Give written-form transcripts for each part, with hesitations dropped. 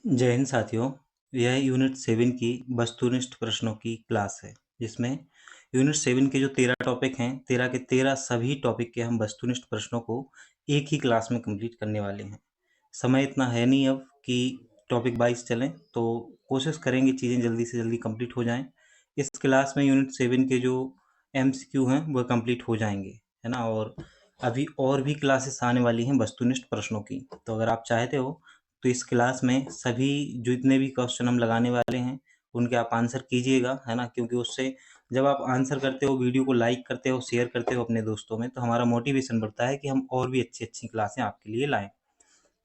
जय हिंद साथियों। यह यूनिट 7 की वस्तुनिष्ठ प्रश्नों की क्लास है, जिसमें यूनिट 7 के जो 13 टॉपिक हैं, 13 के 13 सभी टॉपिक के हम वस्तुनिष्ठ प्रश्नों को एक ही क्लास में कंप्लीट करने वाले हैं। समय इतना है नहीं अब कि टॉपिक वाइज चलें, तो कोशिश करेंगे चीज़ें जल्दी से जल्दी कंप्लीट हो जाएं। इस क्लास में यूनिट 7 के जो MCQ हैं वह कंप्लीट हो जाएंगे, है ना। और अभी और भी क्लासेस आने वाली हैं वस्तुनिष्ठ प्रश्नों की, तो अगर आप चाहते हो तो इस क्लास में सभी जितने भी क्वेश्चन हम लगाने वाले हैं उनके आप आंसर कीजिएगा, है ना। क्योंकि उससे जब आप आंसर करते हो, वीडियो को लाइक करते हो, शेयर करते हो अपने दोस्तों में, तो हमारा मोटिवेशन बढ़ता है कि हम और भी अच्छी अच्छी क्लासें आपके लिए लाएं।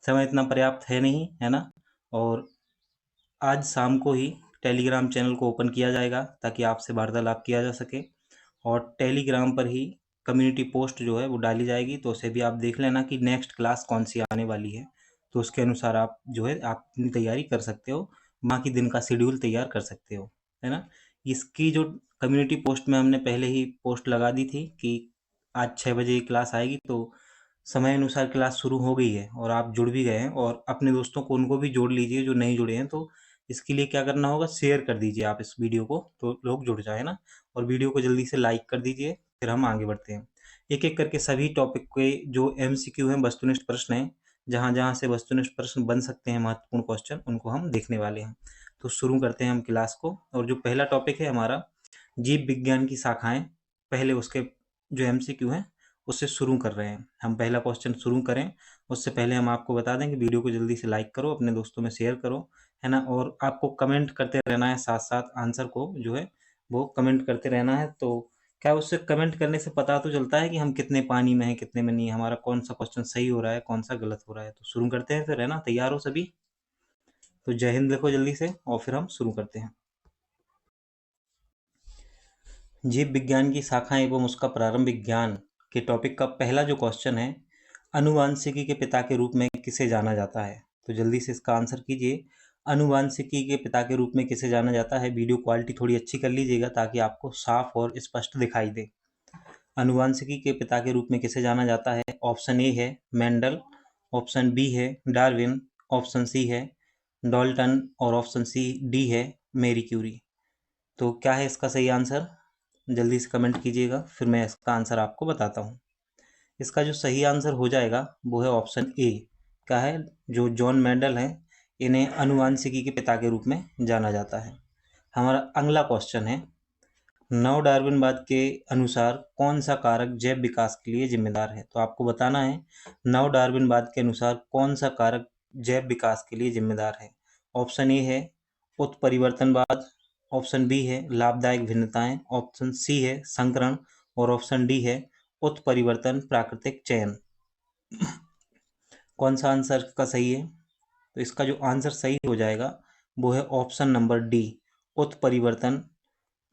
समय इतना पर्याप्त है नहीं, है ना। और आज शाम को ही टेलीग्राम चैनल को ओपन किया जाएगा ताकि आपसे वार्तालाप किया जा सके, और टेलीग्राम पर ही कम्युनिटी पोस्ट जो है वो डाली जाएगी, तो उसे भी आप देख लेना कि नेक्स्ट क्लास कौन सी आने वाली है। तो उसके अनुसार आप जो है आप अपनी तैयारी कर सकते हो, बाकी दिन का शेड्यूल तैयार कर सकते हो, है ना। इसकी जो कम्युनिटी पोस्ट में हमने पहले ही पोस्ट लगा दी थी कि आज 6 बजे क्लास आएगी, तो समय अनुसार क्लास शुरू हो गई है और आप जुड़ भी गए हैं, और अपने दोस्तों को उनको भी जोड़ लीजिए जो नहीं जुड़े हैं। तो इसके लिए क्या करना होगा, शेयर कर दीजिए आप इस वीडियो को, तो लोग जुड़ जाए ना। और वीडियो को जल्दी से लाइक कर दीजिए, फिर हम आगे बढ़ते हैं। एक एक करके सभी टॉपिक के जो MCQ हैं, वस्तुनिष्ठ प्रश्न हैं, जहाँ जहाँ से वस्तुनिष्ठ प्रश्न बन सकते हैं, महत्वपूर्ण क्वेश्चन, उनको हम देखने वाले हैं। तो शुरू करते हैं हम क्लास को। और जो पहला टॉपिक है हमारा, जीव विज्ञान की शाखाएं, पहले उसके जो MCQ हैं उससे शुरू कर रहे हैं हम। पहला क्वेश्चन शुरू करें उससे पहले हम आपको बता दें कि वीडियो को जल्दी से लाइक करो, अपने दोस्तों में शेयर करो, है ना। और आपको कमेंट करते रहना है, साथ साथ आंसर को जो है वो कमेंट करते रहना है। तो क्या उससे कमेंट करने से पता तो चलता है कि हम कितने पानी में हैं, कितने में नहीं, हमारा कौन सा क्वेश्चन सही हो रहा है, कौन सा गलत हो रहा है। तो शुरू करते हैं फिर, है ना। तैयार हो सभी? तो जय हिंद लिखो जल्दी से और फिर हम शुरू करते हैं। जीव विज्ञान की शाखाएं एवं उसका प्रारंभिक ज्ञान के टॉपिक का पहला जो क्वेश्चन है, अनुवांशिकी के पिता के रूप में किसे जाना जाता है। तो जल्दी से इसका आंसर कीजिए। अनुवांशिकी के पिता के रूप में किसे जाना जाता है? वीडियो क्वालिटी थोड़ी अच्छी कर लीजिएगा ताकि आपको साफ और स्पष्ट दिखाई दे। अनुवांशिकी के पिता के रूप में किसे जाना जाता है? ऑप्शन ए है मेंडल, ऑप्शन बी है डार्विन, ऑप्शन सी है डाल्टन, और ऑप्शन सी डी है मेरी क्यूरी। तो क्या है इसका सही आंसर? जल्दी से कमेंट कीजिएगा, फिर मैं इसका आंसर आपको बताता हूँ। इसका जो सही आंसर हो जाएगा वो है ऑप्शन ए। क्या है? जो जॉन मेंडल हैं, इन्हें अनुवांशिकी के पिता के रूप में जाना जाता है। हमारा अगला क्वेश्चन है, नव डार्विनवाद के अनुसार कौन सा कारक जैव विकास के लिए जिम्मेदार है? तो आपको बताना है नव डार्विनवाद के अनुसार कौन सा कारक जैव विकास के लिए जिम्मेदार है। ऑप्शन ए है उत्परिवर्तनवाद, ऑप्शन बी है लाभदायक भिन्नताएं, ऑप्शन सी है संकरण, और ऑप्शन डी है उत्परिवर्तन प्राकृतिक चयन। कौन सा आंसर का सही है? तो इसका जो आंसर सही हो जाएगा वो है ऑप्शन नंबर डी, उत्परिवर्तन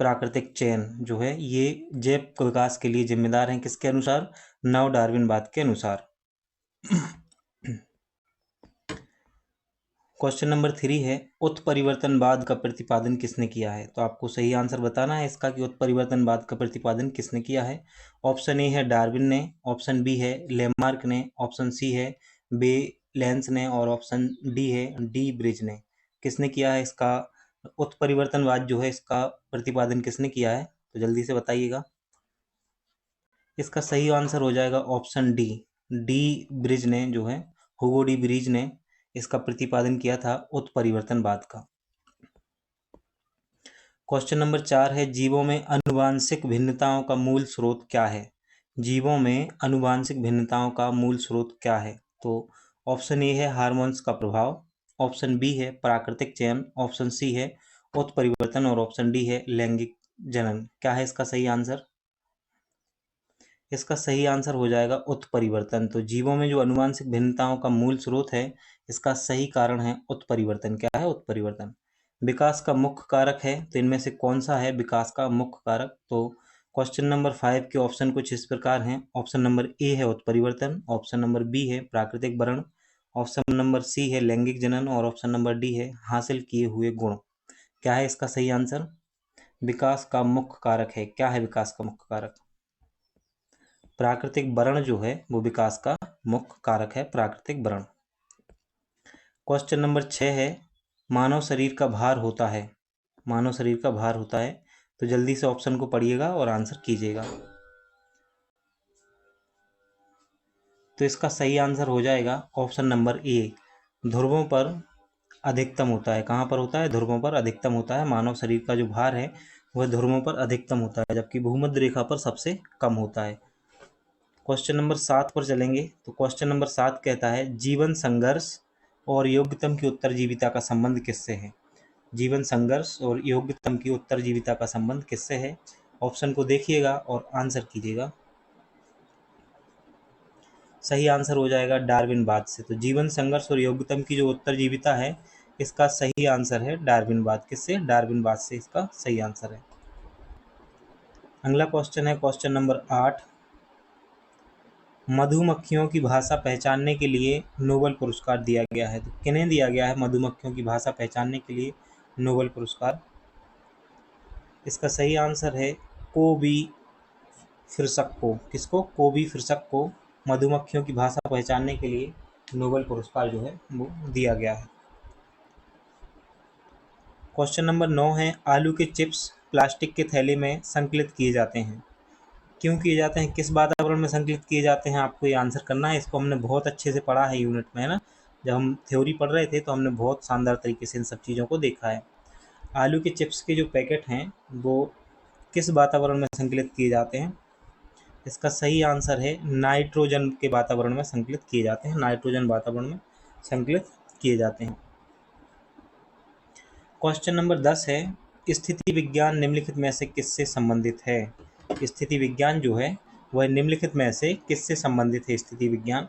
प्राकृतिक चयन जो है ये जैव विकास के लिए जिम्मेदार हैं। किसके अनुसार? नव डार्विनवाद के अनुसार। क्वेश्चन नंबर 3 है, उत्परिवर्तनवाद का प्रतिपादन किसने किया है? तो आपको सही आंसर बताना है इसका कि उत्परिवर्तनवाद का प्रतिपादन किसने किया है। ऑप्शन ए है डार्विन ने, ऑप्शन बी है लेमार्क ने, ऑप्शन सी है बेलेंस ने, और ऑप्शन डी है डी ब्रिज ने। किसने किया है इसका उत्परिवर्तनवाद जो है इसका प्रतिपादन किसने किया है? तो जल्दी से बताइएगा। इसका सही आंसर हो जाएगा ऑप्शन डी, डी ब्रिज ने जो है, हुगो डी ब्रिज ने इसका प्रतिपादन किया था उत्परिवर्तनवाद का। क्वेश्चन नंबर 4 है, जीवों में आनुवांशिक भिन्नताओं का मूल स्रोत क्या है? जीवों में आनुवांशिक भिन्नताओं का मूल स्रोत क्या है? तो ऑप्शन ए है हार्मोन्स का प्रभाव, ऑप्शन बी है प्राकृतिक चयन, ऑप्शन सी है उत्परिवर्तन, और ऑप्शन डी है लैंगिक जनन। क्या है इसका सही आंसर? इसका सही आंसर हो जाएगा उत्परिवर्तन। तो जीवों में जो आनुवांशिक भिन्नताओं का मूल स्रोत है, इसका सही कारण है उत्परिवर्तन। क्या है? उत्परिवर्तन। विकास का मुख्य कारक है, तो इनमें से कौन सा है विकास का मुख्य कारक? तो क्वेश्चन नंबर 5 के ऑप्शन कुछ इस प्रकार हैं। ऑप्शन नंबर ए है उत्परिवर्तन, ऑप्शन नंबर बी है प्राकृतिक वर्ण, ऑप्शन नंबर सी है लैंगिक जनन, और ऑप्शन नंबर डी है हासिल किए हुए गुण। क्या है इसका सही आंसर? विकास का मुख्य कारक है, क्या है विकास का मुख्य कारक? प्राकृतिक वर्ण जो है वो विकास का मुख्य कारक है, प्राकृतिक वर्ण। क्वेश्चन नंबर 6 है, मानव शरीर का भार होता है, मानव शरीर का भार होता है। तो जल्दी से ऑप्शन को पढ़िएगा और आंसर कीजिएगा। तो इसका सही आंसर हो जाएगा ऑप्शन नंबर ए, ध्रुवों पर अधिकतम होता है। कहाँ पर होता है? ध्रुवों पर अधिकतम होता है। मानव शरीर का जो भार है वह ध्रुवों पर अधिकतम होता है, जबकि भूमध्य रेखा पर सबसे कम होता है। क्वेश्चन नंबर 7 पर चलेंगे। तो क्वेश्चन नंबर 7 कहता है, जीवन संघर्ष और योग्यतम की उत्तरजीविता का संबंध किससे है? जीवन संघर्ष और योग्यतम की उत्तरजीविता का संबंध किससे है? ऑप्शन को देखिएगा और आंसर कीजिएगा। सही आंसर हो जाएगा डार्विनवाद से। तो जीवन संघर्ष और योग्यतम की जो उत्तरजीविता है, इसका सही आंसर है डार्विनवाद। किससे? डार्विनवाद से इसका सही आंसर है। अगला क्वेश्चन है क्वेश्चन नंबर 8, मधुमक्खियों की भाषा पहचानने के लिए नोबेल पुरस्कार दिया गया है। तो किन्हें दिया गया है मधुमक्खियों की भाषा पहचानने के लिए नोबेल पुरस्कार? इसका सही आंसर है कोबी फिरसक को। किसको? कोबी फिरसक को मधुमक्खियों की भाषा पहचानने के लिए नोबेल पुरस्कार जो है वो दिया गया है। क्वेश्चन नंबर 9 है, आलू के चिप्स प्लास्टिक के थैले में संकलित किए जाते हैं। क्यों किए जाते हैं? किस वातावरण में संकलित किए जाते हैं? आपको ये आंसर करना है। इसको हमने बहुत अच्छे से पढ़ा है यूनिट में, है ना। जब हम थ्योरी पढ़ रहे थे तो हमने बहुत शानदार तरीके से इन सब चीज़ों को देखा है। आलू के चिप्स के जो पैकेट हैं वो किस वातावरण में संकलित किए जाते हैं? इसका सही आंसर है नाइट्रोजन के वातावरण में संकलित किए जाते हैं। नाइट्रोजन वातावरण में संकलित किए जाते हैं। क्वेश्चन नंबर 10 है, स्थिति विज्ञान निम्नलिखित में से किससे संबंधित है? स्थिति विज्ञान जो है वह निम्नलिखित में से किससे संबंधित है? स्थिति विज्ञान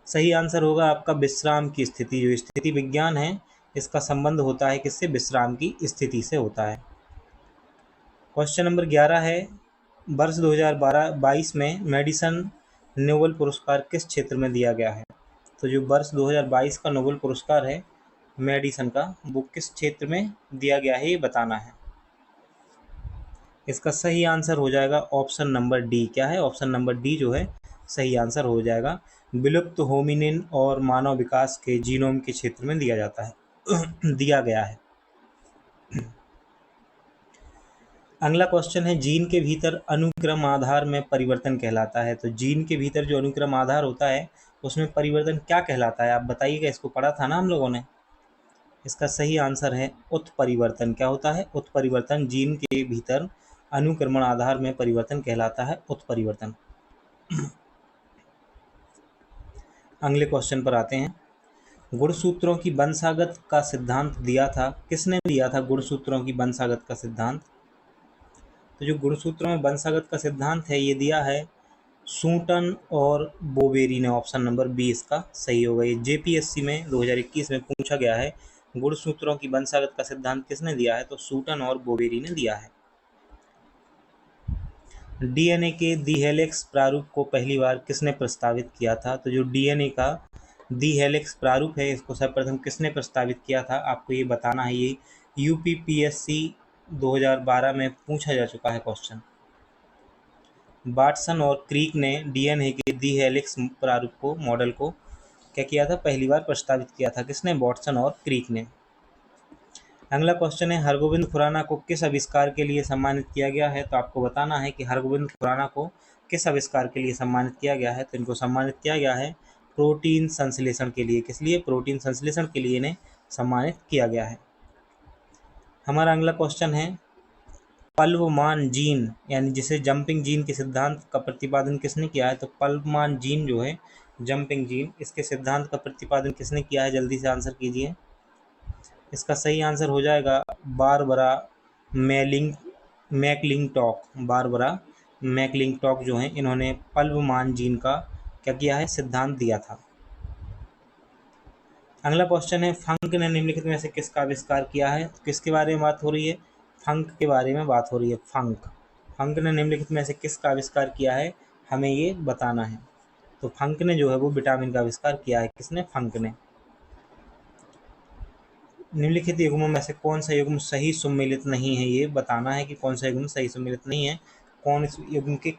सही आंसर होगा आपका विश्राम की स्थिति। जो स्थिति विज्ञान है इसका संबंध होता है किससे? विश्राम की स्थिति से होता है। क्वेश्चन नंबर 11 है, वर्ष 2022 में मेडिसन नोबेल पुरस्कार किस क्षेत्र में दिया गया है? तो जो वर्ष 2022 का नोबेल पुरस्कार है मेडिसन का, वो किस क्षेत्र में दिया गया है ये बताना है। इसका सही आंसर हो जाएगा ऑप्शन नंबर डी। क्या है? ऑप्शन नंबर डी जो है सही आंसर हो जाएगा। विलुप्त होमिनिन और मानव विकास के जीनोम के क्षेत्र में दिया जाता है दिया गया है। अगला क्वेश्चन है, जीन के भीतर अनुक्रम आधार में परिवर्तन कहलाता है। तो जीन के भीतर जो अनुक्रम आधार होता है उसमें परिवर्तन क्या कहलाता है? आप बताइएगा। इसको पढ़ा था ना हम लोगों ने। इसका सही आंसर है उत्परिवर्तन। क्या होता है? उत्परिवर्तन। जीन के भीतर अनुक्रमण आधार में परिवर्तन कहलाता है उत्परिवर्तन। अगले क्वेश्चन पर आते हैं। गुणसूत्रों की वंशागत का सिद्धांत दिया था, किसने दिया था गुणसूत्रों की वंशागत का सिद्धांत? तो जो गुणसूत्रों में वंशागत का सिद्धांत है ये दिया है सूटन और बोवेरी ने। ऑप्शन नंबर बी इसका सही होगा। ये जेपीएससी में 2021 में पूछा गया है, गुणसूत्रों की वंशागत का सिद्धांत किसने दिया है? तो सूटन और बोवेरी ने दिया है। डीएनए के दी हेलिक्स प्रारूप को पहली बार किसने प्रस्तावित किया था? तो जो डीएनए का दी हेलिक्स प्रारूप है इसको सर्वप्रथम किसने प्रस्तावित किया था? आपको ये बताना है। ये यूपीपीएससी 2012 में पूछा जा चुका है क्वेश्चन। वाटसन और क्रीक ने डीएनए के दी हेलिक्स प्रारूप को, मॉडल को क्या किया था? पहली बार प्रस्तावित किया था। किसने? वाटसन और क्रीक ने। अगला क्वेश्चन है, हरगोविंद खुराना को किस आविष्कार के लिए सम्मानित किया गया है? तो आपको बताना है कि हरगोविंद खुराना को किस आविष्कार के लिए सम्मानित किया गया है। तो इनको सम्मानित किया गया है प्रोटीन संश्लेषण के लिए। किस लिए? प्रोटीन संश्लेषण के लिए इन्हें सम्मानित किया गया है। हमारा अगला क्वेश्चन है, पल्वमान जीन यानी जिसे जंपिंग जीन के सिद्धांत का प्रतिपादन किसने किया है? तो पल्वमान जीन जो है जंपिंग जीन, इसके सिद्धांत का प्रतिपादन किसने किया है? जल्दी से आंसर कीजिए। इसका सही आंसर हो जाएगा बारबरा मैकलिंटॉक। बारबरा मैकलिंटॉक जो हैं इन्होंने पल्वमान जीन का क्या किया है? सिद्धांत दिया था। अगला क्वेश्चन है, फंक ने निम्नलिखित में से किसका आविष्कार किया है? तो किसके बारे में बात हो रही है? फंक के बारे में बात हो रही है। फंक ने निम्नलिखित में से किसका आविष्कार किया है? हमें ये बताना है। तो फंक ने जो है वो विटामिन का आविष्कार किया है। किसने? फंक ने। निम्नलिखित युग्मों में से कौन सा युग्म सही सुमेलित नहीं है? ये बताना है कि कौन सा युग्म सही सुमेलित नहीं है। कौन इस युग्म के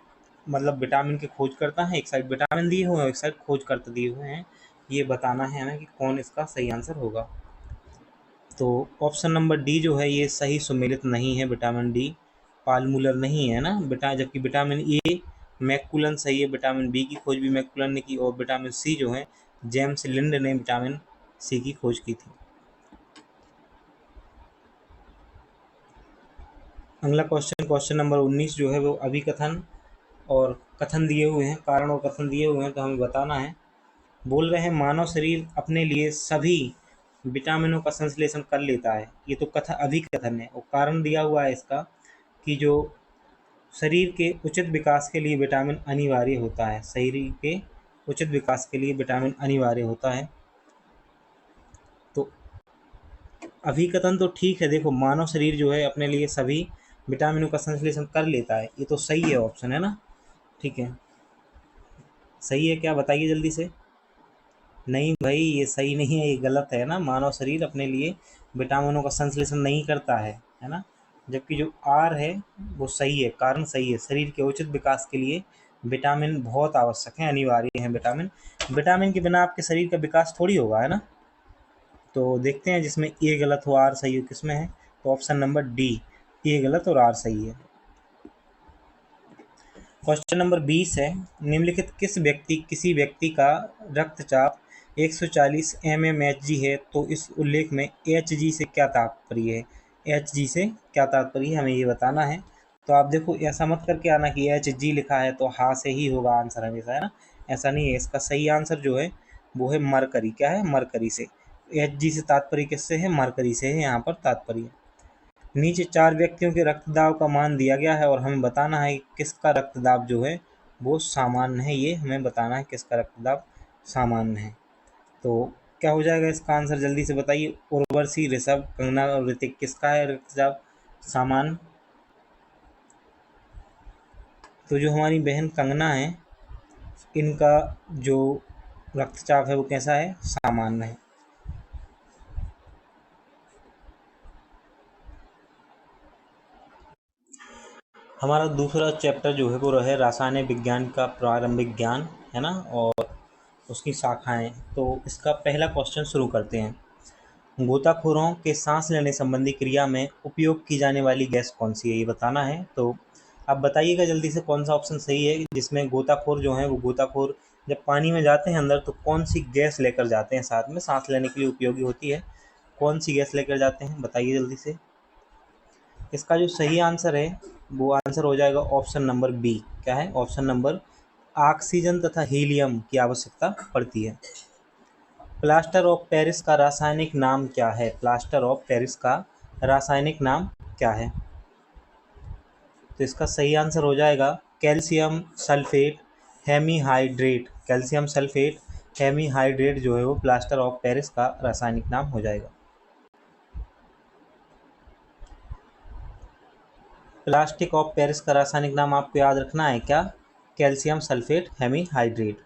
मतलब विटामिन के खोजकर्ता हैं? एक साइड विटामिन दिए हुए हैं, एक साइड खोजकर्ता दिए हुए हैं। ये बताना है हमें कि कौन इसका सही आंसर होगा। तो ऑप्शन नंबर डी जो है ये सही सुमेलित नहीं है, विटामिन डी पालमूलर नहीं है ना बेटा, जबकि विटामिन ए मैकुलन सही है। विटामिन बी की खोज भी मैकुलन ने की, और विटामिन सी जो है जेम्स लिंड ने विटामिन सी की खोज की थी। अगला क्वेश्चन नंबर 19 जो है वो अभिकथन और कथन दिए हुए हैं, कारण और कथन दिए हुए हैं, तो हमें बताना है। बोल रहे हैं मानव शरीर अपने लिए सभी विटामिनों का संश्लेषण कर लेता है, ये तो कथन अभिकथन है। और कारण दिया हुआ है इसका कि जो शरीर के उचित विकास के लिए विटामिन अनिवार्य होता है, शरीर के उचित विकास के लिए विटामिन अनिवार्य होता है। तो अभिकथन तो ठीक है, देखो मानव शरीर जो है अपने लिए सभी विटामिनों का संश्लेषण कर लेता है, ये तो सही है ऑप्शन, है ना। ठीक है, सही है क्या, बताइए जल्दी से। नहीं भाई, ये सही नहीं है, ये गलत है ना। मानव शरीर अपने लिए विटामिनों का संश्लेषण नहीं करता है ना। जबकि जो आर है वो सही है, कारण सही है। शरीर के उचित विकास के लिए विटामिन बहुत आवश्यक है, अनिवार्य है विटामिन। विटामिन के बिना आपके शरीर का विकास थोड़ी होगा, है ना। तो देखते हैं जिसमें ए गलत हो आर सही हो, किसमें है। तो ऑप्शन नंबर डी, ए गलत और आर सही है। क्वेश्चन नंबर 20 है, निम्नलिखित किसी व्यक्ति का रक्तचाप 140 mmHg है, तो इस उल्लेख में Hg से क्या तात्पर्य है। Hg से क्या तात्पर्य है, हमें ये बताना है। तो आप देखो, ऐसा मत करके आना कि Hg लिखा है तो हाँ से ही होगा आंसर हमेशा, है ना। ऐसा नहीं है, इसका सही आंसर जो है वो है मरकरी। क्या है, मरकरी से। Hg से तात्पर्य किससे है, मरकरी से है यहाँ पर तात्पर्य। नीचे 4 व्यक्तियों के रक्तदाब का मान दिया गया है और हमें बताना है किसका रक्तदाब जो है वो सामान्य है। ये हमें बताना है किसका रक्तदाब सामान्य है। तो क्या हो जाएगा इसका आंसर, जल्दी से बताइए। उर्वशी, ऋषभ, कंगना और ऋतिक, किसका है रक्तचाप सामान्य। तो जो हमारी बहन कंगना है, इनका जो रक्तचाप है वो कैसा है, सामान्य है। हमारा दूसरा चैप्टर जो है वो रहे रासायनिक विज्ञान का प्रारंभिक ज्ञान, है ना, और उसकी शाखाएं। तो इसका पहला क्वेश्चन शुरू करते हैं। गोताखोरों के सांस लेने संबंधी क्रिया में उपयोग की जाने वाली गैस कौन सी है, ये बताना है। तो आप बताइएगा जल्दी से कौन सा ऑप्शन सही है, जिसमें गोताखोर जो है वो गोताखोर जब पानी में जाते हैं अंदर तो कौन सी गैस लेकर जाते हैं साथ में, सांस लेने के लिए उपयोगी होती है, कौन सी गैस लेकर जाते हैं, बताइए जल्दी से। इसका जो सही आंसर है वो आंसर हो जाएगा ऑप्शन नंबर बी। क्या है, ऑप्शन नंबर, ऑक्सीजन तथा हीलियम की आवश्यकता पड़ती है। प्लास्टर ऑफ पेरिस का रासायनिक नाम क्या है, प्लास्टर ऑफ पेरिस का रासायनिक नाम क्या है। तो इसका सही आंसर हो जाएगा calcium sulphate hemihydrate. Calcium sulphate hemihydrate जो है वो प्लास्टर ऑफ पेरिस का रासायनिक नाम हो जाएगा। प्लास्टिक ऑफ पेरिस का रासायनिक नाम आपको याद रखना है क्या, कैल्शियम सल्फेट हेमीहाइड्रेट।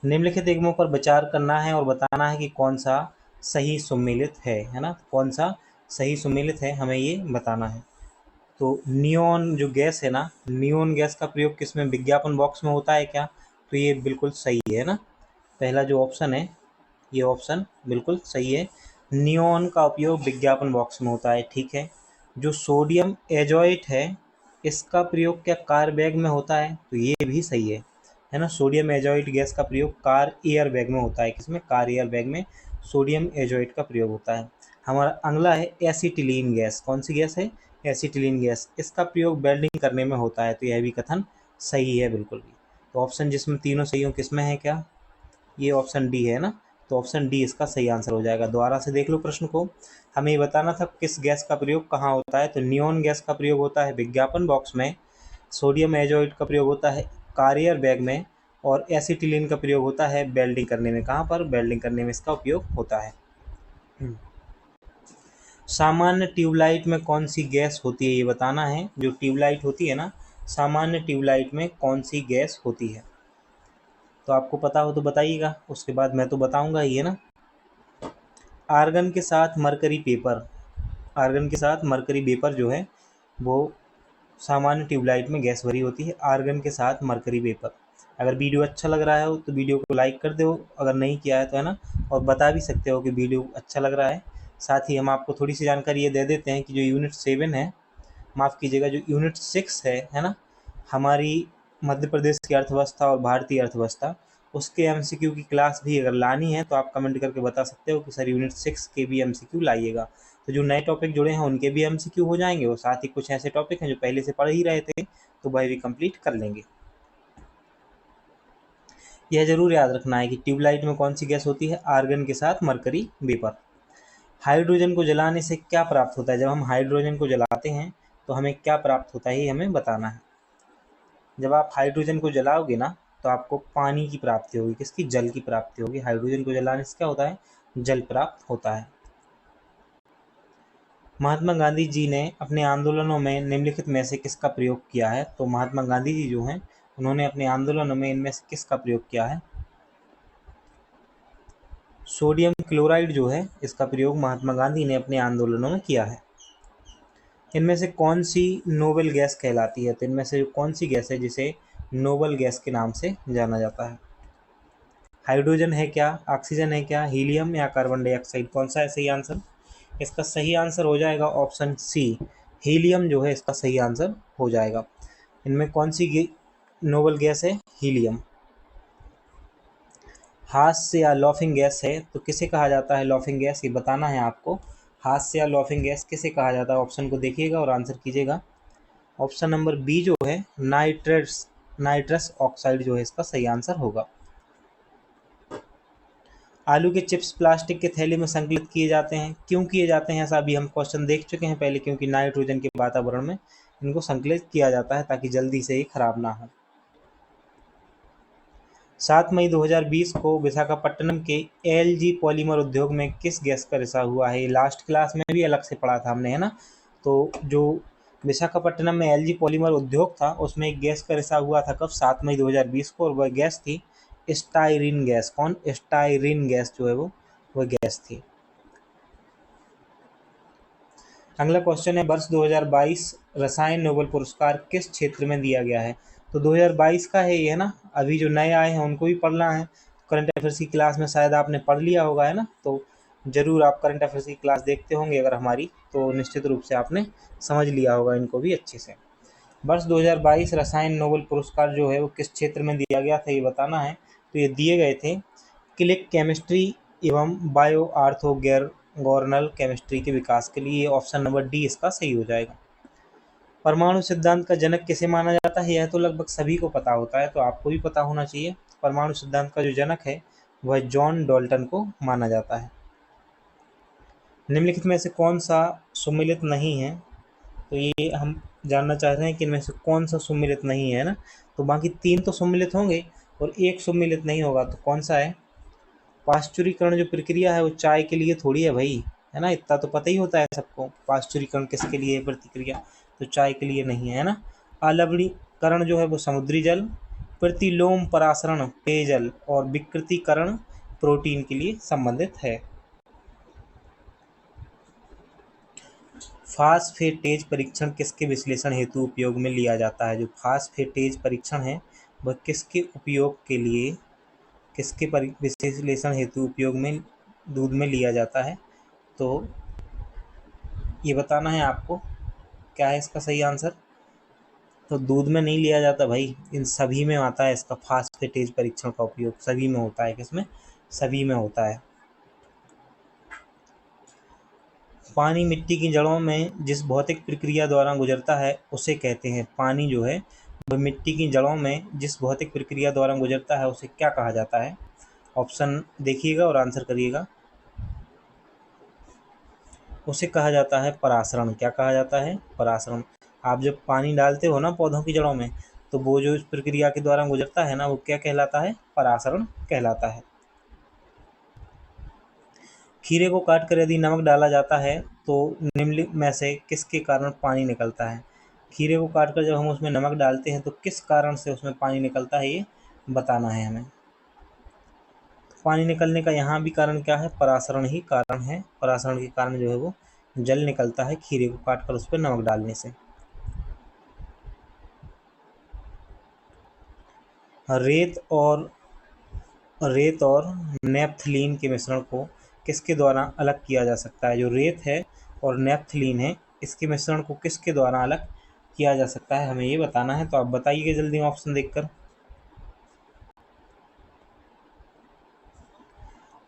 निम्नलिखित निगमों पर विचार करना है और बताना है कि कौन सा सही सुमेलित है ना, कौन सा सही सुमेलित है हमें ये बताना है। तो नियोन जो गैस है ना, नियोन गैस का प्रयोग किसमें, विज्ञापन बॉक्स में होता है क्या, तो ये बिल्कुल सही है ना। पहला जो ऑप्शन है ये ऑप्शन बिल्कुल सही है, नियोन का उपयोग विज्ञापन बॉक्स में होता है, ठीक है। जो सोडियम एजोइट है इसका प्रयोग क्या कार बैग में होता है, तो ये भी सही है ना। सोडियम एजोइट गैस का प्रयोग कार एयर बैग में होता है, किसमें, कार एयर बैग में सोडियम एजोइट का प्रयोग होता है। हमारा अगला है एसिटिलीन गैस, कौन सी गैस है, एसिटिलीन गैस, इसका प्रयोग वेल्डिंग करने में होता है, तो यह भी कथन सही है बिल्कुल भी। तो ऑप्शन जिसमें तीनों सही हो किसमें है, क्या, ये ऑप्शन डी है ना। तो ऑप्शन डी इसका सही आंसर हो जाएगा। दोबारा से देख लो प्रश्न को, हमें ये बताना था किस गैस का प्रयोग कहाँ होता है। तो नियोन गैस का प्रयोग होता है विज्ञापन बॉक्स में, सोडियम एजोइड का प्रयोग होता है कारियर बैग में, और एसिटिलीन का प्रयोग होता है वेल्डिंग करने में। कहाँ पर, वेल्डिंग करने में इसका उपयोग होता है। सामान्य ट्यूबलाइट में कौन सी गैस होती है, ये बताना है। जो ट्यूबलाइट होती है ना, सामान्य ट्यूबलाइट में कौन सी गैस होती है, तो आपको पता हो तो बताइएगा, उसके बाद मैं तो बताऊंगा ही, है ना। आर्गन के साथ मरकरी पेपर, आर्गन के साथ मरकरी वेपर जो है वो सामान्य ट्यूबलाइट में गैस भरी होती है, आर्गन के साथ मरकरी वेपर। अगर वीडियो अच्छा लग रहा हो तो वीडियो को लाइक कर दो, अगर नहीं किया है तो, है ना, और बता भी सकते हो कि वीडियो अच्छा लग रहा है। साथ ही हम आपको थोड़ी सी जानकारी ये दे देते हैं कि जो यूनिट 7 है, माफ़ कीजिएगा, जो यूनिट 6 है ना, हमारी मध्य प्रदेश की अर्थव्यवस्था और भारतीय अर्थव्यवस्था, उसके एमसीक्यू की क्लास भी अगर लानी है तो आप कमेंट करके बता सकते हो कि सर यूनिट 6 के भी एमसीक्यू लाइएगा। तो जो नए टॉपिक जुड़े हैं उनके भी एमसीक्यू हो जाएंगे, और साथ ही कुछ ऐसे टॉपिक हैं जो पहले से पढ़ ही रहे थे तो वह भी कंप्लीट कर लेंगे। यह जरूर याद रखना है कि ट्यूबलाइट में कौन सी गैस होती है, आर्गन के साथ मरकरी वेपर। हाइड्रोजन को जलाने से क्या प्राप्त होता है, जब हम हाइड्रोजन को जलाते हैं तो हमें क्या प्राप्त होता है ये हमें बताना है। जब आप हाइड्रोजन को जलाओगे ना तो आपको पानी की प्राप्ति होगी, किसकी, जल की प्राप्ति होगी। हाइड्रोजन को जलाने से क्या होता है, जल प्राप्त होता है। महात्मा गांधी जी ने अपने आंदोलनों में निम्नलिखित में से किसका प्रयोग किया है, तो महात्मा गांधी जी जो हैं उन्होंने अपने आंदोलनों में इनमें से किसका प्रयोग किया है, सोडियम क्लोराइड जो है इसका प्रयोग महात्मा गांधी ने अपने आंदोलनों में किया है। इनमें से कौन सी नोबेल गैस कहलाती है, तो इनमें से कौन सी गैस है जिसे नोबेल गैस के नाम से जाना जाता है। हाइड्रोजन है क्या, ऑक्सीजन है क्या, हीलियम या कार्बन डाइऑक्साइड, कौन सा है सही आंसर। इसका सही आंसर हो जाएगा ऑप्शन सी, हीलियम जो है इसका सही आंसर हो जाएगा। इनमें कौन सी नोबेल गैस है, हीलियम। हास्य या लॉफिंग गैस है तो किसे कहा जाता है, लॉफिंग गैस, ये बताना है आपको। हास्य या लॉफिंग गैस किसे कहा जाता है, ऑप्शन को देखिएगा और आंसर कीजिएगा। ऑप्शन नंबर बी जो है नाइट्रस ऑक्साइड जो है इसका सही आंसर होगा। आलू के चिप्स प्लास्टिक के थैले में संकलित किए जाते हैं, क्यों किए जाते हैं ऐसा अभी हम क्वेश्चन देख चुके हैं पहले, क्योंकि नाइट्रोजन के वातावरण में इनको संकलित किया जाता है ताकि जल्दी से ही खराब ना हो। 7 मई 2020 को विशाखापट्टनम के एलजी पॉलीमर उद्योग में किस गैस का रिसाव हुआ है, लास्ट क्लास में भी अलग से पढ़ा था हमने, है ना। तो जो विशाखापट्टनम में एलजी पॉलीमर उद्योग था उसमें एक गैस का रिसाव हुआ था, कब, 7 मई 2020 को, और वह गैस थी स्टाइरिन गैस। कौन, स्टाइरिन गैस जो है वो गैस थी। अगला क्वेश्चन है, वर्ष 2022 रसायन नोबेल पुरस्कार किस क्षेत्र में दिया गया है, तो 2022 का है ये, है ना। अभी जो नए आए हैं उनको भी पढ़ना है। करंट अफेयर्स की क्लास में शायद आपने पढ़ लिया होगा, है ना, तो जरूर आप करंट अफेयर्स की क्लास देखते होंगे अगर हमारी, तो निश्चित रूप से आपने समझ लिया होगा इनको भी अच्छे से। वर्ष 2022 रसायन नोबेल पुरस्कार जो है वो किस क्षेत्र में दिया गया था ये बताना है। तो ये दिए गए थे क्लिक केमिस्ट्री एवं बायो आर्थोगोनल केमिस्ट्री के विकास के लिए। ऑप्शन नंबर डी इसका सही हो जाएगा। परमाणु सिद्धांत का जनक किसे माना जाता है, यह तो लगभग सभी को पता होता है, तो आपको भी पता होना चाहिए। परमाणु सिद्धांत का जो जनक है वह जॉन डाल्टन को माना जाता है। निम्नलिखित में से कौन सा सुमेलित नहीं है, तो ये हम जानना चाह रहे हैं कि इनमें से कौन सा सुमेलित नहीं है ना। तो बाकी 3 तो सुमेलित होंगे और एक सुमेलित नहीं होगा, तो कौन सा है। पाश्चुरीकरण जो प्रक्रिया है वो चाय के लिए थोड़ी है भाई, है ना, इतना तो पता ही होता है सबको। पाश्चुरीकरण किसके लिए है प्रतिक्रिया, तो चाय के लिए नहीं है ना। अलवणीकरण जो है वो समुद्री जल, प्रतिलोम परासरण पेयजल, और विकृतीकरण प्रोटीन के लिए संबंधित है। फास्फेटेज परीक्षण किसके विश्लेषण हेतु उपयोग में लिया जाता है, जो फास्फेटेज परीक्षण है वह किसके उपयोग के लिए, किसके विश्लेषण हेतु उपयोग में दूध में लिया जाता है, तो ये बताना है आपको क्या है इसका सही आंसर। तो दूध में नहीं लिया जाता भाई, इन सभी में आता है इसका फास्फेटेज परीक्षण का उपयोग, सभी में होता है, किसमें, सभी में होता है। पानी मिट्टी की जड़ों में जिस भौतिक प्रक्रिया द्वारा गुजरता है उसे कहते हैं, पानी जो है वह मिट्टी की जड़ों में जिस भौतिक प्रक्रिया द्वारा गुजरता है उसे क्या कहा जाता है। ऑप्शन देखिएगा और आंसर करिएगा। उसे कहा जाता है परासरण। क्या कहा जाता है, परासरण। आप जब पानी डालते हो ना पौधों की जड़ों में, तो वो जो इस प्रक्रिया के द्वारा गुजरता है ना वो क्या कहलाता है, परासरण कहलाता है। खीरे को काट कर यदि नमक डाला जाता है तो निम्न में से किसके कारण पानी निकलता है। खीरे को काट कर जब हम उसमें नमक डालते हैं तो किस कारण से उसमें पानी निकलता है ये बताना है हमें। पानी निकलने का यहाँ भी कारण क्या है, परासरण ही कारण है। परासरण के कारण जो है वो जल निकलता है खीरे को काट कर उस पर नमक डालने से। रेत और नेपथलीन के मिश्रण को किसके द्वारा अलग किया जा सकता है? जो रेत है और नेपथलीन है, इसके मिश्रण को किसके द्वारा अलग किया जा सकता है, हमें ये बताना है। तो आप बताइए जल्दी ऑप्शन देखकर।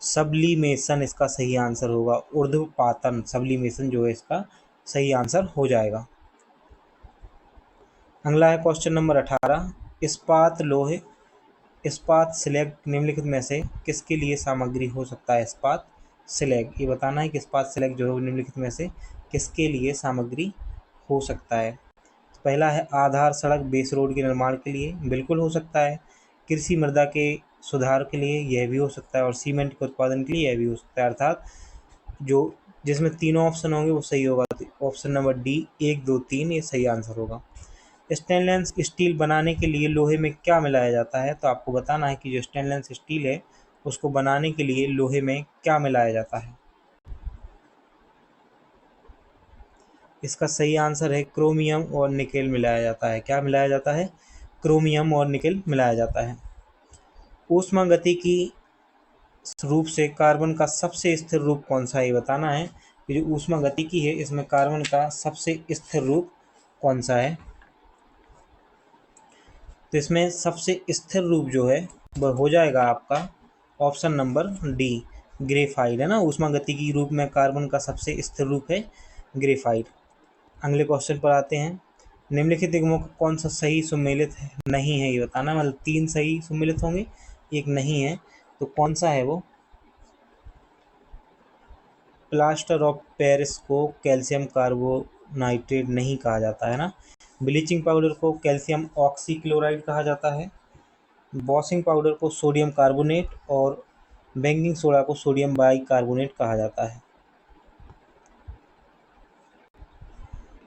सब्लीमेशन इसका सही आंसर होगा। ऊर्ध्वपातन, सब्लीमेशन जो है इसका सही आंसर हो जाएगा। अगला है क्वेश्चन नंबर 18। इस्पात स्लैग निम्नलिखित में से किसके लिए सामग्री हो सकता है? इस्पात स्लैग, ये बताना है कि इस्पात स्लैग जो है निम्नलिखित में से किसके लिए सामग्री हो सकता है। पहला है आधार सड़क बेस रोड के निर्माण के लिए, बिल्कुल हो सकता है। कृषि मृदा के सुधार के लिए यह भी हो सकता है, और सीमेंट के उत्पादन के लिए यह भी हो सकता है। अर्थात जो जिसमें तीनों ऑप्शन होंगे वो सही होगा। ऑप्शन नंबर डी 1, 2, 3 ये सही आंसर होगा। स्टेनलेस स्टील बनाने के लिए लोहे में क्या मिलाया जाता है? तो आपको बताना है कि जो स्टेनलेस स्टील है उसको बनाने के लिए लोहे में क्या मिलाया जाता है। इसका सही आंसर है क्रोमियम और निकेल मिलाया जाता है। क्या मिलाया जाता है? क्रोमियम और निकेल मिलाया जाता है। ऊष्मागतिकी रूप से कार्बन का सबसे स्थिर रूप कौन सा है, ये बताना है कि जो ऊष्मागतिकी है इसमें कार्बन का सबसे स्थिर रूप कौन सा है। तो इसमें सबसे स्थिर रूप जो है वह हो जाएगा आपका ऑप्शन नंबर डी, ग्रेफाइट, है ना। ऊष्मागतिकी रूप में कार्बन का सबसे स्थिर रूप है ग्रेफाइट। अगले क्वेश्चन पर आते हैं। निम्नलिखित युग्मों का कौन सा सही सुमेलित नहीं है, ये बताना। मतलब 3 सही सुमेलित होंगे, एक नहीं है, तो कौन सा है वो? प्लास्टर ऑफ पेरिस को कैल्शियम कार्बोनाइट्रेट नहीं कहा जाता है ना। ब्लीचिंग पाउडर को कैल्शियम ऑक्सीक्लोराइड कहा जाता है। वॉशिंग पाउडर को सोडियम कार्बोनेट, और बेकिंग सोडा को सोडियम बाइकार्बोनेट कहा जाता है।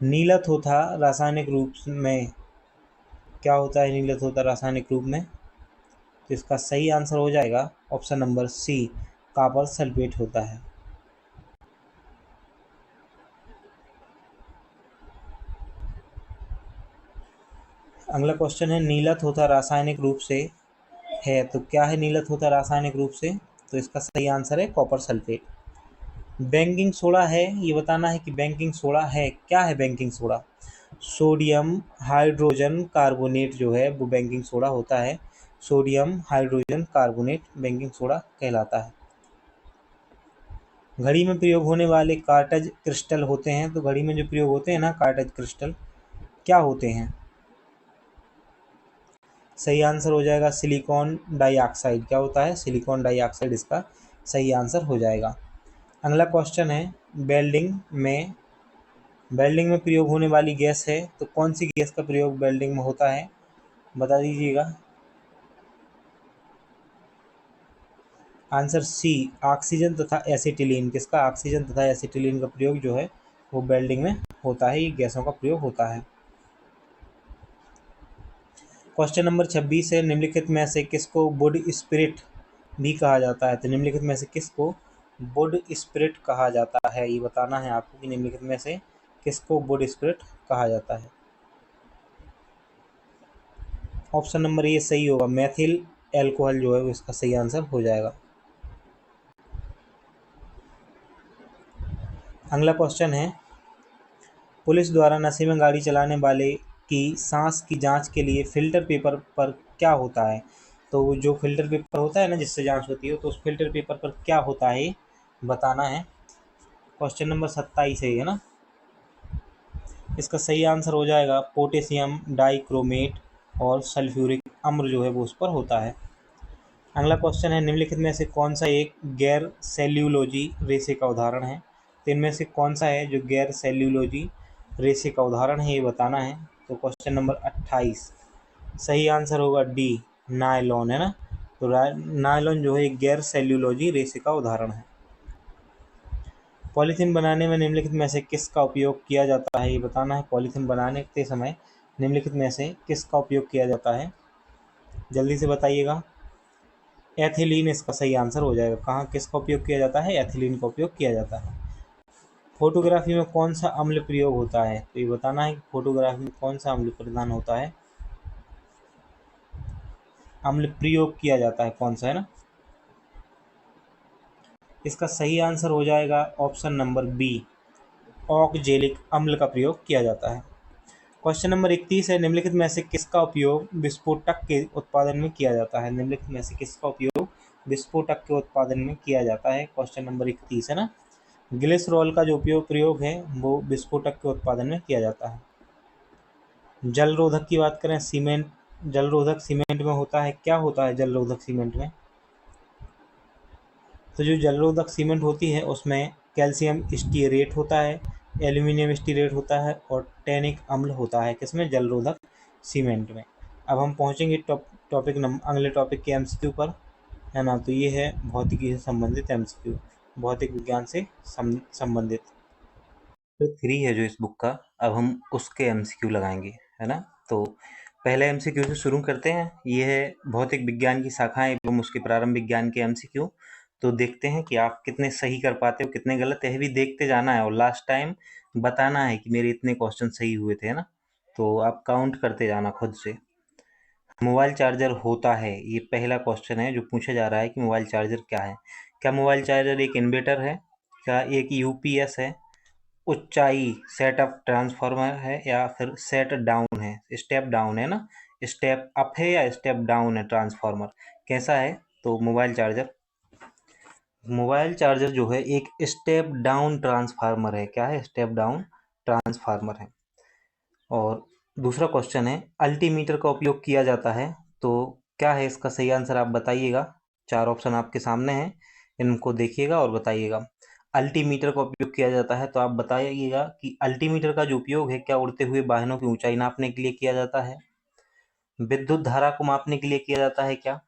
नीलथोथा रासायनिक रूप में क्या होता है? नीलथोथा रासायनिक रूप में, तो इसका सही आंसर हो जाएगा option number C, copper sulphate होता है। अगला क्वेश्चन है नीलथोथा रासायनिक रूप से है, तो क्या है नीलथोथा रासायनिक रूप से? तो इसका सही आंसर है कॉपर सल्फेट। बेकिंग सोडा है, ये बताना है कि बेकिंग सोडा है क्या है? Baking soda sodium hydrogen carbonate जो है वो बेकिंग सोडा होता है। Sodium hydrogen carbonate baking soda कहलाता है। घड़ी में प्रयोग होने वाले कार्टज क्रिस्टल होते हैं, तो घड़ी में जो प्रयोग होते हैं ना कार्टज क्रिस्टल, क्या होते हैं? सही आंसर हो जाएगा सिलिकॉन डाइऑक्साइड। क्या होता है? सिलिकॉन डाइऑक्साइड इसका सही आंसर हो जाएगा। अगला क्वेश्चन है वेल्डिंग में प्रयोग होने वाली गैस है, तो कौन सी गैस का प्रयोग वेल्डिंग में होता है, बता दीजिएगा। आंसर सी, ऑक्सीजन तथा एसिटिलीन। किसका? ऑक्सीजन तथा एसिटिलीन का प्रयोग जो है वो वेल्डिंग में होता है, ये गैसों का प्रयोग होता है। क्वेश्चन नंबर 26 है। निम्नलिखित में से किसको वुड स्पिरिट भी कहा जाता है? तो निम्नलिखित में से किसको वुड स्पिरिट कहा जाता है, ये बताना है आपको कि निम्नलिखित में से किसको वुड स्पिरिट कहा जाता है। ऑप्शन नंबर ए सही होगा, मैथिल एल्कोहल जो है वो इसका सही आंसर हो जाएगा। अगला क्वेश्चन है पुलिस द्वारा नशे में गाड़ी चलाने वाले की सांस की जांच के लिए फिल्टर पेपर पर क्या होता है? तो जो फिल्टर पेपर होता है ना जिससे जांच होती है, तो उस फिल्टर पेपर पर क्या होता है बताना है। क्वेश्चन नंबर 27 है ना। इसका सही आंसर हो जाएगा पोटेशियम डाइक्रोमेट और सल्फ्यूरिक अम्ल जो है वो उस पर होता है। अगला क्वेश्चन है निम्नलिखित में से कौन सा एक गैर सेल्यूलोजी रेशे का उदाहरण है? तो इनमें से कौन सा है जो गैर सेल्यूलोजी रेशे का उदाहरण है, ये बताना है। तो क्वेश्चन नंबर 28 सही आंसर होगा डी, नायलॉन, है ना। तो नायलॉन जो है एक गैर सेल्यूलोजी रेशे का उदाहरण है। पॉलीथीन बनाने में निम्नलिखित में से किसका उपयोग किया जाता है, ये बताना है। पॉलीथीन बनाने के समय निम्नलिखित में से किसका उपयोग किया जाता है, जल्दी से बताइएगा। एथिलीन इसका सही आंसर हो जाएगा। कहाँ किसका उपयोग किया जाता है? एथिलीन का उपयोग किया जाता है। फोटोग्राफी में कौन सा अम्ल प्रयोग होता है, तो ये बताना है कि फोटोग्राफी में कौन सा अम्ल प्रदान होता है। अम्ल प्रयोग किया जाता है, कौन सा है ना। इसका सही आंसर हो जाएगा ऑप्शन नंबर बी, ऑक्जेलिक अम्ल का प्रयोग किया जाता है। क्वेश्चन नंबर 31 है, निम्नलिखित में से किसका उपयोग विस्फोटक के उत्पादन में किया जाता है। निम्नलिखित में से किसका उपयोग विस्फोटक के उत्पादन में किया जाता है, क्वेश्चन नंबर 31 है ना। ग्लिसरॉल का जो प्रयोग है वो विस्फोटक के उत्पादन में किया जाता है। जल रोधक की बात करें, सीमेंट, जल रोधक सीमेंट में होता है, क्या होता है जल रोधक सीमेंट में। तो जो जल रोधक सीमेंट होती है उसमें कैल्शियम स्टीरेट होता है, एल्यूमिनियम स्टीरेट होता है और टैनिक अम्ल होता है, किसमें, जल रोधक सीमेंट में। अब हम पहुंचेंगे अगले टॉपिक के एमसीक्यू पर, है ना। तो ये है भौतिकी से संबंधित एमसीक्यू, भौतिक विज्ञान से संबंधित। तो 3 है जो इस बुक का, अब हम उसके एमसीक्यू लगाएंगे, है ना। तो पहले एमसीक्यू से शुरू करते हैं। ये है भौतिक विज्ञान की शाखाएं एवं उसके प्रारंभिक ज्ञान के एमसीक्यू। तो देखते हैं कि आप कितने सही कर पाते हो, कितने गलत, यह भी देखते जाना है और लास्ट टाइम बताना है कि मेरे इतने क्वेश्चन सही हुए थे, है ना। तो आप काउंट करते जाना खुद से। मोबाइल चार्जर होता है, ये पहला क्वेश्चन है जो पूछा जा रहा है कि मोबाइल चार्जर क्या है। क्या मोबाइल चार्जर एक इन्वर्टर है, क्या एक यूपीएस है, ऊंचाई सेट अप ट्रांसफार्मर है, या फिर सेट डाउन है, स्टेप डाउन है ना, स्टेप अप है या स्टेप डाउन है ट्रांसफार्मर, कैसा है। तो मोबाइल चार्जर जो है एक स्टेप डाउन ट्रांसफार्मर है, क्या है, स्टेप डाउन ट्रांसफार्मर है। और दूसरा क्वेश्चन है, अल्टीमीटर का उपयोग किया जाता है, तो क्या है इसका सही आंसर, आप बताइएगा। 4 ऑप्शन आपके सामने हैं, इनको देखिएगा और बताइएगा। अल्टीमीटर का उपयोग किया जाता है, तो आप बताइएगा कि अल्टीमीटर का जो उपयोग है क्या उड़ते हुए वाहनों की ऊंचाई नापने के लिए किया जाता है, विद्युत धारा को मापने के लिए किया जाता है क्या।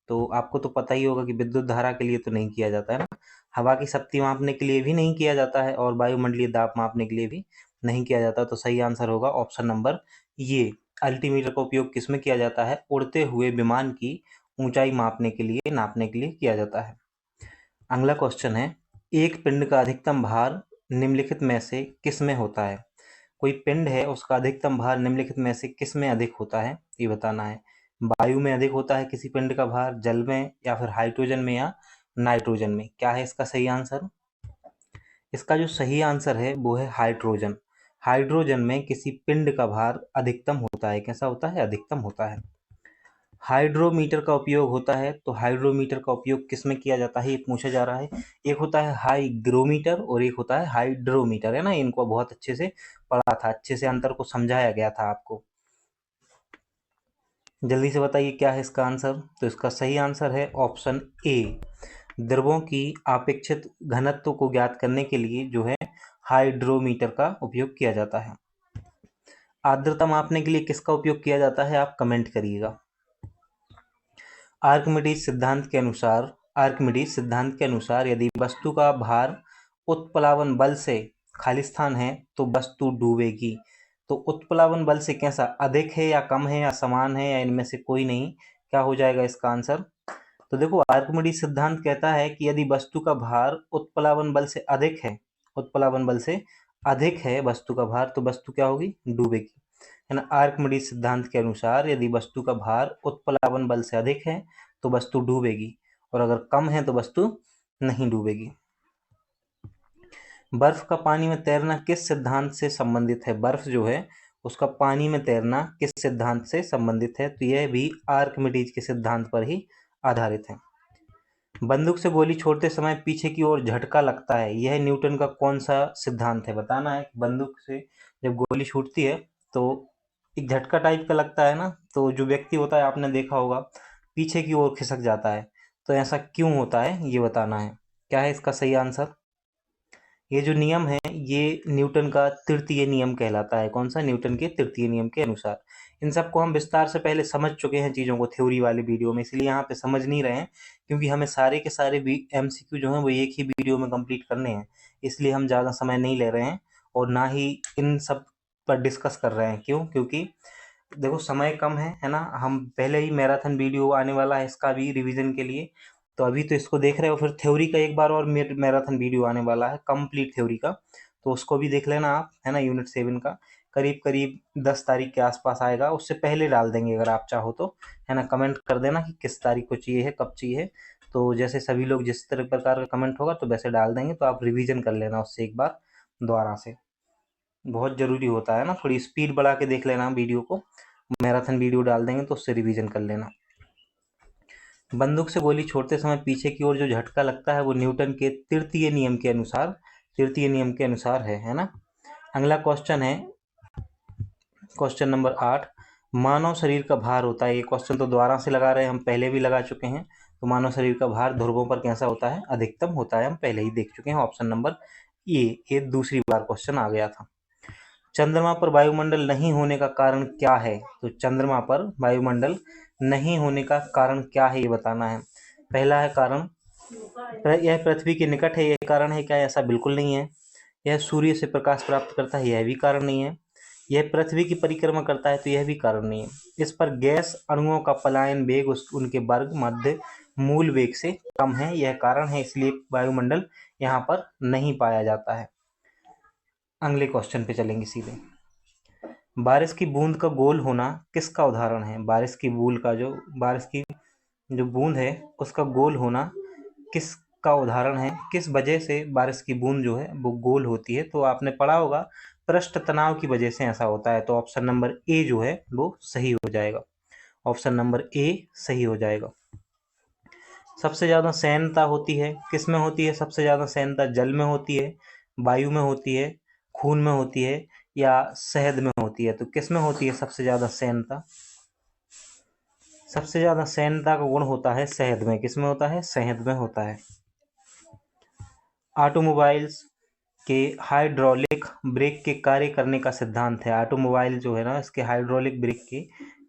तो आपको तो पता ही होगा कि विद्युत धारा के लिए तो नहीं किया जाता है ना, हवा की शक्ति मापने के लिए भी नहीं किया जाता है और वायुमंडलीय दाब मापने के लिए भी नहीं किया जाता। तो सही आंसर होगा ऑप्शन नंबर ये, अल्टीमीटर का उपयोग किसमें किया जाता है, उड़ते हुए विमान की ऊंचाई मापने के लिए, नापने के लिए किया जाता है। अगला क्वेश्चन है, एक पिंड का अधिकतम भार निम्नलिखित में से किस में होता है। कोई पिंड है उसका अधिकतम भार निम्नलिखित में से किस में अधिक होता है, ये बताना है। वायु में अधिक होता है किसी पिंड का भार, जल में, या फिर हाइड्रोजन में, या नाइट्रोजन में, क्या है इसका सही आंसर। इसका जो सही आंसर है वो है हाइड्रोजन। हाइड्रोजन में किसी पिंड का भार अधिकतम होता है, कैसा होता है, अधिकतम होता है। हाइड्रोमीटर का उपयोग होता है, तो हाइड्रोमीटर का उपयोग किस में किया जाता है, ये पूछा जा रहा है। एक होता है हाईग्रोमीटर और एक होता है हाइड्रोमीटर, है ना। इनको बहुत अच्छे से पढ़ा था, अच्छे से अंतर को समझाया गया था आपको। जल्दी से बताइए क्या है इसका आंसर। तो इसका सही आंसर है ऑप्शन ए, द्रवों की अपेक्षित घनत्व को ज्ञात करने के लिए जो है हाइड्रोमीटर का उपयोग किया जाता है। आर्द्रता मापने के लिए किसका उपयोग किया जाता है, आप कमेंट करिएगा। आर्किमिडीज सिद्धांत के अनुसार यदि वस्तु का भार उत्प्लावन बल से खाली स्थान है तो वस्तु डूबेगी। तो उत्प्लावन बल से कैसा, अधिक है या कम है या समान है या इनमें से कोई नहीं, क्या हो जाएगा इसका आंसर। तो देखो, आर्किमिडीज सिद्धांत कहता है कि यदि वस्तु का भार उत्प्लावन बल से अधिक है, उत्प्लावन बल से अधिक है वस्तु का भार, तो वस्तु क्या होगी, डूबेगी, है ना। आर्किमिडीज सिद्धांत के अनुसार यदि वस्तु का भार उत्प्लावन बल से अधिक है तो वस्तु डूबेगी और अगर कम है तो वस्तु नहीं डूबेगी। बर्फ का पानी में तैरना किस सिद्धांत से संबंधित है, बर्फ जो है उसका पानी में तैरना किस सिद्धांत से संबंधित है, तो यह भी आर्किमिडीज के सिद्धांत पर ही आधारित है। बंदूक से गोली छोड़ते समय पीछे की ओर झटका लगता है, यह न्यूटन का कौन सा सिद्धांत है, बताना है। बंदूक से जब गोली छूटती है तो एक झटका टाइप का लगता है ना, तो जो व्यक्ति होता है आपने देखा होगा पीछे की ओर खिसक जाता है, तो ऐसा क्यों होता है ये बताना है। क्या है इसका सही आंसर। ये जो नियम है ये न्यूटन का तृतीय नियम कहलाता है, कौन सा, न्यूटन के तृतीय नियम के अनुसार। इन सबको हम विस्तार से पहले समझ चुके हैं चीज़ों को थ्योरी वाले वीडियो में, इसलिए यहाँ पे समझ नहीं रहे हैं, क्योंकि हमें सारे के सारे एमसीक्यू जो हैं वो एक ही वीडियो में कंप्लीट करने हैं, इसलिए हम ज़्यादा समय नहीं ले रहे हैं और ना ही इन सब पर डिस्कस कर रहे हैं। क्यों, क्योंकि देखो समय कम है ना। हम पहले ही मैराथन वीडियो आने वाला है इसका भी रिवीजन के लिए, तो अभी तो इसको देख रहे हो, फिर थ्योरी का एक बार और मैराथन वीडियो आने वाला है कंप्लीट थ्योरी का, तो उसको भी देख लेना आप, है ना। यूनिट 7 का करीब करीब 10 तारीख के आसपास आएगा, उससे पहले डाल देंगे अगर आप चाहो तो, है ना। कमेंट कर देना कि किस तारीख को चाहिए है, कब चाहिए। तो जैसे सभी लोग जिस तरह प्रकार का कमेंट होगा तो वैसे डाल देंगे, तो आप रिवीजन कर लेना उससे एक बार दोबारा से, बहुत ज़रूरी होता है ना। थोड़ी स्पीड बढ़ा के देख लेना वीडियो को, मैराथन वीडियो डाल देंगे तो उससे रिवीजन कर लेना। बंदूक से गोली छोड़ते समय पीछे की ओर जो झटका लगता है वो न्यूटन के तृतीय नियम के अनुसार है ना। अगला क्वेश्चन है क्वेश्चन नंबर 8। मानव शरीर का भार होता है, ये क्वेश्चन तो दोबारा से लगा रहे हैं, हम पहले भी लगा चुके हैं। तो मानव शरीर का भार ध्रुवों पर कैसा होता है, अधिकतम होता है, हम पहले ही देख चुके हैं। ऑप्शन नंबर ये दूसरी बार क्वेश्चन आ गया था। चंद्रमा पर वायुमंडल नहीं होने का कारण क्या है, तो चंद्रमा पर वायुमंडल नहीं होने का कारण क्या है ये बताना है। पहला है कारण यह पृथ्वी के निकट है, यह कारण है क्या, ऐसा बिल्कुल नहीं है। यह सूर्य से प्रकाश प्राप्त करता है, यह भी कारण नहीं है। यह पृथ्वी की परिक्रमा करता है, तो यह भी कारण नहीं है। इस पर गैस अणुओं का पलायन वेग उनके वर्ग मध्य मूल वेग से कम है, यह कारण है, इसलिए वायुमंडल यहाँ पर नहीं पाया जाता है। अगले क्वेश्चन पे चलेंगे सीधे। बारिश की बूंद का गोल होना किसका उदाहरण है। बारिश की जो बूंद है उसका गोल होना किसका उदाहरण है, किस वजह से बारिश की बूंद जो है वो गोल होती है। तो आपने पढ़ा होगा पृष्ठ तनाव की वजह से ऐसा होता है। तो ऑप्शन नंबर ए जो है वो सही हो जाएगा, ऑप्शन नंबर ए सही हो जाएगा। सबसे ज़्यादा सैन्यता होती है किस में होती है, सबसे ज़्यादा सैन्यता जल में होती है, वायु में होती है, खून में होती है या शहद में होती है। तो किस में होती है सबसे ज़्यादा सैन्यता, सबसे ज़्यादा सैन्यता का गुण होता है शहद में। किस में होता है, शहद में होता है। ऑटोमोबाइल्स के हाइड्रोलिक ब्रेक के कार्य करने का सिद्धांत है। ऑटोमोबाइल जो है ना, इसके हाइड्रोलिक ब्रेक के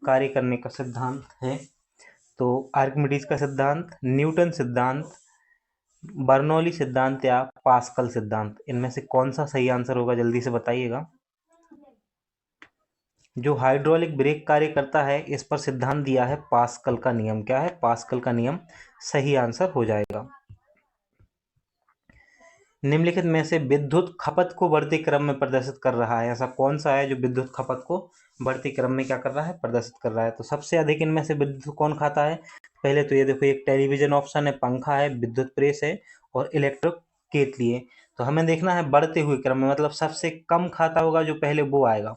कार्य करने का सिद्धांत है। तो आर्किमिडीज का सिद्धांत, न्यूटन सिद्धांत, बर्नौली सिद्धांत या पास्कल सिद्धांत, इनमें से कौन सा सही आंसर होगा जल्दी से बताइएगा। जो हाइड्रोलिक ब्रेक कार्य करता है इस पर सिद्धांत दिया है पास्कल का नियम। क्या है, पास्कल का नियम सही आंसर हो जाएगा। निम्नलिखित में से विद्युत खपत को बढ़ते क्रम में प्रदर्शित कर रहा है, ऐसा कौन सा है जो विद्युत खपत को बढ़ते क्रम में क्या कर रहा है, प्रदर्शित कर रहा है। तो सबसे अधिक इनमें से विद्युत कौन खाता है, पहले तो ये देखो, एक टेलीविजन ऑप्शन है, पंखा है, विद्युत प्रेस है और इलेक्ट्रिक केतली है। तो हमें देखना है बढ़ते हुए क्रम में, मतलब सबसे कम खाता होगा जो पहले वो आएगा।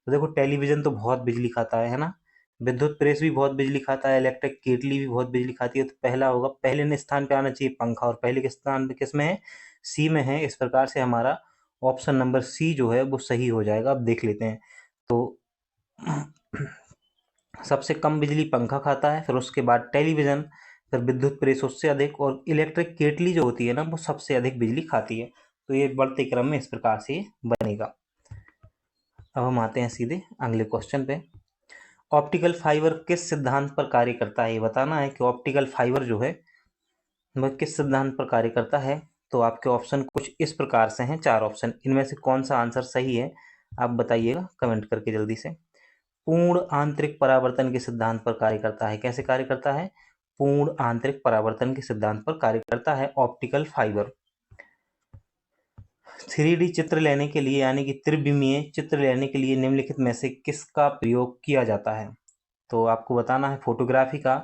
तो देखो टेलीविजन तो बहुत बिजली खाता है ना, विद्युत प्रेस भी बहुत बिजली खाता है, इलेक्ट्रिक केतली भी बहुत बिजली खाती है। तो पहला होगा, पहले स्थान पे आना चाहिए पंखा, और पहले के स्थान पे किस में है, सी में है। इस प्रकार से हमारा ऑप्शन नंबर सी जो है वो सही हो जाएगा। अब देख लेते हैं। तो सबसे कम बिजली पंखा खाता है, फिर उसके बाद टेलीविजन, फिर विद्युत प्रेस उससे अधिक, और इलेक्ट्रिक केतली जो होती है ना वो सबसे अधिक बिजली खाती है। तो ये बढ़ते क्रम में इस प्रकार से बनेगा। अब हम आते हैं सीधे अगले क्वेश्चन पे। ऑप्टिकल फाइबर किस सिद्धांत पर कार्य करता है, ये बताना है कि ऑप्टिकल फाइबर जो है वह किस सिद्धांत पर कार्य करता है। तो आपके ऑप्शन कुछ इस प्रकार से हैं, 4 ऑप्शन, इनमें से कौन सा आंसर सही है आप बताइएगा कमेंट करके जल्दी से। पूर्ण आंतरिक परावर्तन के सिद्धांत पर कार्य करता है। कैसे कार्य करता है, पूर्ण आंतरिक परावर्तन के सिद्धांत पर कार्य करता है ऑप्टिकल फाइबर। 3D चित्र लेने के लिए, यानी कि त्रिविमीय चित्र लेने के लिए निम्नलिखित में से किसका प्रयोग किया जाता है। तो आपको बताना है फोटोग्राफी का,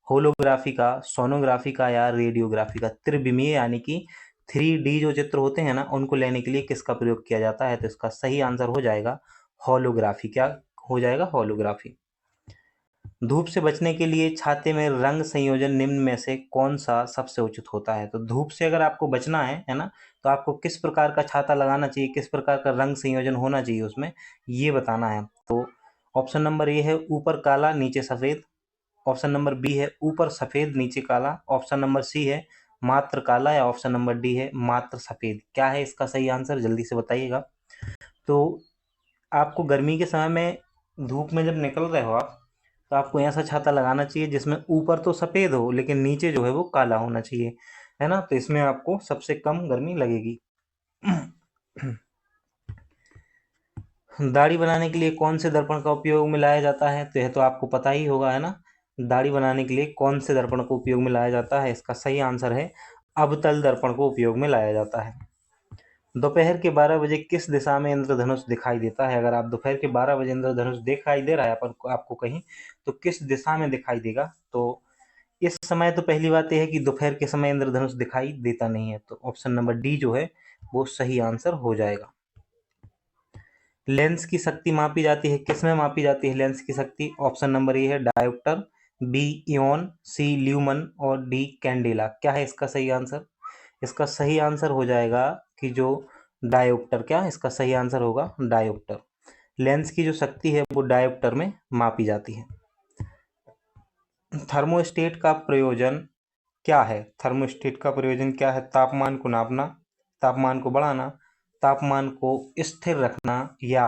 होलोग्राफी का, सोनोग्राफी का या रेडियोग्राफी का। त्रिविमीय यानी कि 3D जो चित्र होते हैं ना उनको लेने के लिए किसका प्रयोग किया जाता है। तो इसका सही आंसर हो जाएगा होलोग्राफी। क्या हो जाएगा, होलोग्राफी। धूप से बचने के लिए छाते में रंग संयोजन निम्न में से कौन सा सबसे उचित होता है। तो धूप से अगर आपको बचना है ना, तो आपको किस प्रकार का छाता लगाना चाहिए, किस प्रकार का रंग संयोजन होना चाहिए उसमें, ये बताना है। तो ऑप्शन नंबर ए है ऊपर काला नीचे सफ़ेद, ऑप्शन नंबर बी है ऊपर सफ़ेद नीचे काला, ऑप्शन नंबर सी है मात्र काला, या ऑप्शन नंबर डी है मात्र सफ़ेद। क्या है इसका सही आंसर, जल्दी से बताइएगा। तो आपको गर्मी के समय में धूप में जब निकल रहे हो आप, तो आपको ऐसा छाता लगाना चाहिए जिसमें ऊपर तो सफ़ेद हो लेकिन नीचे जो है वो काला होना चाहिए, है ना। तो इसमें आपको सबसे कम गर्मी लगेगी। दाढ़ी बनाने के लिए कौन से दर्पण का उपयोग में लाया जाता है, तो यह तो आपको पता ही होगा, है ना। दाढ़ी बनाने के लिए कौन से दर्पण को उपयोग में लाया जाता है, इसका सही आंसर है अवतल दर्पण को उपयोग में लाया जाता है। दोपहर के 12 बजे किस दिशा में इंद्रधनुष दिखाई देता है? अगर आप दोपहर के 12 बजे इंद्रधनुष दिखाई दे रहा है आपको कहीं, तो किस दिशा में दिखाई देगा? तो इस समय तो पहली बात यह है कि दोपहर के समय इंद्रधनुष दिखाई देता नहीं है, तो ऑप्शन नंबर डी जो है वो सही आंसर हो जाएगा। लेंस की शक्ति मापी जाती है, किसमें मापी जाती है लेंस की शक्ति? ऑप्शन नंबर ए है डायोप्टर, बी इओन, सी ल्यूमन और डी कैंडेला। क्या है इसका सही आंसर? इसका सही आंसर हो जाएगा कि जो डायोप्टर, क्या इसका सही आंसर होगा डायोप्टर। लेंस की जो शक्ति है वो डायोप्टर में मापी जाती है। थर्मोस्टेट का प्रयोजन क्या है? थर्मोस्टेट का प्रयोजन क्या है? तापमान को नापना, तापमान को बढ़ाना, तापमान को स्थिर रखना या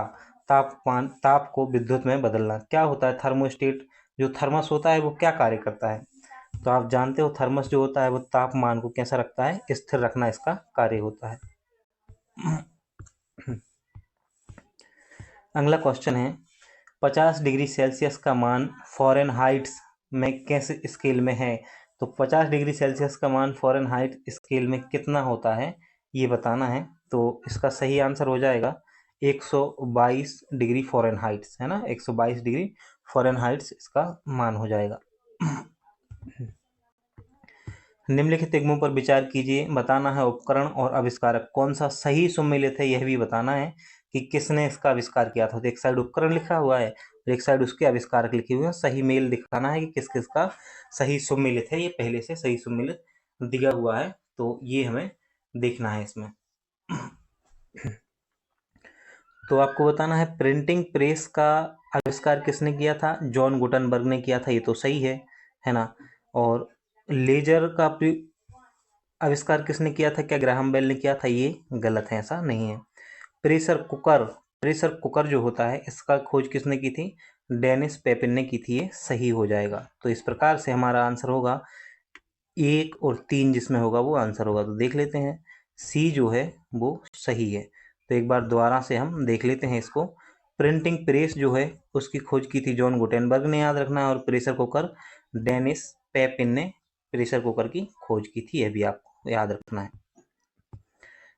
ताप को विद्युत में बदलना। क्या होता है थर्मोस्टेट? जो थर्मस होता है वो क्या कार्य करता है? तो आप जानते हो थर्मस जो होता है वो तापमान को कैसा रखता है? स्थिर रखना इसका कार्य होता है। अगला क्वेश्चन है 50 डिग्री सेल्सियस का मान फ़ारेनहाइट्स में किस स्केल में है? तो 50 डिग्री सेल्सियस का मान फ़ारेनहाइट स्केल में कितना होता है ये बताना है। तो इसका सही आंसर हो जाएगा 122 डिग्री फ़ारेनहाइट्स, है ना, 122 डिग्री फ़ारेनहाइट्स इसका मान हो जाएगा। निम्नलिखित युग्मों पर विचार कीजिए, बताना है उपकरण और आविष्कारक कौन सा सही सुमेलित है, यह भी बताना है कि किसने इसका आविष्कार किया था। तो एक साइड उपकरण लिखा हुआ है और एक साइड उसके आविष्कारक लिखे हुए हैं, सही मेल दिखाना है कि किस किस का सही सुमेलित है। ये पहले से सही सुमेलित दिया हुआ है, तो ये हमें देखना है इसमें। तो आपको बताना है प्रिंटिंग प्रेस का आविष्कार किसने किया था? जॉन गुटनबर्ग ने किया था, ये तो सही है ना। और लेजर का आविष्कार किसने किया था? क्या ग्राहम बेल ने किया था? ये गलत है, ऐसा नहीं है। प्रेशर कुकर जो होता है इसका खोज किसने की थी? डेनिस पेपिन ने की थी, ये सही हो जाएगा। तो इस प्रकार से हमारा आंसर होगा 1 और 3 जिसमें होगा वो आंसर होगा। तो देख लेते हैं सी जो है वो सही है। तो एक बार दोबारा से हम देख लेते हैं इसको। प्रिंटिंग प्रेस जो है उसकी खोज की थी जॉन गुटेनबर्ग ने, याद रखना, और प्रेशर कुकर डेनिस पेपिन ने प्रेशर कुकर की खोज की थी, यह भी आपको याद रखना है।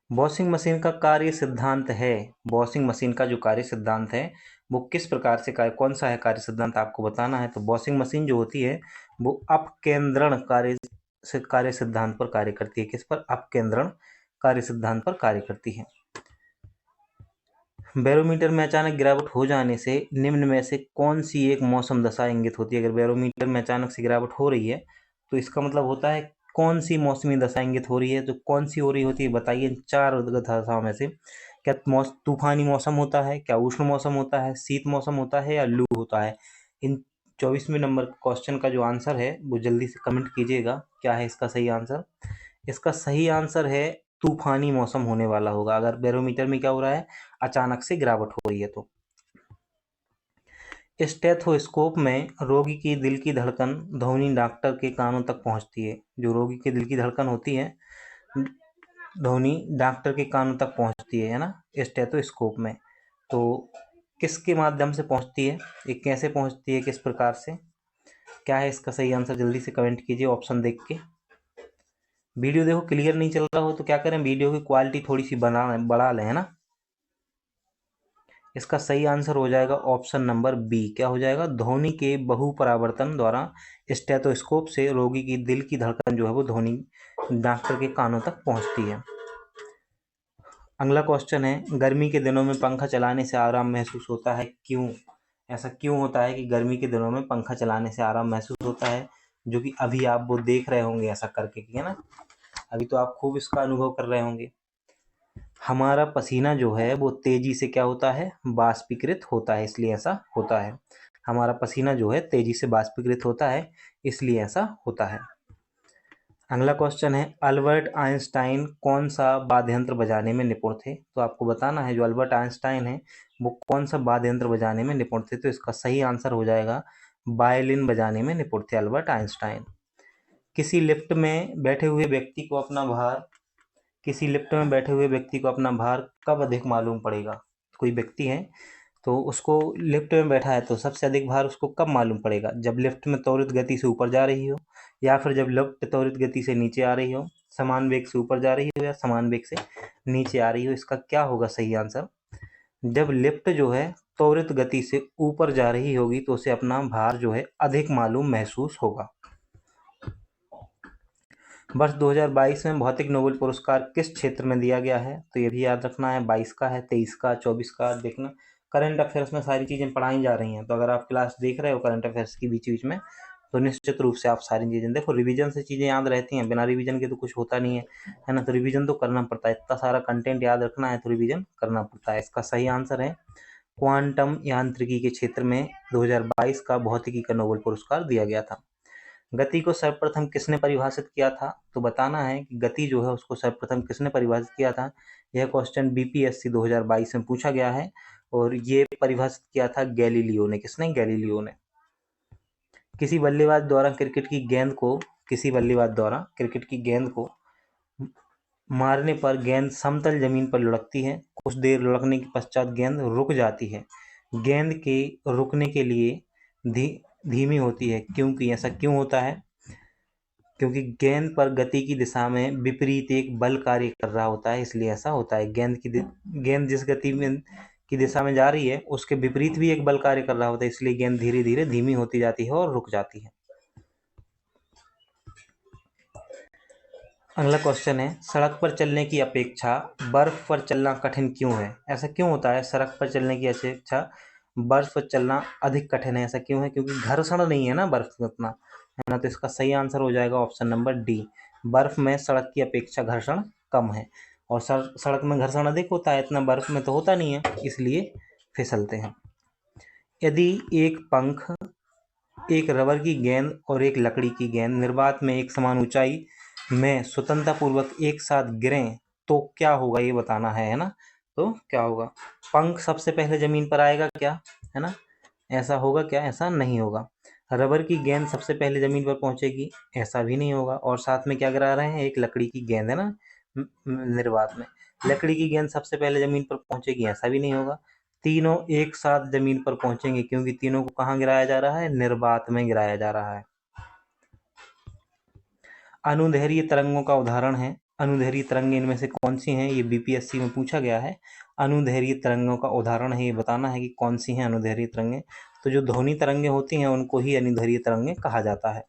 वॉशिंग मशीन का कार्य सिद्धांत है, वॉशिंग मशीन का जो कार्य सिद्धांत है वो किस प्रकार से कौन सा है कार्य सिद्धांत आपको बताना है। तो वॉशिंग मशीन जो होती है वो अपकेंद्रण कार्य सिद्धांत पर कार्य करती है। किस पर? अपकेंद्रण कार्य सिद्धांत पर कार्य करती है। बैरोमीटर में अचानक गिरावट हो जाने से निम्न में से कौन सी एक मौसम दशा इंगित होती है? अगर बैरोमीटर में अचानक से गिरावट हो रही है तो इसका मतलब होता है कौन सी मौसमी दशा इंगित हो रही है। तो कौन सी हो रही होती है बताइए? 4 दशाओं में से क्या तूफानी मौसम होता है, क्या उष्ण मौसम होता है, शीत मौसम होता है या लू होता है? इन 24वें नंबर क्वेश्चन का जो आंसर है वो जल्दी से कमेंट कीजिएगा, क्या है इसका सही आंसर? इसका सही आंसर है तूफानी मौसम होने वाला होगा अगर बैरोमीटर में क्या हो रहा है, अचानक से गिरावट हो रही है। तो स्टेथोस्कोप में रोगी की दिल की धड़कन ध्वनि डॉक्टर के कानों तक पहुंचती है। जो रोगी के दिल की धड़कन होती है ध्वनि डॉक्टर के कानों तक पहुंचती है ना, स्टेथोस्कोप में। तो किसके माध्यम से पहुंचती है, ये कैसे पहुंचती है, किस प्रकार से? क्या है इसका सही आंसर? जल्दी से कमेंट कीजिए ऑप्शन देख के। वीडियो देखो क्लियर नहीं चल रहा हो तो क्या करें, वीडियो की क्वालिटी थोड़ी सी बढ़ा लें, है ना। इसका सही आंसर हो जाएगा ऑप्शन नंबर बी। क्या हो जाएगा? ध्वनि के बहुपरावर्तन द्वारा स्टेथोस्कोप से रोगी की दिल की धड़कन जो है वो ध्वनि डॉक्टर के कानों तक पहुंचती है। अगला क्वेश्चन है गर्मी के दिनों में पंखा चलाने से आराम महसूस होता है, क्यों? ऐसा क्यों होता है कि गर्मी के दिनों में पंखा चलाने से आराम महसूस होता है, जो कि अभी आप वो देख रहे होंगे ऐसा करके, है ना। अभी तो आप खूब इसका अनुभव कर रहे होंगे। हमारा पसीना जो है वो तेजी से क्या होता है, बाष्पीकृत होता है, इसलिए ऐसा होता है। हमारा पसीना जो है तेजी से बाष्पीकृत होता है, इसलिए ऐसा होता है। अगला क्वेश्चन है अल्बर्ट आइंस्टाइन कौन सा वाद्य यंत्र बजाने में निपुण थे? तो आपको बताना है जो अल्बर्ट आइंस्टाइन है वो कौन सा वाद्य यंत्र बजाने में निपुण थे। तो इसका सही आंसर हो जाएगा वायलिन बजाने में निपुण थे अल्बर्ट आइंस्टाइन। किसी लिफ्ट में बैठे हुए व्यक्ति को अपना भार कब अधिक मालूम पड़ेगा? कोई व्यक्ति है तो उसको लिफ्ट में बैठा है तो सबसे अधिक भार उसको कब मालूम पड़ेगा? जब लिफ्ट में त्वरित गति से ऊपर जा रही हो, या फिर जब लिफ्ट त्वरित गति से नीचे आ रही हो, समान वेग से ऊपर जा रही हो या समान वेग से नीचे आ रही हो, इसका क्या होगा सही आंसर? जब लिफ्ट जो है त्वरित गति से ऊपर जा रही होगी तो उसे अपना भार जो है अधिक मालूम महसूस होगा। वर्ष 2022 में भौतिक नोबेल पुरस्कार किस क्षेत्र में दिया गया है? तो ये भी याद रखना है, 22 का है, 23 का, 24 का। देखना करंट अफेयर्स में सारी चीज़ें पढ़ाई जा रही हैं, तो अगर आप क्लास देख रहे हो करंट अफेयर्स की बीच बीच में, तो निश्चित रूप से आप सारी चीज़ें देखो। रिवीजन से चीज़ें याद रहती हैं, बिना रिवीजन के तो कुछ होता नहीं है ना। तो रिवीजन तो करना पड़ता है, इतना सारा कंटेंट याद रखना है तो रिवीजन करना पड़ता है। इसका सही आंसर है क्वांटम यांत्रिकी के क्षेत्र में 2022 का भौतिकी का नोबेल पुरस्कार दिया गया था। गति को सर्वप्रथम किसने परिभाषित किया था? तो बताना है कि गति जो है उसको सर्वप्रथम किसने परिभाषित किया था। यह क्वेश्चन बीपीएससी 2022 में पूछा गया है और ये परिभाषित किया था गैलीलियो ने। किसने? गैलीलियो ने। किसी बल्लेबाज द्वारा क्रिकेट की गेंद को मारने पर गेंद समतल जमीन पर लुढ़कती है। कुछ देर लुढ़कने के पश्चात गेंद रुक जाती है। गेंद के रुकने के लिए धीमी होती है, क्योंकि ऐसा क्यों होता है? क्योंकि गेंद पर गति की दिशा में विपरीत एक बल कार्य कर रहा होता है, इसलिए ऐसा होता है। गेंद जिस गति में की दिशा में जा रही है उसके विपरीत भी एक बल कार्य कर रहा होता है, इसलिए गेंद धीरे धीरे धीमी होती जाती है और रुक जाती है। अगला क्वेश्चन है, सड़क पर चलने की अपेक्षा बर्फ पर चलना कठिन क्यों है? ऐसा क्यों होता है? सड़क पर चलने की अपेक्षा बर्फ पर चलना अधिक कठिन है, ऐसा क्यों है? क्योंकि घर्षण नहीं है ना बर्फ में उतना, है ना। तो इसका सही आंसर हो जाएगा ऑप्शन नंबर डी। बर्फ में सड़क की अपेक्षा घर्षण कम है और सड़क में घर्षण अधिक होता है, इतना बर्फ में तो होता नहीं है, इसलिए फिसलते हैं। यदि एक पंख, एक रबर की गेंद और एक लकड़ी की गेंद निर्वात में एक समान ऊंचाई में स्वतंत्रतापूर्वक एक साथ गिरें तो क्या होगा, ये बताना है ना। तो क्या होगा? पंख सबसे पहले जमीन पर आएगा क्या, है ना? ऐसा होगा क्या? ऐसा नहीं होगा। रबर की गेंद सबसे पहले जमीन पर पहुंचेगी, ऐसा भी नहीं होगा। और साथ में क्या गिरा रहे हैं? एक लकड़ी की गेंद, है ना, निर्वात में। लकड़ी की गेंद सबसे पहले जमीन पर पहुंचेगी, ऐसा भी नहीं होगा। तीनों एक साथ जमीन पर पहुंचेंगे, क्योंकि तीनों को कहाँ गिराया जा रहा है? निर्वात में गिराया जा रहा है। अनुदैर्घ्य तरंगों का उदाहरण है। अनुदैर्घ्य तरंगें इनमें से कौन सी हैं? ये बीपीएससी में पूछा गया है। अनुदैर्घ्य तरंगों का उदाहरण है, ये बताना है कि कौन सी हैं अनुदैर्घ्य तरंगें। तो जो ध्वनि तरंगें होती हैं उनको ही अनुदैर्घ्य तरंगें कहा जाता है।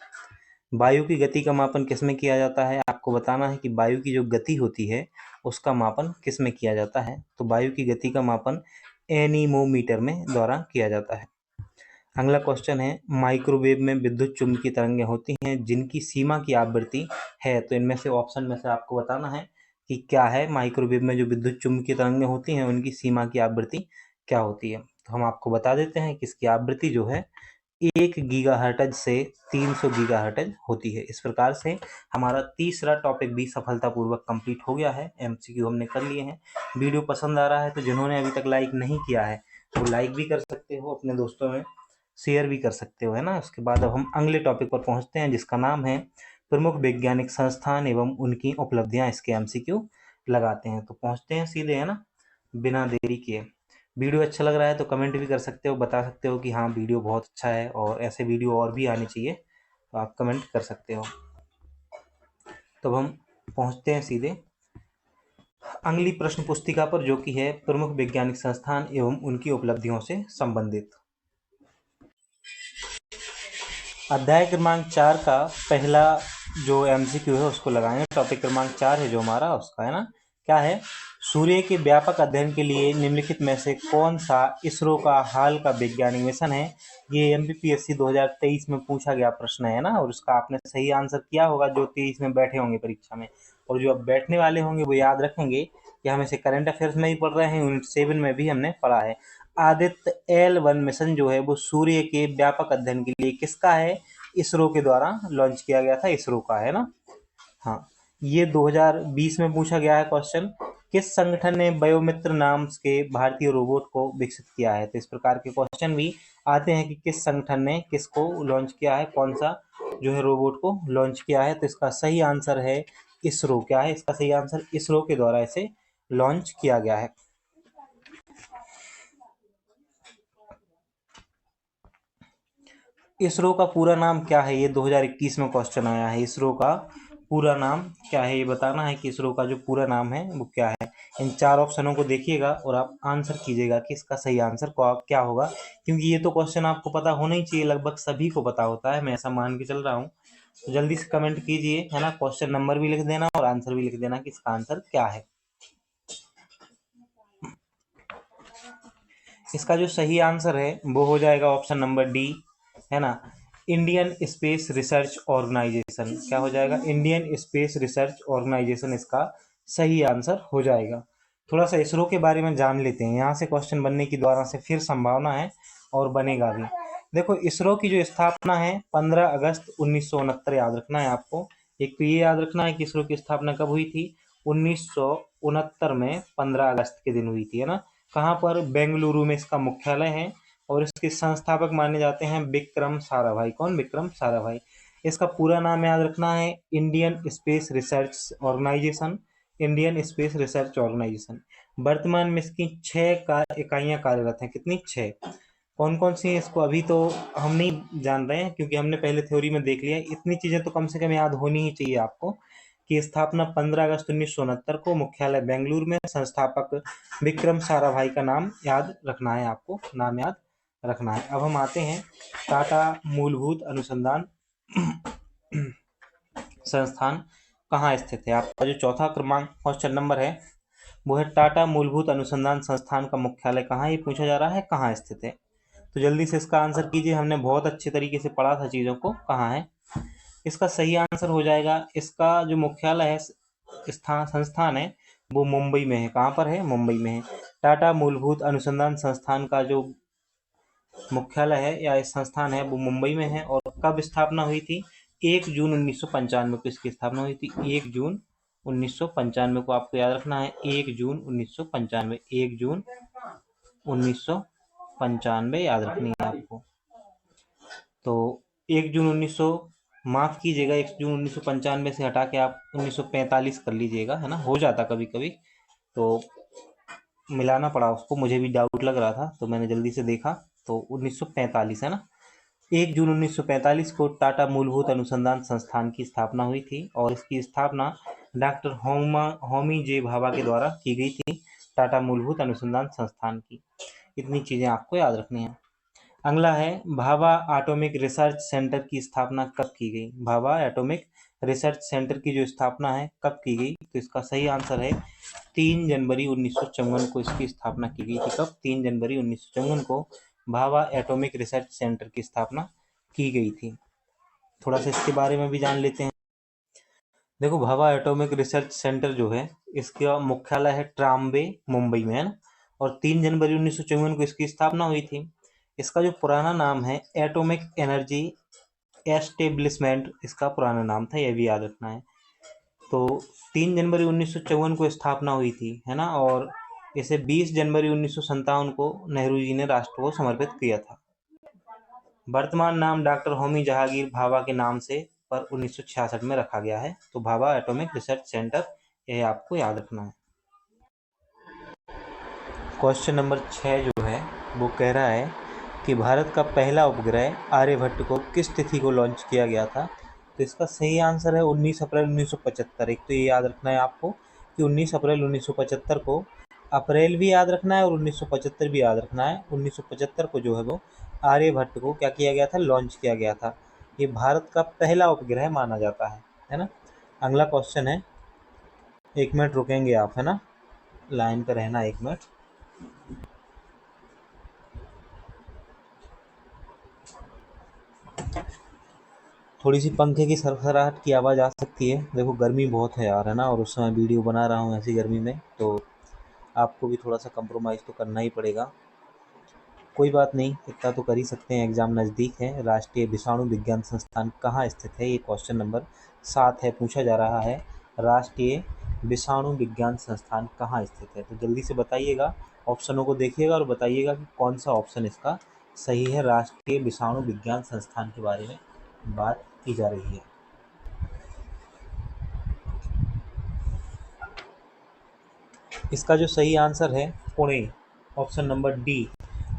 वायु की गति का मापन किसमें किया जाता है? आपको बताना है कि वायु की जो गति होती है उसका मापन किसमें किया जाता है। तो वायु की गति का मापन एनीमोमीटर में द्वारा किया जाता है। अगला क्वेश्चन है, माइक्रोवेव में विद्युत चुम्बकीय तरंगें होती हैं जिनकी सीमा की आवृत्ति है। तो इनमें से ऑप्शन में से आपको बताना है कि क्या है। माइक्रोवेव में जो विद्युत चुम्बकीय तरंगें होती हैं उनकी सीमा की आवृत्ति क्या होती है। तो हम आपको बता देते हैं कि इसकी आवृत्ति जो है 1 गीगाहर्ट्ज से 300 गीगाहर्ट्ज होती है। इस प्रकार से हमारा तीसरा टॉपिक भी सफलतापूर्वक कंप्लीट हो गया है। एमसीक्यू हमने कर लिए हैं। वीडियो पसंद आ रहा है तो जिन्होंने अभी तक लाइक नहीं किया है वो लाइक भी कर सकते हो, अपने दोस्तों में शेयर भी कर सकते हो, है ना। उसके बाद अब हम अगले टॉपिक पर पहुंचते हैं जिसका नाम है प्रमुख वैज्ञानिक संस्थान एवं उनकी उपलब्धियां। इसके एमसीक्यू लगाते हैं, तो पहुंचते हैं सीधे, है ना, बिना देरी किए। वीडियो अच्छा लग रहा है तो कमेंट भी कर सकते हो, बता सकते हो कि हाँ वीडियो बहुत अच्छा है और ऐसे वीडियो और भी आने चाहिए, तो आप कमेंट कर सकते हो। तो हम पहुंचते हैं सीधे अगली प्रश्न पुस्तिका पर, जो कि है प्रमुख वैज्ञानिक संस्थान एवं उनकी उपलब्धियों से संबंधित। अध्याय क्रमांक 4 का पहला जो एमसीक्यू है उसको लगाएं। टॉपिक क्रमांक 4 है जो हमारा, उसका, है ना, क्या है? सूर्य के व्यापक अध्ययन के लिए निम्नलिखित में से कौन सा इसरो का हाल का वैज्ञानिक मिशन है? ये एमपीपीएससी 2023 में पूछा गया प्रश्न है ना, और उसका आपने सही आंसर किया होगा जो 23 में बैठे होंगे परीक्षा में। और जो अब बैठने वाले होंगे वो याद रखेंगे कि हम इसे करंट अफेयर्स में ही पढ़ रहे हैं, यूनिट 7 में भी हमने पढ़ा है। आदित्य L1 मिशन जो है वो सूर्य के व्यापक अध्ययन के लिए किसका है? इसरो के द्वारा लॉन्च किया गया था, इसरो का, है ना। हाँ, ये 2020 में पूछा गया है क्वेश्चन। किस संगठन ने बायोमित्र नाम के भारतीय रोबोट को विकसित किया है? तो इस प्रकार के क्वेश्चन भी आते हैं कि किस संगठन ने किसको लॉन्च किया है, कौन सा जो है रोबोट को लॉन्च किया है। तो इसका सही आंसर है इसरो। क्या है इसका सही आंसर? इसरो के द्वारा इसे लॉन्च किया गया है। इसरो का पूरा नाम क्या है? ये 2021 में क्वेश्चन आया है। इसरो का पूरा नाम क्या है ये बताना है कि इसरो का जो पूरा नाम है वो क्या है। इन 4 ऑप्शनों को देखिएगा और आप आंसर कीजिएगा कि इसका सही आंसर क्या होगा, क्योंकि ये तो क्वेश्चन आपको पता होना ही चाहिए, लगभग सभी को पता होता है, मैं ऐसा मान के चल रहा हूँ। तो जल्दी से कमेंट कीजिए, है ना, क्वेश्चन नंबर भी लिख देना और आंसर भी लिख देना कि इसका आंसर क्या है। इसका जो सही आंसर है वो हो जाएगा ऑप्शन नंबर डी, है ना, इंडियन स्पेस रिसर्च ऑर्गेनाइजेशन। क्या हो जाएगा? इंडियन स्पेस रिसर्च ऑर्गेनाइजेशन इसका सही आंसर हो जाएगा। थोड़ा सा इसरो के बारे में जान लेते हैं, यहाँ से क्वेश्चन बनने की दोबारा से फिर संभावना है और बनेगा भी। देखो, इसरो की जो स्थापना है 15 अगस्त 1969, याद रखना है आपको। एक तो ये याद रखना है कि इसरो की स्थापना कब हुई थी, 1969 में 15 अगस्त के दिन हुई थी, है ना। कहाँ पर? बेंगलुरु में इसका मुख्यालय है और इसके संस्थापक माने जाते हैं विक्रम साराभाई। कौन? विक्रम साराभाई। इसका पूरा नाम याद रखना है Indian Space Research Organisation, Indian Space Research Organisation. वर्तमान में इसकी 6 इकाइयां कार्यरत हैं। कितनी? 6। कौन कौन सी हैं इसको अभी तो हम नहीं जान रहे हैं, क्योंकि हमने पहले थ्योरी में देख लिया है। इतनी चीजें तो कम से कम याद होनी ही चाहिए आपको कि स्थापना 15 अगस्त 1969 को, मुख्यालय बेंगलुरु में, संस्थापक विक्रम साराभाई का नाम याद रखना है आपको, नाम याद रखना है। अब हम आते हैं टाटा मूलभूत अनुसंधान संस्थान कहाँ स्थित है। आपका जो चौथा क्रमांक क्वेश्चन नंबर है वो है टाटा मूलभूत अनुसंधान संस्थान का मुख्यालय कहाँ है, ये पूछा जा रहा है, कहाँ स्थित है। तो जल्दी से इसका आंसर कीजिए, हमने बहुत अच्छे तरीके से पढ़ा था चीज़ों को, कहाँ है। इसका सही आंसर हो जाएगा, इसका जो मुख्यालय है, संस्थान है, वो मुंबई में है। कहाँ पर है? मुंबई में है। टाटा मूलभूत अनुसंधान संस्थान का जो मुख्यालय है या संस्थान है वो मुंबई में है। और कब स्थापना हुई थी? 1 जून 1995 को इसकी स्थापना हुई थी। 1 जून 1995 को आपको याद रखना है, 1 जून 1995, 1 जून 1995 याद रखनी है आपको। तो 1 जून 1900, माफ़ कीजिएगा, 1 जून 1995 से हटा के आप 1945 कर लीजिएगा, है ना, हो जाता कभी कभी, तो मिलाना पड़ा उसको, मुझे भी डाउट लग रहा था तो मैंने जल्दी से देखा, तो 1945 है ना। 1 जून 1945 को टाटा मूलभूत अनुसंधान संस्थान की स्थापना हुई थी और इसकी स्थापना डॉक्टर होमी जे भाभा के द्वारा की गई थी, टाटा मूलभूत अनुसंधान संस्थान की। इतनी चीज़ें आपको याद रखनी है। अगला है भाभा एटॉमिक रिसर्च सेंटर की स्थापना कब की गई। भाभा एटॉमिक रिसर्च सेंटर की जो स्थापना है कब की गई, तो इसका सही आंसर है 3 जनवरी 1954 को इसकी स्थापना की गई थी। कब? 3 जनवरी 1954 को भाभा एटॉमिक रिसर्च सेंटर की स्थापना की गई थी। थोड़ा सा इसके बारे में भी जान लेते हैं। देखो, भाभा एटॉमिक रिसर्च सेंटर जो है इसका मुख्यालय है ट्राम्बे, मुंबई में, है ना। और 3 जनवरी 1954 को इसकी स्थापना हुई थी। इसका जो पुराना नाम है एटॉमिक एनर्जी एस्टेब्लिशमेंट, इसका पुराना नाम था, यह भी याद रखना है। तो 3 जनवरी 1954 को स्थापना हुई थी, है ना, और इसे 20 जनवरी 1957 को नेहरू जी ने राष्ट्र को समर्पित किया था। वर्तमान नाम डॉक्टर होमी जहांगीर भाभा के नाम से पर 1966 में रखा गया है। तो भाभा एटॉमिक रिसर्च सेंटर, यह आपको याद रखना है। क्वेश्चन नंबर 6 जो है वो कह रहा है कि भारत का पहला उपग्रह आर्यभट्ट को किस तिथि को लॉन्च किया गया था। तो इसका सही आंसर है 19 अप्रैल 1975। एक तो ये याद रखना है आपको कि 19 अप्रैल 1975 को, अप्रैल भी याद रखना है और 1975 भी याद रखना है। 1975 को जो है वो आर्यभट्ट को क्या किया गया था? लॉन्च किया गया था। ये भारत का पहला उपग्रह माना जाता है ना। अगला क्वेश्चन है, 1 मिनट रुकेंगे आप, है ना, लाइन पर रहना 1 मिनट। थोड़ी सी पंखे की सरसराहट की आवाज़ आ सकती है, देखो गर्मी बहुत है यार, है ना, और उस समय वीडियो बना रहा हूँ ऐसी गर्मी में, तो आपको भी थोड़ा सा कंप्रोमाइज़ तो करना ही पड़ेगा। कोई बात नहीं, इतना तो कर ही सकते हैं, एग्ज़ाम नज़दीक है। राष्ट्रीय विषाणु विज्ञान संस्थान कहाँ स्थित है, ये क्वेश्चन नंबर 7 है, पूछा जा रहा है राष्ट्रीय विषाणु विज्ञान संस्थान कहाँ स्थित है। तो जल्दी से बताइएगा, ऑप्शनों को देखिएगा और बताइएगा कि कौन सा ऑप्शन इसका सही है। राष्ट्रीय विषाणु विज्ञान संस्थान के बारे में बात की जा रही है। इसका जो सही आंसर है Pune, option number D,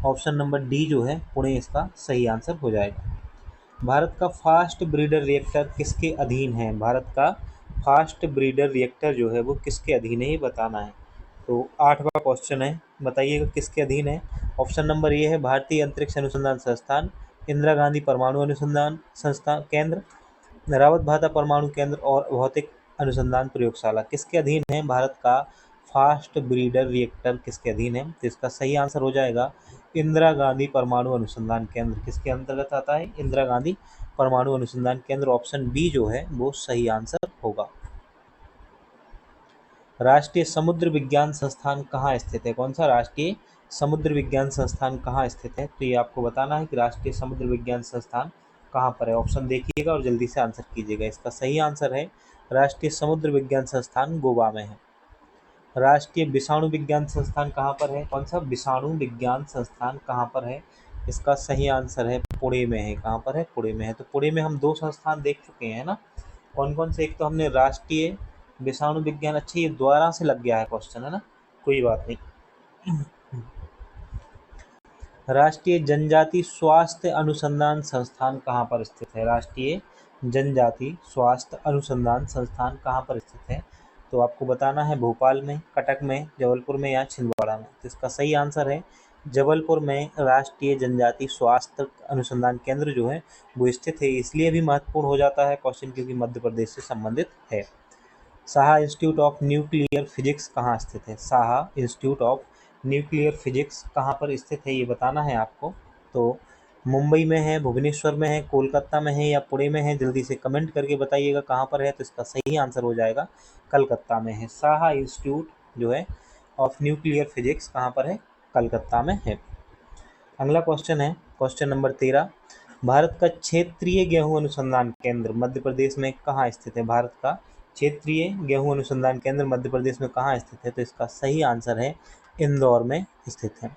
option number D जो है पुणे, इसका सही आंसर हो जाएगा। भारत का फास्ट ब्रीडर रिएक्टर किसके अधीन है। भारत का फास्ट ब्रीडर रिएक्टर जो है वो किसके अधीन है, ये बताना है। तो 8वां क्वेश्चन है, बताइएगा किसके अधीन है। ऑप्शन नंबर ए है भारतीय अंतरिक्ष अनुसंधान संस्थान, इंदिरा गांधी परमाणु अनुसंधान संस्थान केंद्र, रावत भाता परमाणु केंद्र और भौतिक अनुसंधान प्रयोगशाला। किसके अधीन है भारत का फास्ट ब्रीडर रिएक्टर, किसके अधीन है? तो इसका सही आंसर हो जाएगा इंदिरा गांधी परमाणु अनुसंधान केंद्र। किसके अंतर्गत आता है? इंदिरा गांधी परमाणु अनुसंधान केंद्र। ऑप्शन बी जो है वो सही आंसर होगा। राष्ट्रीय समुद्र विज्ञान संस्थान कहाँ स्थित है? कौन सा राष्ट्रीय समुद्र विज्ञान संस्थान कहाँ स्थित है? तो ये आपको बताना है कि राष्ट्रीय समुद्र विज्ञान संस्थान कहाँ पर है। ऑप्शन देखिएगा और जल्दी से आंसर कीजिएगा। इसका सही आंसर है राष्ट्रीय समुद्र विज्ञान संस्थान गोवा में है। राष्ट्रीय विषाणु विज्ञान संस्थान कहाँ पर है? कौन सा विषाणु विज्ञान संस्थान कहाँ पर है? इसका सही आंसर है पुणे में है। कहाँ पर है? पुणे में है। तो पुणे में हम 2 संस्थान देख चुके हैं ना, कौन कौन से? एक तो हमने राष्ट्रीय विषाणु विज्ञान, अच्छा ये द्वारा से लग गया है क्वेश्चन, है ना, कोई बात नहीं। राष्ट्रीय जनजाति स्वास्थ्य अनुसंधान संस्थान कहाँ पर स्थित है? राष्ट्रीय जनजाति स्वास्थ्य अनुसंधान संस्थान कहाँ पर स्थित है? तो आपको बताना है भोपाल में, कटक में, जबलपुर में या छिंदवाड़ा में। तो इसका सही आंसर है जबलपुर में राष्ट्रीय जनजाति स्वास्थ्य अनुसंधान केंद्र जो है वो स्थित है। इसलिए भी महत्वपूर्ण हो जाता है क्वेश्चन क्योंकि मध्य प्रदेश से संबंधित है। Saha institute of nuclear physics कहाँ स्थित है? Saha institute of nuclear physics कहाँ पर स्थित है, ये बताना है आपको। तो मुंबई में है, भुवनेश्वर में है, कोलकाता में है या पुणे में है? जल्दी से कमेंट करके बताइएगा कहाँ पर है। तो इसका सही आंसर हो जाएगा कलकत्ता में है। साहा इंस्टीट्यूट जो है ऑफ न्यूक्लियर फिजिक्स कहाँ पर है? कलकत्ता में है। अगला क्वेश्चन है क्वेश्चन नंबर 13। भारत का क्षेत्रीय गेहूं अनुसंधान केंद्र मध्य प्रदेश में कहाँ स्थित है? भारत का क्षेत्रीय गेहूं अनुसंधान केंद्र मध्य प्रदेश में कहाँ स्थित है? तो इसका सही आंसर है इंदौर में स्थित है।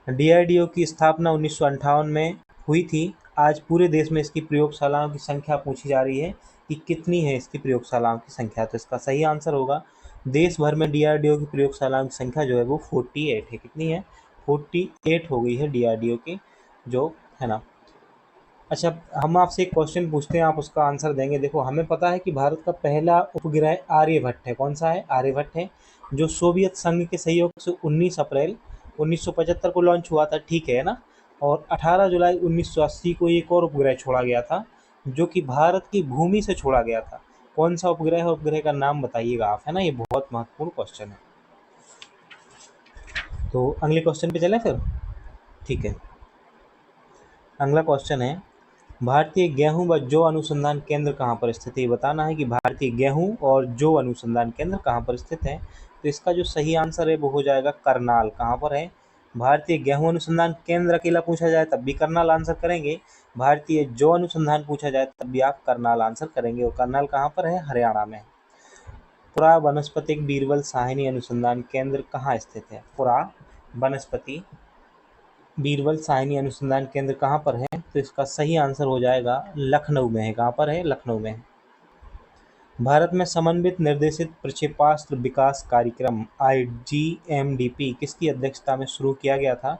डीआरडीओ की स्थापना 1958 में हुई थी। आज पूरे देश में इसकी प्रयोगशालाओं की संख्या पूछी जा रही है कि कितनी है इसकी प्रयोगशालाओं की संख्या। तो इसका सही आंसर होगा देश भर में डीआरडीओ की प्रयोगशालाओं की संख्या जो है वो 48 है। कितनी है? 48 हो गई है डीआरडीओ की जो है ना। अच्छा, हम आपसे एक क्वेश्चन पूछते हैं, आप उसका आंसर देंगे। देखो, हमें पता है कि भारत का पहला उपग्रह आर्यभट्ट है। कौन सा है? आर्यभट्ट है, जो सोवियत संघ के सहयोग से 19 अप्रैल 1975 को लॉन्च हुआ था, ठीक है ना। और 18 जुलाई 1980 को एक और उपग्रह छोड़ा गया था जो कि भारत की भूमि से छोड़ा गया था। कौन सा उपग्रह है? उपग्रह का नाम बताइएगा आप, है ना, ये बहुत महत्वपूर्ण क्वेश्चन है। तो अगले क्वेश्चन पे चलें फिर, ठीक है। अगला क्वेश्चन है भारतीय गेहूं व जौ अनुसंधान केंद्र कहाँ पर स्थित है? ये बताना है कि भारतीय गेहूं और जौ अनुसंधान केंद्र कहाँ पर स्थित है। तो इसका जो सही आंसर है वो हो जाएगा करनाल। कहाँ पर है? भारतीय गेहूं अनुसंधान केंद्र अकेला पूछा जाए तब भी करनाल आंसर करेंगे, भारतीय जौ अनुसंधान पूछा जाए तब भी आप करनाल आंसर करेंगे। और करनाल कहाँ पर है? हरियाणा में। पुरा वनस्पतिक बीरबल साहिनी अनुसंधान केंद्र कहाँ स्थित है? पुरा वनस्पति बीरबल साहिनी अनुसंधान केंद्र कहाँ पर है? तो इसका सही आंसर हो जाएगा लखनऊ में है। कहाँ पर है? लखनऊ में है। भारत में समन्वित निर्देशित प्रक्षेपास्त्र विकास कार्यक्रम IGMDP किसकी अध्यक्षता में शुरू किया गया था?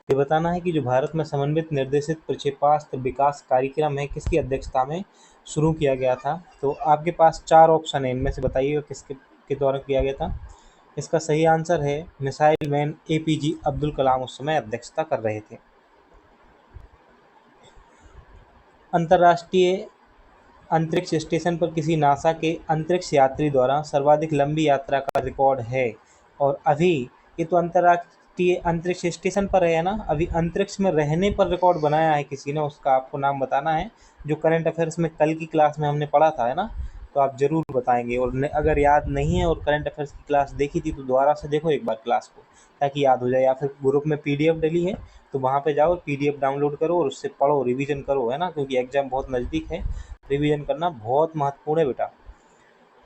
ये बताना है कि जो भारत में समन्वित निर्देशित प्रक्षेपास्त्र विकास कार्यक्रम है किसकी अध्यक्षता में शुरू किया गया था। तो आपके पास 4 ऑप्शन है, इनमें से बताइएगा किसके के द्वारा किया गया था। इसका सही आंसर है missile man APJ Abdul Kalam उस समय अध्यक्षता कर रहे थे। अंतर्राष्ट्रीय अंतरिक्ष स्टेशन पर किसी नासा के अंतरिक्ष यात्री द्वारा सर्वाधिक लंबी यात्रा का रिकॉर्ड है। और अभी ये तो अंतर्राष्ट्रीय अंतरिक्ष स्टेशन पर है ना, अभी अंतरिक्ष में रहने पर रिकॉर्ड बनाया है किसी ने, उसका आपको नाम बताना है। जो करंट अफेयर्स में कल की क्लास में हमने पढ़ा था, है ना, तो आप जरूर बताएंगे। और अगर याद नहीं है और करंट अफेयर्स की क्लास देखी थी तो दोबारा से देखो एक बार क्लास को, ताकि याद हो जाए। या फिर ग्रुप में PDF डली है तो वहाँ पे जाओ, PDF डाउनलोड करो और उससे पढ़ो, रिवीजन करो, है ना, क्योंकि एग्जाम बहुत नज़दीक है। रिवीजन करना बहुत महत्वपूर्ण है बेटा।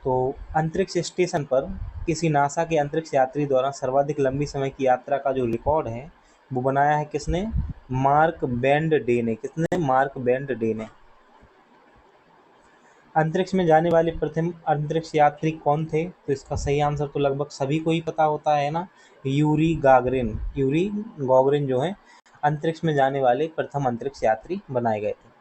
तो अंतरिक्ष स्टेशन पर किसी नासा के अंतरिक्ष यात्री द्वारा सर्वाधिक लंबी समय की यात्रा का जो रिकॉर्ड है वो बनाया है किसने? मार्क बेंड डे ने। किसने? मार्क बेंड डे ने। अंतरिक्ष में जाने वाले प्रथम अंतरिक्ष यात्री कौन थे? तो इसका सही आंसर तो लगभग सभी को ही पता होता है ना, यूरी गागरिन। यूरी गागरिन जो है अंतरिक्ष में जाने वाले प्रथम अंतरिक्ष यात्री बनाए गए थे।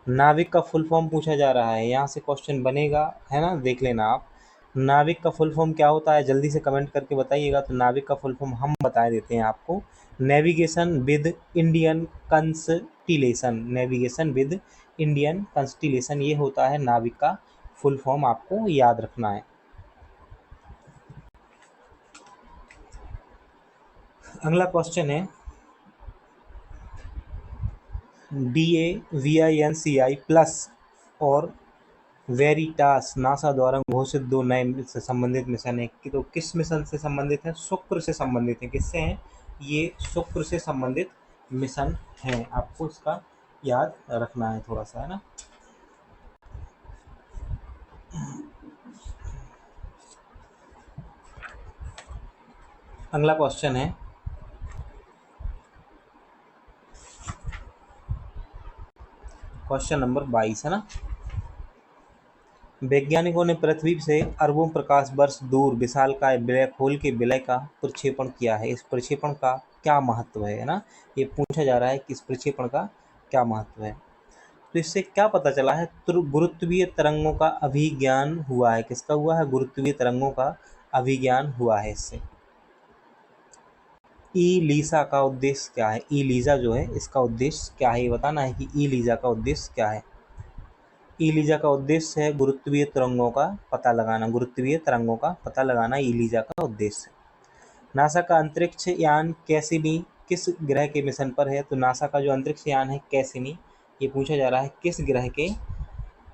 नाविक का फुल फॉर्म पूछा जा रहा है, यहाँ से क्वेश्चन बनेगा, है ना, देख लेना आप। नाविक का फुल फॉर्म क्या होता है, जल्दी से कमेंट करके बताइएगा। तो नाविक का फुल फॉर्म हम बता देते हैं आपको, navigation with Indian constellation. Navigation with Indian constellation, ये होता है नाविक का फुल फॉर्म, आपको याद रखना है। अगला क्वेश्चन है, DAVINCI प्लस और वेरिटास नासा द्वारा घोषित दो नए से संबंधित मिशन है कि तो किस मिशन से संबंधित है, शुक्र से संबंधित है। किससे हैं ये, शुक्र से संबंधित मिशन है, आपको इसका याद रखना है थोड़ा सा, है ना। अगला क्वेश्चन है, क्वेश्चन नंबर 22 है ना। वैज्ञानिकों ने पृथ्वी से अरबों प्रकाश वर्ष दूर विशालकाय ब्लैक होल के विलय का प्रक्षेपण किया है। इस प्रक्षेपण का क्या महत्व है ना, ये पूछा जा रहा है कि इस प्रक्षेपण का क्या महत्व है। तो इससे क्या पता चला है, गुरुत्वीय तरंगों का अभिज्ञान हुआ है। किसका हुआ है, गुरुत्वीय तरंगों का अभिज्ञान हुआ है इससे। ई लीसा का उद्देश्य क्या है, ई लीजा जो है इसका उद्देश्य क्या है, ये बताना है कि ई लीजा का उद्देश्य क्या है। ई लीजा का उद्देश्य है गुरुत्वीय तरंगों का पता लगाना, गुरुत्वीय तरंगों का पता लगाना ई लीजा का उद्देश्य है। नासा का अंतरिक्ष यान कैसिनी किस ग्रह के मिशन पर है। तो नासा का जो अंतरिक्ष यान है कैसिनी, ये पूछा जा रहा है किस ग्रह के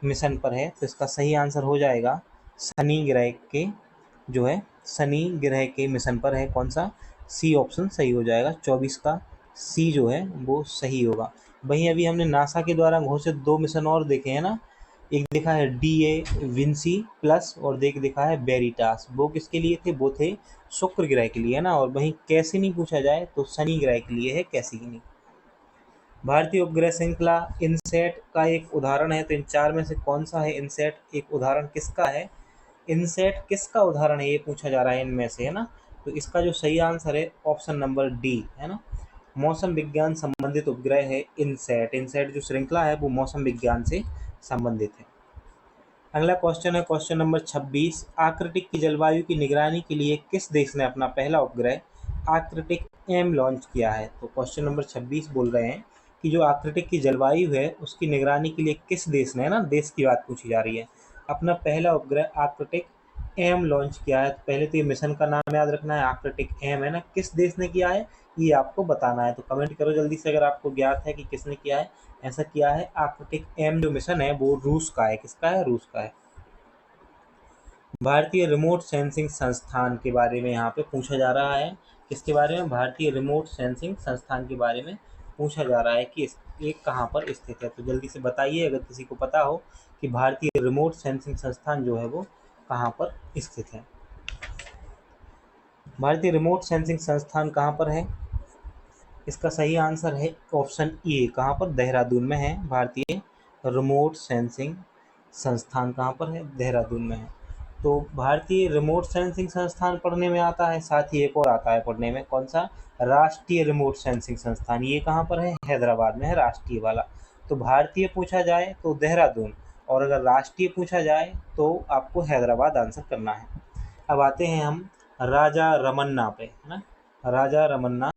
मिशन पर है। तो इसका सही आंसर हो जाएगा शनि ग्रह के, जो है शनि ग्रह के मिशन पर है। कौन सा, सी ऑप्शन सही हो जाएगा, 24 का सी जो है वो सही होगा। वहीं अभी हमने नासा के द्वारा घोषित दो मिशन और देखे हैं ना, एक देखा है DA विंसी प्लस और देखा है वेरिटास। वो किसके लिए थे, वो थे शुक्र ग्रह के लिए, है ना। और वहीं कैसिनी पूछा जाए तो शनि ग्रह के लिए है कैसिनी। भारतीय उपग्रह श्रृंखला इनसेट का एक उदाहरण है। तो इन चार में से कौन सा है इनसेट, एक उदाहरण किसका है, इनसेट किसका उदाहरण है, ये पूछा जा रहा है इनमें से, है ना। तो इसका जो सही आंसर है ऑप्शन नंबर डी, है ना। मौसम विज्ञान संबंधित उपग्रह है इनसेट। इनसेट जो श्रृंखला है वो मौसम विज्ञान से संबंधित है। अगला क्वेश्चन है क्वेश्चन नंबर 26, आर्कटिक की जलवायु की निगरानी के लिए किस देश ने अपना पहला उपग्रह आर्कटिक एम लॉन्च किया है। तो क्वेश्चन नंबर 26 बोल रहे हैं कि जो आर्कटिक की जलवायु है उसकी निगरानी के लिए किस देश ने, है ना, देश की बात पूछी जा रही है, अपना पहला उपग्रह आर्कटिक एम लॉन्च किया है। तो पहले तो ये मिशन का नाम याद रखना है, आर्कटिक एम, है ना। किस देश ने किया है ये आपको बताना है। तो कमेंट करो जल्दी से अगर आपको ज्ञात है कि किसने किया है। ऐसा किया है, आर्कटिक एम जो मिशन है वो रूस का है। किसका है, रूस का है। भारतीय रिमोट सेंसिंग संस्थान के बारे में यहाँ पे पूछा जा रहा है। किसके बारे में, भारतीय रिमोट सेंसिंग संस्थान के बारे में पूछा जा रहा है कि ये कहाँ पर स्थित है। तो जल्दी से बताइए अगर किसी को पता हो कि भारतीय रिमोट सेंसिंग संस्थान जो है वो कहाँ पर स्थित है। भारतीय रिमोट सेंसिंग संस्थान कहाँ पर है, इसका सही आंसर है ऑप्शन ए, कहाँ पर, देहरादून में है। भारतीय रिमोट सेंसिंग संस्थान कहाँ पर है, देहरादून में है। तो भारतीय रिमोट सेंसिंग संस्थान पढ़ने में आता है, साथ ही एक और आता है पढ़ने में, कौन सा, राष्ट्रीय रिमोट सेंसिंग संस्थान। ये कहाँ पर है, हैदराबाद में है राष्ट्रीय वाला। तो भारतीय पूछा जाए तो देहरादून, और अगर राष्ट्रीय पूछा जाए तो आपको हैदराबाद आंसर करना है। अब आते हैं हम राजा रमन्ना पे, है ना। राजा रमन्ना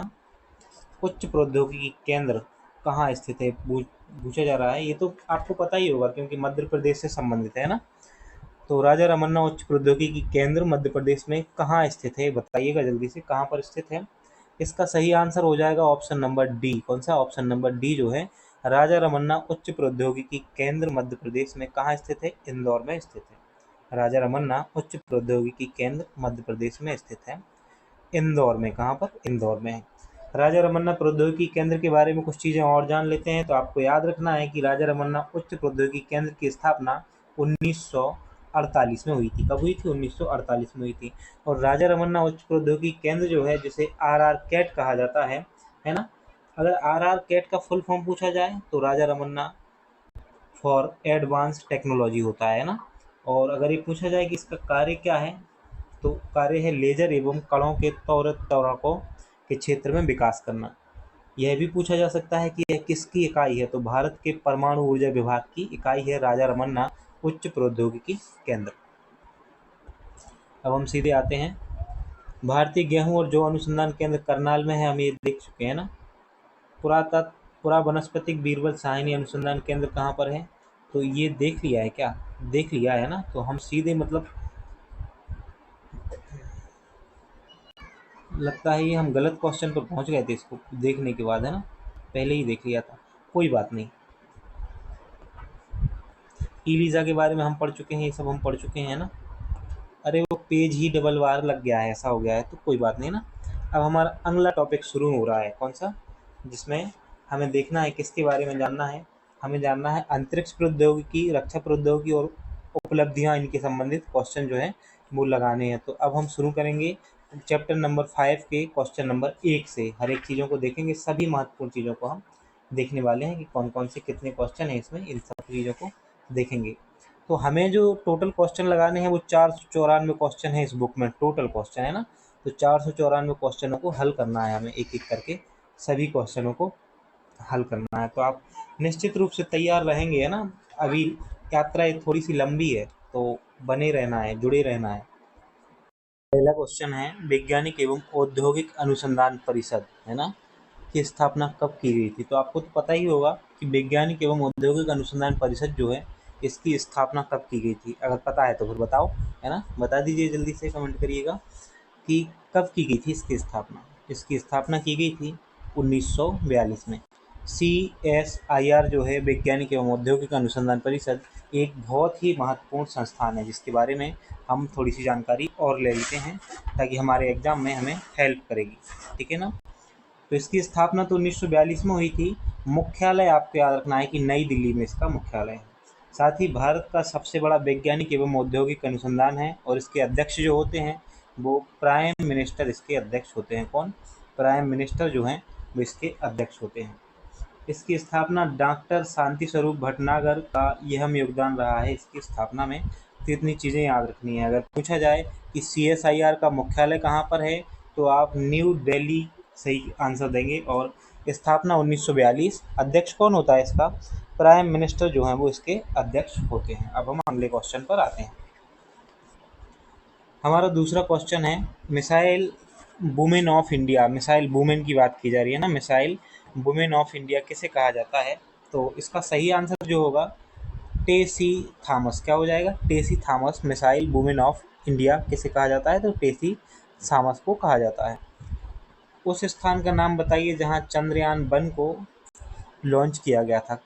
उच्च प्रौद्योगिकी केंद्र कहाँ स्थित है, पूछा जा रहा है। ये तो आपको पता ही होगा क्योंकि मध्य प्रदेश से संबंधित है ना। तो राजा रमन्ना उच्च प्रौद्योगिकी केंद्र मध्य प्रदेश में कहाँ स्थित है, बताइएगा जल्दी से कहाँ पर स्थित है। इसका सही आंसर हो जाएगा ऑप्शन नंबर डी। कौन सा, ऑप्शन नंबर डी जो है, राजा रमन्ना उच्च प्रौद्योगिकी केंद्र मध्य प्रदेश में कहाँ स्थित है, इंदौर में स्थित है। राजा रमन्ना उच्च प्रौद्योगिकी केंद्र मध्य प्रदेश में स्थित है, इंदौर में। कहाँ पर, इंदौर में है। राजा रमन्ना प्रौद्योगिकी केंद्र के बारे में कुछ चीज़ें और जान लेते हैं। तो आपको याद रखना है कि राजा रमन्ना उच्च प्रौद्योगिकी केंद्र की स्थापना 1948 में हुई थी। कब हुई थी, 1948 में हुई थी। और राजा रमन्ना उच्च प्रौद्योगिकी केंद्र जो है, जिसे RR कैट कहा जाता है ना। अगर RR कैट का फुल फॉर्म पूछा जाए तो Raja Ramanna for advance technology होता है ना। और अगर ये पूछा जाए कि इसका कार्य क्या है, तो कार्य है लेजर एवं कणों के तौरकों के क्षेत्र में विकास करना। यह भी पूछा जा सकता है कि यह किसकी इकाई है, तो भारत के परमाणु ऊर्जा विभाग की इकाई है राजा रमन्ना उच्च प्रौद्योगिकी केंद्र। अब हम सीधे आते हैं, भारतीय गेहूं और जौ अनुसंधान केंद्र करनाल में है, हम ये देख चुके हैं ना। पुरा वनस्पतिक बीरबल साहनी अनुसंधान केंद्र कहाँ पर है, तो ये देख लिया है क्या, देख लिया है ना। तो हम सीधे मतलब लगता है ये हम गलत क्वेश्चन पर पहुंच गए थे इसको देखने के बाद, है ना, पहले ही देख लिया था, कोई बात नहीं। इलीजा के बारे में हम पढ़ चुके हैं, ये सब हम पढ़ चुके हैं ना। अरे वो पेज ही डबल बार लग गया है, ऐसा हो गया है, तो कोई बात नहीं ना। अब हमारा अगला टॉपिक शुरू हो रहा है, कौन सा, जिसमें हमें देखना है किसके बारे में जानना है, हमें जानना है अंतरिक्ष प्रौद्योगिकी, रक्षा प्रौद्योगिकी और उपलब्धियां, इनके संबंधित क्वेश्चन जो है वो लगाने हैं। तो अब हम शुरू करेंगे चैप्टर नंबर 5 के क्वेश्चन नंबर 1 से। हर एक चीज़ों को देखेंगे, सभी महत्वपूर्ण चीज़ों को हम देखने वाले हैं कि कौन कौन से कितने क्वेश्चन हैं इसमें, इन सब चीज़ों को देखेंगे। तो हमें जो टोटल क्वेश्चन लगाने हैं वो 494 क्वेश्चन है इस बुक में, टोटल क्वेश्चन है ना। तो 494 क्वेश्चनों को हल करना है हमें, एक एक करके सभी क्वेश्चनों को हल करना है। तो आप निश्चित रूप से तैयार रहेंगे, है ना। अभी यात्रा थोड़ी सी लंबी है, तो बने रहना है, जुड़े रहना है। पहला क्वेश्चन है, वैज्ञानिक एवं औद्योगिक अनुसंधान परिषद, है ना, की स्थापना कब की गई थी। तो आपको तो पता ही होगा कि वैज्ञानिक एवं औद्योगिक अनुसंधान परिषद जो है इसकी स्थापना कब की गई थी। अगर पता है तो फिर बताओ, है ना, बता दीजिए, जल्दी से कमेंट करिएगा कि कब की गई थी इसकी स्थापना। इसकी स्थापना की गई थी 1942 में। CSIR जो है वैज्ञानिक एवं औद्योगिक अनुसंधान परिषद, एक बहुत ही महत्वपूर्ण संस्थान है जिसके बारे में हम थोड़ी सी जानकारी और ले लेते हैं ताकि हमारे एग्जाम में हमें हेल्प करेगी, ठीक है ना। तो इसकी स्थापना तो 1942 में हुई थी। मुख्यालय आपको याद रखना है कि नई दिल्ली में इसका मुख्यालय है। साथ ही भारत का सबसे बड़ा वैज्ञानिक एवं औद्योगिक अनुसंधान है और इसके अध्यक्ष जो होते हैं वो प्राइम मिनिस्टर इसके अध्यक्ष होते हैं। कौन, प्राइम मिनिस्टर जो हैं वो इसके अध्यक्ष होते हैं। इसकी स्थापना डॉक्टर शांति स्वरूप भटनागर का अहम योगदान रहा है इसकी स्थापना में। तो इतनी चीज़ें याद रखनी है। अगर पूछा जाए कि CSIR का मुख्यालय कहाँ पर है तो आप न्यू दिल्ली सही आंसर देंगे। और स्थापना 1942। अध्यक्ष कौन होता है इसका, प्राइम मिनिस्टर जो हैं वो इसके अध्यक्ष होते हैं। अब हम अगले क्वेश्चन पर आते हैं। हमारा दूसरा क्वेश्चन है, missile women of India, missile women की बात की जा रही है ना, मिसाइल वुमेन ऑफ इंडिया किसे कहा जाता है। तो इसका सही आंसर जो होगा टेसी थॉमस, क्या हो जाएगा, Tessy Thomas. Missile women of India किसे कहा जाता है, तो टेसी थॉमस को कहा जाता है। उस स्थान का नाम बताइए जहां चंद्रयान-1 को लॉन्च किया गया था,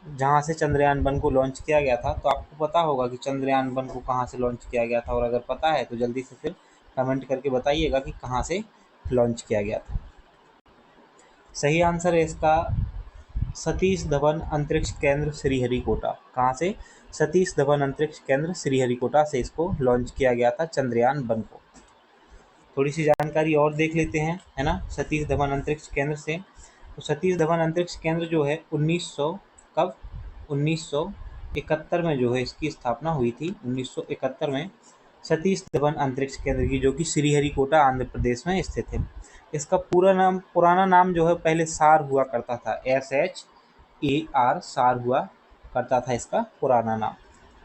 जहां से चंद्रयान-1 को लॉन्च किया गया था। तो आपको पता होगा कि चंद्रयान-1 को कहां से लॉन्च किया गया था, और अगर पता है तो जल्दी से फिर कमेंट करके बताइएगा कि कहां से लॉन्च किया गया था। सही आंसर है इसका सतीश धवन अंतरिक्ष केंद्र श्रीहरिकोटा। कहाँ से, सतीश धवन अंतरिक्ष केंद्र श्रीहरिकोटा से इसको लॉन्च किया गया था चंद्रयान-1 को। थोड़ी सी जानकारी और देख लेते हैं, है ना, सतीश धवन अंतरिक्ष केंद्र से। तो सतीश धवन अंतरिक्ष केंद्र जो है 1971 में जो है इसकी स्थापना हुई थी। 1971 में सतीश धवन अंतरिक्ष केंद्र की, जो कि श्रीहरिकोटा आंध्र प्रदेश में स्थित है। इसका पुराना नाम जो है पहले सार हुआ करता था, SHAR, सार हुआ करता था इसका पुराना नाम।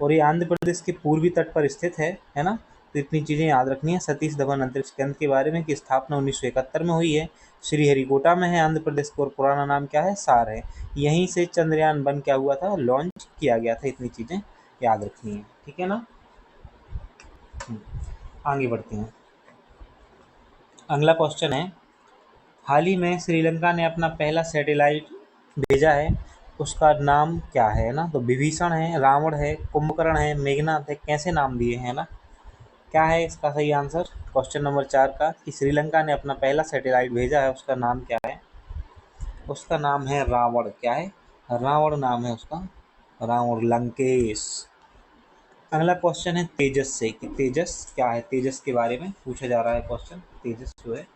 और ये आंध्र प्रदेश के पूर्वी तट पर स्थित है ना। तो इतनी चीज़ें याद रखनी है सतीश धवन अंतरिक्ष केंद्र के बारे में कि स्थापना 1971 में हुई है, श्रीहरिकोटा में है आंध्र प्रदेश को, और पुराना नाम क्या है, सार है। यहीं से चंद्रयान-1 क्या हुआ था, लॉन्च किया गया था। इतनी चीज़ें याद रखनी है, ठीक है ना। आगे बढ़ते हैं। अगला क्वेश्चन है, हाल ही में श्रीलंका ने अपना पहला सैटेलाइट भेजा है, उसका नाम क्या है ना। तो विभीषण है, रावण है, कुंभकर्ण है, मेघनाथ है, कैसे नाम दिए हैं ना। क्या है इसका सही आंसर क्वेश्चन नंबर 4 का, कि श्रीलंका ने अपना पहला सैटेलाइट भेजा है, उसका नाम क्या है। उसका नाम है रावण। क्या है, रावण नाम है उसका, रावण, लंकेश। अगला क्वेश्चन है तेजस से, कि तेजस क्या है, तेजस के बारे में पूछा जा रहा है क्वेश्चन। तेजस जो है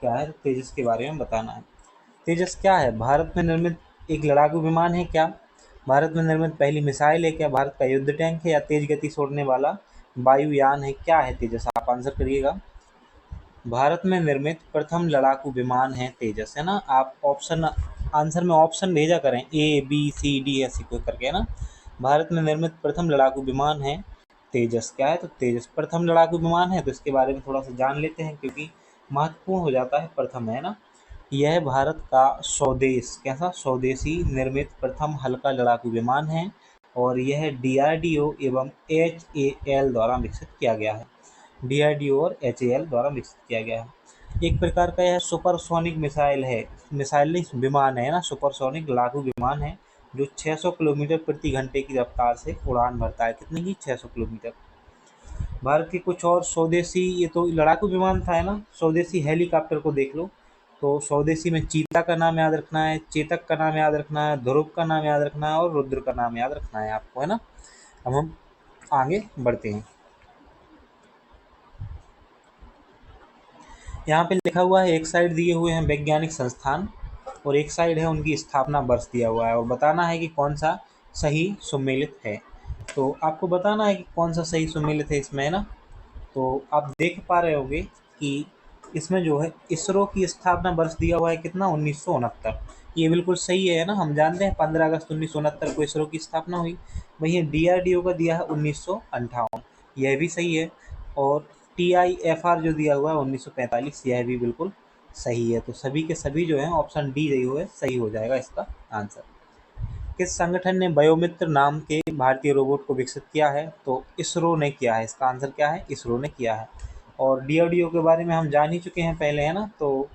क्या है, तेजस के बारे में बताना है। तेजस क्या है, भारत में निर्मित एक लड़ाकू विमान है क्या, भारत में निर्मित पहली मिसाइल है क्या, भारत का युद्ध टैंक है, या तेज गति छोड़ने वाला वायुयान है, क्या है तेजस। आप आंसर करिएगा। भारत में निर्मित प्रथम लड़ाकू विमान है तेजस, है ना। आप ऑप्शन आंसर में ऑप्शन भेजा करें ए बी सी डी ऐसे कोई करके, है ना। भारत में निर्मित प्रथम लड़ाकू विमान है तेजस। क्या है? तो तेजस प्रथम लड़ाकू विमान है, तो इसके बारे में थोड़ा सा जान लेते हैं क्योंकि महत्वपूर्ण हो जाता है प्रथम, है ना। यह भारत का स्वदेश कैसा स्वदेशी निर्मित प्रथम हल्का लड़ाकू विमान है और यह डीआरडीओ एवं एचएएल द्वारा विकसित किया गया है। डीआरडीओ और एचएएल द्वारा विकसित किया गया है। एक प्रकार का यह सुपरसोनिक मिसाइल है, मिसाइल नहीं विमान है ना, सुपरसोनिक लड़ाकू विमान है जो 600 किलोमीटर प्रति घंटे की रफ्तार से उड़ान भरता है। कितने की? 600 किलोमीटर। भारत के कुछ और स्वदेशी, ये तो लड़ाकू विमान था, है ना। स्वदेशी हेलीकॉप्टर को देख लो, तो स्वदेशी में चीता का नाम याद रखना है, चेतक का नाम याद रखना है, ध्रुव का नाम याद रखना है और रुद्र का नाम याद रखना है आपको, है ना। अब हम आगे बढ़ते हैं। यहाँ पे लिखा हुआ है, एक साइड दिए हुए हैं वैज्ञानिक संस्थान और एक साइड है उनकी स्थापना वर्ष दिया हुआ है और बताना है कि कौन सा सही सुमेलित है। तो आपको बताना है कि कौन सा सही सुमेलित है इसमें, है ना। तो आप देख पा रहे होंगे कि इसमें जो है इसरो की स्थापना वर्ष दिया हुआ है कितना? 1969। ये बिल्कुल सही है ना। हम जानते हैं 15 अगस्त 1969 को इसरो की स्थापना हुई। वहीं डीआरडीओ का दिया है 1958, यह भी सही है। और टीआईएफआर जो दिया हुआ है 1945, यह भी बिल्कुल सही है। तो सभी के सभी जो है ऑप्शन डी जो है सही हो जाएगा इसका आंसर। किस संगठन ने बायोमित्र नाम के भारतीय रोबोट को विकसित किया है? तो इसरो ने किया है। इसका आंसर क्या है? इसरो ने किया है। और डीआरडीओ के बारे में हम जान ही चुके हैं पहले, है ना, तो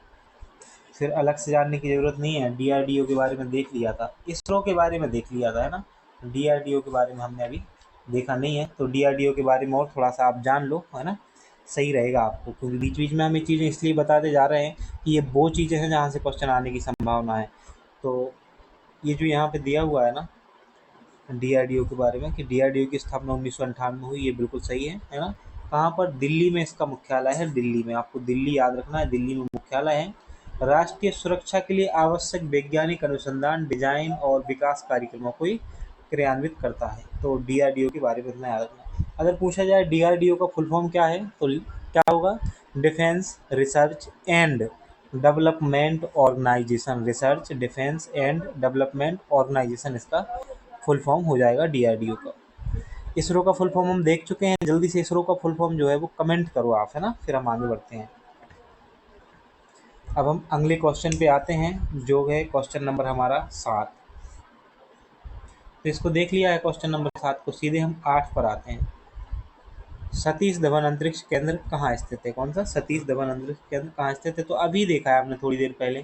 फिर अलग से जानने की ज़रूरत नहीं है। डीआरडीओ के बारे में देख लिया था, इसरो के बारे में देख लिया था, है ना। डीआरडीओ के बारे में हमने अभी देखा नहीं है, तो डीआरडीओ के बारे में और थोड़ा सा आप जान लो, है ना, सही रहेगा आपको। क्योंकि बीच बीच में हम ये चीज़ें इसलिए बताते जा रहे हैं कि ये वो चीज़ें हैं जहाँ से क्वेश्चन आने की संभावना है। तो ये जो यहाँ पे दिया हुआ है ना डीआरडीओ के बारे में कि डीआरडीओ की स्थापना 1958 में हुई, ये बिल्कुल सही है ना। कहाँ पर? दिल्ली में इसका मुख्यालय है। दिल्ली में, आपको दिल्ली याद रखना है, दिल्ली में मुख्यालय है। राष्ट्रीय सुरक्षा के लिए आवश्यक वैज्ञानिक अनुसंधान, डिजाइन और विकास कार्यक्रमों को ही क्रियान्वित करता है। तो डीआरडीओ के बारे में इतना याद रखना। अगर पूछा जाए डीआरडीओ का फुल फॉर्म क्या है, तो क्या होगा? Defence Research and Development Organisation. Research, Defence and Development Organisation इसका फुल फॉर्म हो जाएगा डीआरडीओ का। इसरो का फुल फॉर्म हम देख चुके हैं, जल्दी से इसरो का फुल फॉर्म जो है वो कमेंट करो आप, है ना, फिर हम आगे बढ़ते हैं। अब हम अगले क्वेश्चन पे आते हैं जो है क्वेश्चन नंबर हमारा 7। तो इसको देख लिया है क्वेश्चन नंबर 7 को, सीधे हम 8 पर आते हैं। सतीश धवन अंतरिक्ष केंद्र कहाँ स्थित है? कौन सा? सतीश धवन अंतरिक्ष केंद्र कहाँ स्थित है? तो अभी देखा है आपने थोड़ी देर पहले,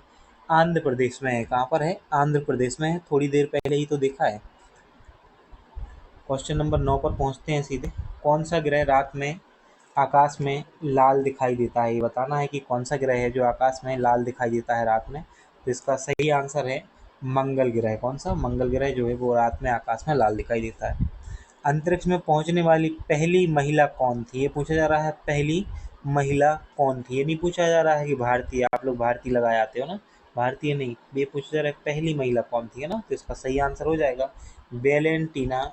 आंध्र प्रदेश में है। कहाँ पर है? आंध्र प्रदेश में है, थोड़ी देर पहले ही तो देखा है। क्वेश्चन नंबर 9 पर पहुंचते हैं सीधे। कौन सा ग्रह रात में आकाश में लाल दिखाई देता है? ये बताना है कि कौन सा ग्रह है जो आकाश में लाल दिखाई देता है रात में। तो इसका सही आंसर है मंगल ग्रह। कौन सा? मंगल ग्रह जो है वो रात में आकाश में लाल दिखाई देता है। अंतरिक्ष में पहुंचने वाली पहली महिला कौन थी? ये पूछा जा रहा है पहली महिला कौन थी। ये नहीं पूछा जा रहा है कि भारतीय, आप लोग भारतीय लगा आते हो ना, भारतीय नहीं, ये पूछा जा रहा है पहली महिला कौन थी, है ना। तो इसका सही आंसर हो जाएगा वेलेंटीना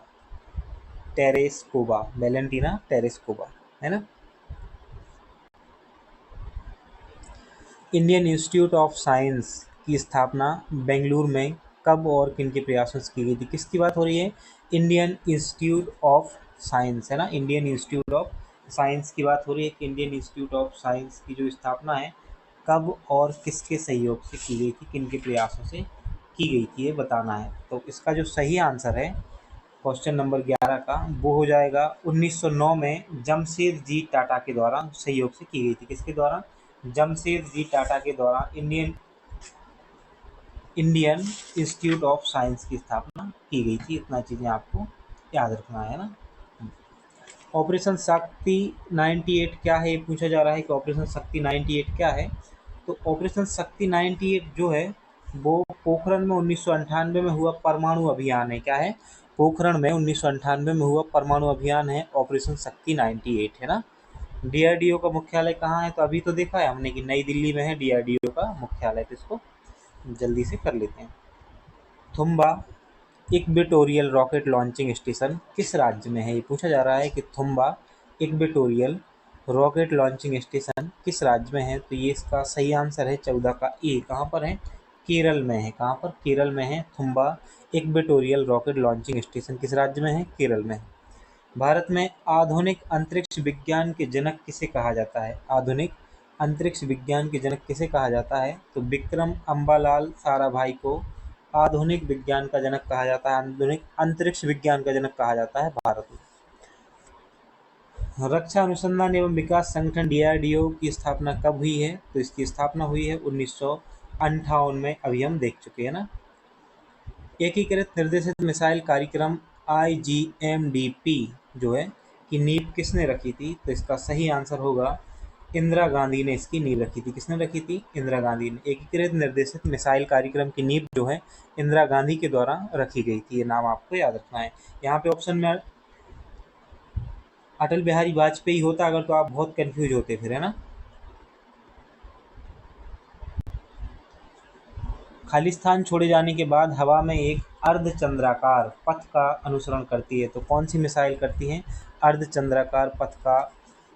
टेरेस्कोवा। वेलेंटीना टेरेस्कोवा, है ना। इंडियन इंस्टीट्यूट ऑफ साइंस की स्थापना बेंगलुरु में कब और किन के प्रयासों से की गई थी? किसकी बात हो रही है? इंडियन इंस्टीट्यूट ऑफ साइंस, है ना। इंडियन इंस्टीट्यूट ऑफ साइंस की बात हो रही है कि इंडियन इंस्टीट्यूट ऑफ साइंस की जो स्थापना है कब और किसके सहयोग से की गई थी, किन के प्रयासों से की गई थी, ये बताना है। तो इसका जो सही आंसर है क्वेश्चन नंबर 11 का, वो हो जाएगा 1909 में जमशेदजी टाटा के द्वारा सहयोग से की गई थी। किसके द्वारा? जमशेदजी टाटा के द्वारा इंडियन इंस्टीट्यूट ऑफ साइंस की स्थापना की गई थी। इतना चीज़ें आपको याद रखना है ना। ऑपरेशन शक्ति 98 क्या है? ये पूछा जा रहा है कि ऑपरेशन शक्ति 98 क्या है। तो ऑपरेशन शक्ति 98 जो है वो पोखरण में 1998 में हुआ परमाणु अभियान है। क्या है? पोखरण में 1998 में हुआ परमाणु अभियान है ऑपरेशन शक्ति 98, है ना। डीआरडीओ का मुख्यालय कहाँ है? तो अभी तो देखा है हमने कि नई दिल्ली में है डीआरडीओ का मुख्यालय, तो इसको जल्दी से कर लेते हैं। Thumba equatorial rocket launching station किस राज्य में है? ये पूछा जा रहा है कि Thumba equatorial rocket launching station किस राज्य में है? तो ये इसका सही आंसर है 14 का ए। कहाँ पर है? केरल में है। कहाँ पर? केरल में है। Thumba equatorial rocket launching station किस राज्य में है? केरल में है। भारत में आधुनिक अंतरिक्ष विज्ञान के जनक किसे कहा जाता है? आधुनिक अंतरिक्ष विज्ञान के जनक किसे कहा जाता है? तो विक्रम अम्बालाल साराभाई को आधुनिक विज्ञान का जनक कहा जाता है, आधुनिक अंतरिक्ष विज्ञान का जनक कहा जाता है भारत में। रक्षा अनुसंधान एवं विकास संगठन डीआरडीओ की स्थापना कब हुई है? तो इसकी स्थापना हुई है 1958 में, अभी हम देख चुके हैं ना। एकीकृत निर्देशित मिसाइल कार्यक्रम IGMDP जो है की नींव किसने रखी थी? तो इसका सही आंसर होगा इंदिरा गांधी ने इसकी नींव रखी थी। किसने रखी थी? इंदिरा गांधी ने। एकीकृत निर्देशित मिसाइल कार्यक्रम की नींव जो है इंदिरा गांधी के द्वारा रखी गई थी। ये नाम आपको याद रखना है। यहाँ पे ऑप्शन में अटल बिहारी वाजपेयी होता अगर तो आप बहुत कंफ्यूज होते फिर, है ना। खालिस्तान छोड़े जाने के बाद हवा में एक अर्धचंद्राकार पथ का अनुसरण करती है, तो कौन सी मिसाइल करती है अर्धचंद्राकार पथ का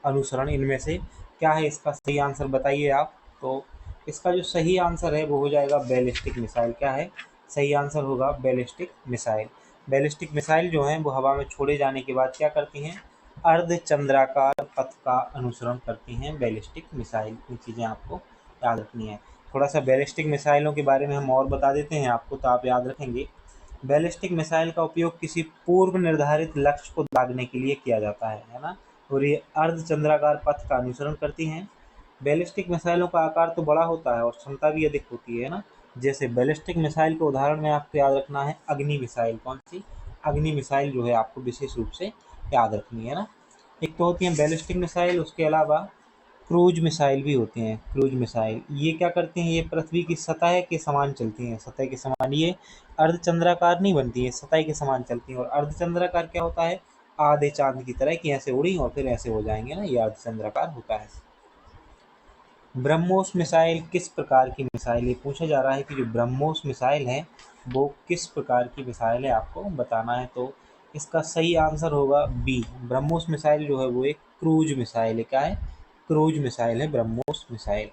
अनुसरण? इनमें से क्या है इसका सही आंसर बताइए आप। तो इसका जो सही आंसर है वो हो जाएगा बैलिस्टिक मिसाइल। क्या है सही आंसर? होगा बैलिस्टिक मिसाइल। बैलिस्टिक मिसाइल जो है वो हवा में छोड़े जाने के बाद क्या करती हैं? अर्धचंद्राकार पथ का अनुसरण करती हैं बैलिस्टिक मिसाइल। ये चीज़ें आपको याद रखनी है। थोड़ा सा बैलिस्टिक मिसाइलों के बारे में हम और बता देते हैं आपको, तो आप याद रखेंगे। बैलिस्टिक मिसाइल का उपयोग किसी पूर्व निर्धारित लक्ष्य को दागने के लिए किया जाता है ना। और ये अर्धचंद्राकार पथ का अनुसरण करती हैं। बैलिस्टिक मिसाइलों का आकार तो बड़ा होता है और क्षमता भी अधिक होती है ना। जैसे बैलिस्टिक मिसाइल के उदाहरण में आपको याद रखना है अग्नि मिसाइल। कौन सी? अग्नि मिसाइल जो है आपको विशेष रूप से याद रखनी है ना। एक तो होती है बैलिस्टिक मिसाइल, उसके अलावा क्रूज मिसाइल भी होती हैं। क्रूज मिसाइल ये क्या करती हैं? ये पृथ्वी की सतह के समान चलती हैं, सतह के समान। ये अर्धचंद्राकार नहीं बनती है, सतह के समान चलती हैं। और अर्धचंद्राकार क्या होता है? आधे चांद की तरह कि ऐसे उड़ी और फिर ऐसे हो जाएंगे ना, ये अर्धचंद्राकार होता है। ब्रह्मोस मिसाइल किस प्रकार की मिसाइल? ये पूछा जा रहा है कि जो ब्रह्मोस मिसाइल है वो किस प्रकार की मिसाइल है, आपको बताना है। तो इसका सही आंसर होगा बी। ब्रह्मोस मिसाइल जो है वो एक क्रूज मिसाइल है। क्या है? क्रूज मिसाइल है ब्रह्मोस मिसाइल।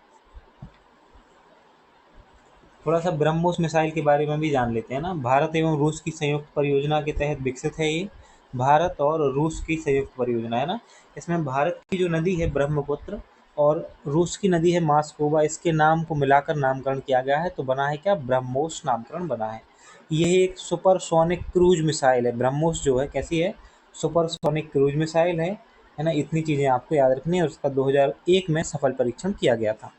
थोड़ा सा ब्रह्मोस मिसाइल के बारे में भी जान लेते हैं ना। भारत एवं रूस की संयुक्त परियोजना के तहत विकसित है ये। भारत और रूस की संयुक्त परियोजना है ना। इसमें भारत की जो नदी है ब्रह्मपुत्र और रूस की नदी है मास्कोवा, इसके नाम को मिलाकर नामकरण किया गया है, तो बना है क्या? ब्रह्मोस नामकरण बना है। यह एक सुपरसोनिक क्रूज मिसाइल है। ब्रह्मोस जो है कैसी है? सुपरसोनिक क्रूज मिसाइल है ना। इतनी चीज़ें आपको याद रखनी है। और उसका 2001 में सफल परीक्षण किया गया था।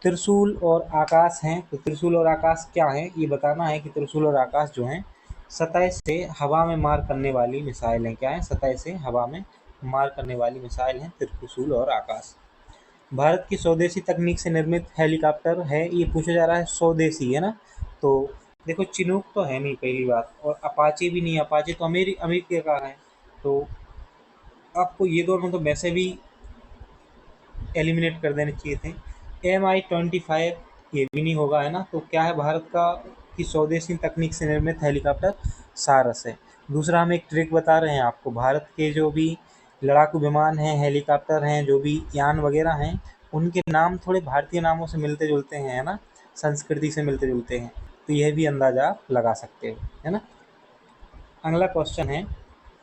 त्रिशूल और आकाश हैं, तो त्रिशूल और आकाश क्या है ये बताना है कि त्रिशूल और आकाश जो हैं सतह से हवा में मार करने वाली मिसाइल हैं। क्या है? सतह से हवा में मार करने वाली मिसाइल हैं त्रिशूल और आकाश। भारत की स्वदेशी तकनीक से निर्मित हेलीकॉप्टर है, ये पूछा जा रहा है स्वदेशी है ना। तो देखो चिनूक तो है नहीं पहली बात, और अपाचे भी नहीं। अपाचे तो अमेरिका का है, तो आपको ये दोनों तो वैसे भी एलिमिनेट कर देने चाहिए थे। MI-25 ये भी नहीं होगा है ना। तो क्या है भारत का कि स्वदेशी तकनीक से निर्मित हेलीकॉप्टर? सारस है। दूसरा हम एक ट्रिक बता रहे हैं आपको, भारत के जो भी लड़ाकू विमान हैं, हेलीकॉप्टर हैं, जो भी यान वगैरह हैं, उनके नाम थोड़े भारतीय नामों से मिलते जुलते हैं है ना, संस्कृति से मिलते जुलते हैं। तो यह भी अंदाजा आप लगा सकते हो है ना। अगला क्वेश्चन है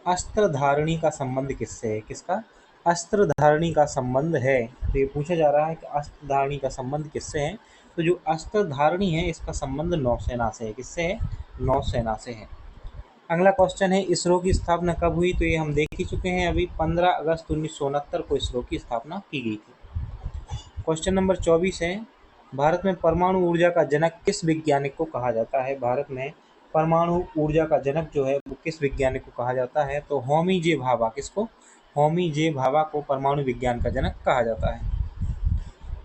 अस्त्र धारणी का संबंध किससे है? किसका अस्त्र धारणी का संबंध है? तो ये पूछा जा रहा है कि अस्त्र धारणी का संबंध किससे है। तो जो अस्त्र धारणी है इसका संबंध नौसेना से है। किससे है? नौसेना से है। अगला क्वेश्चन है इसरो की स्थापना कब हुई? तो ये हम देख ही चुके हैं अभी, 15 अगस्त 1969 को इसरो की स्थापना की गई थी। क्वेश्चन नंबर 24 है भारत में परमाणु ऊर्जा का जनक किस वैज्ञानिक को कहा जाता है? भारत में परमाणु ऊर्जा का जनक जो है वो किस वैज्ञानिक को कहा जाता है? तो होमी जे भाभा। किसको? होमी जे भाभा को परमाणु विज्ञान का जनक कहा जाता है।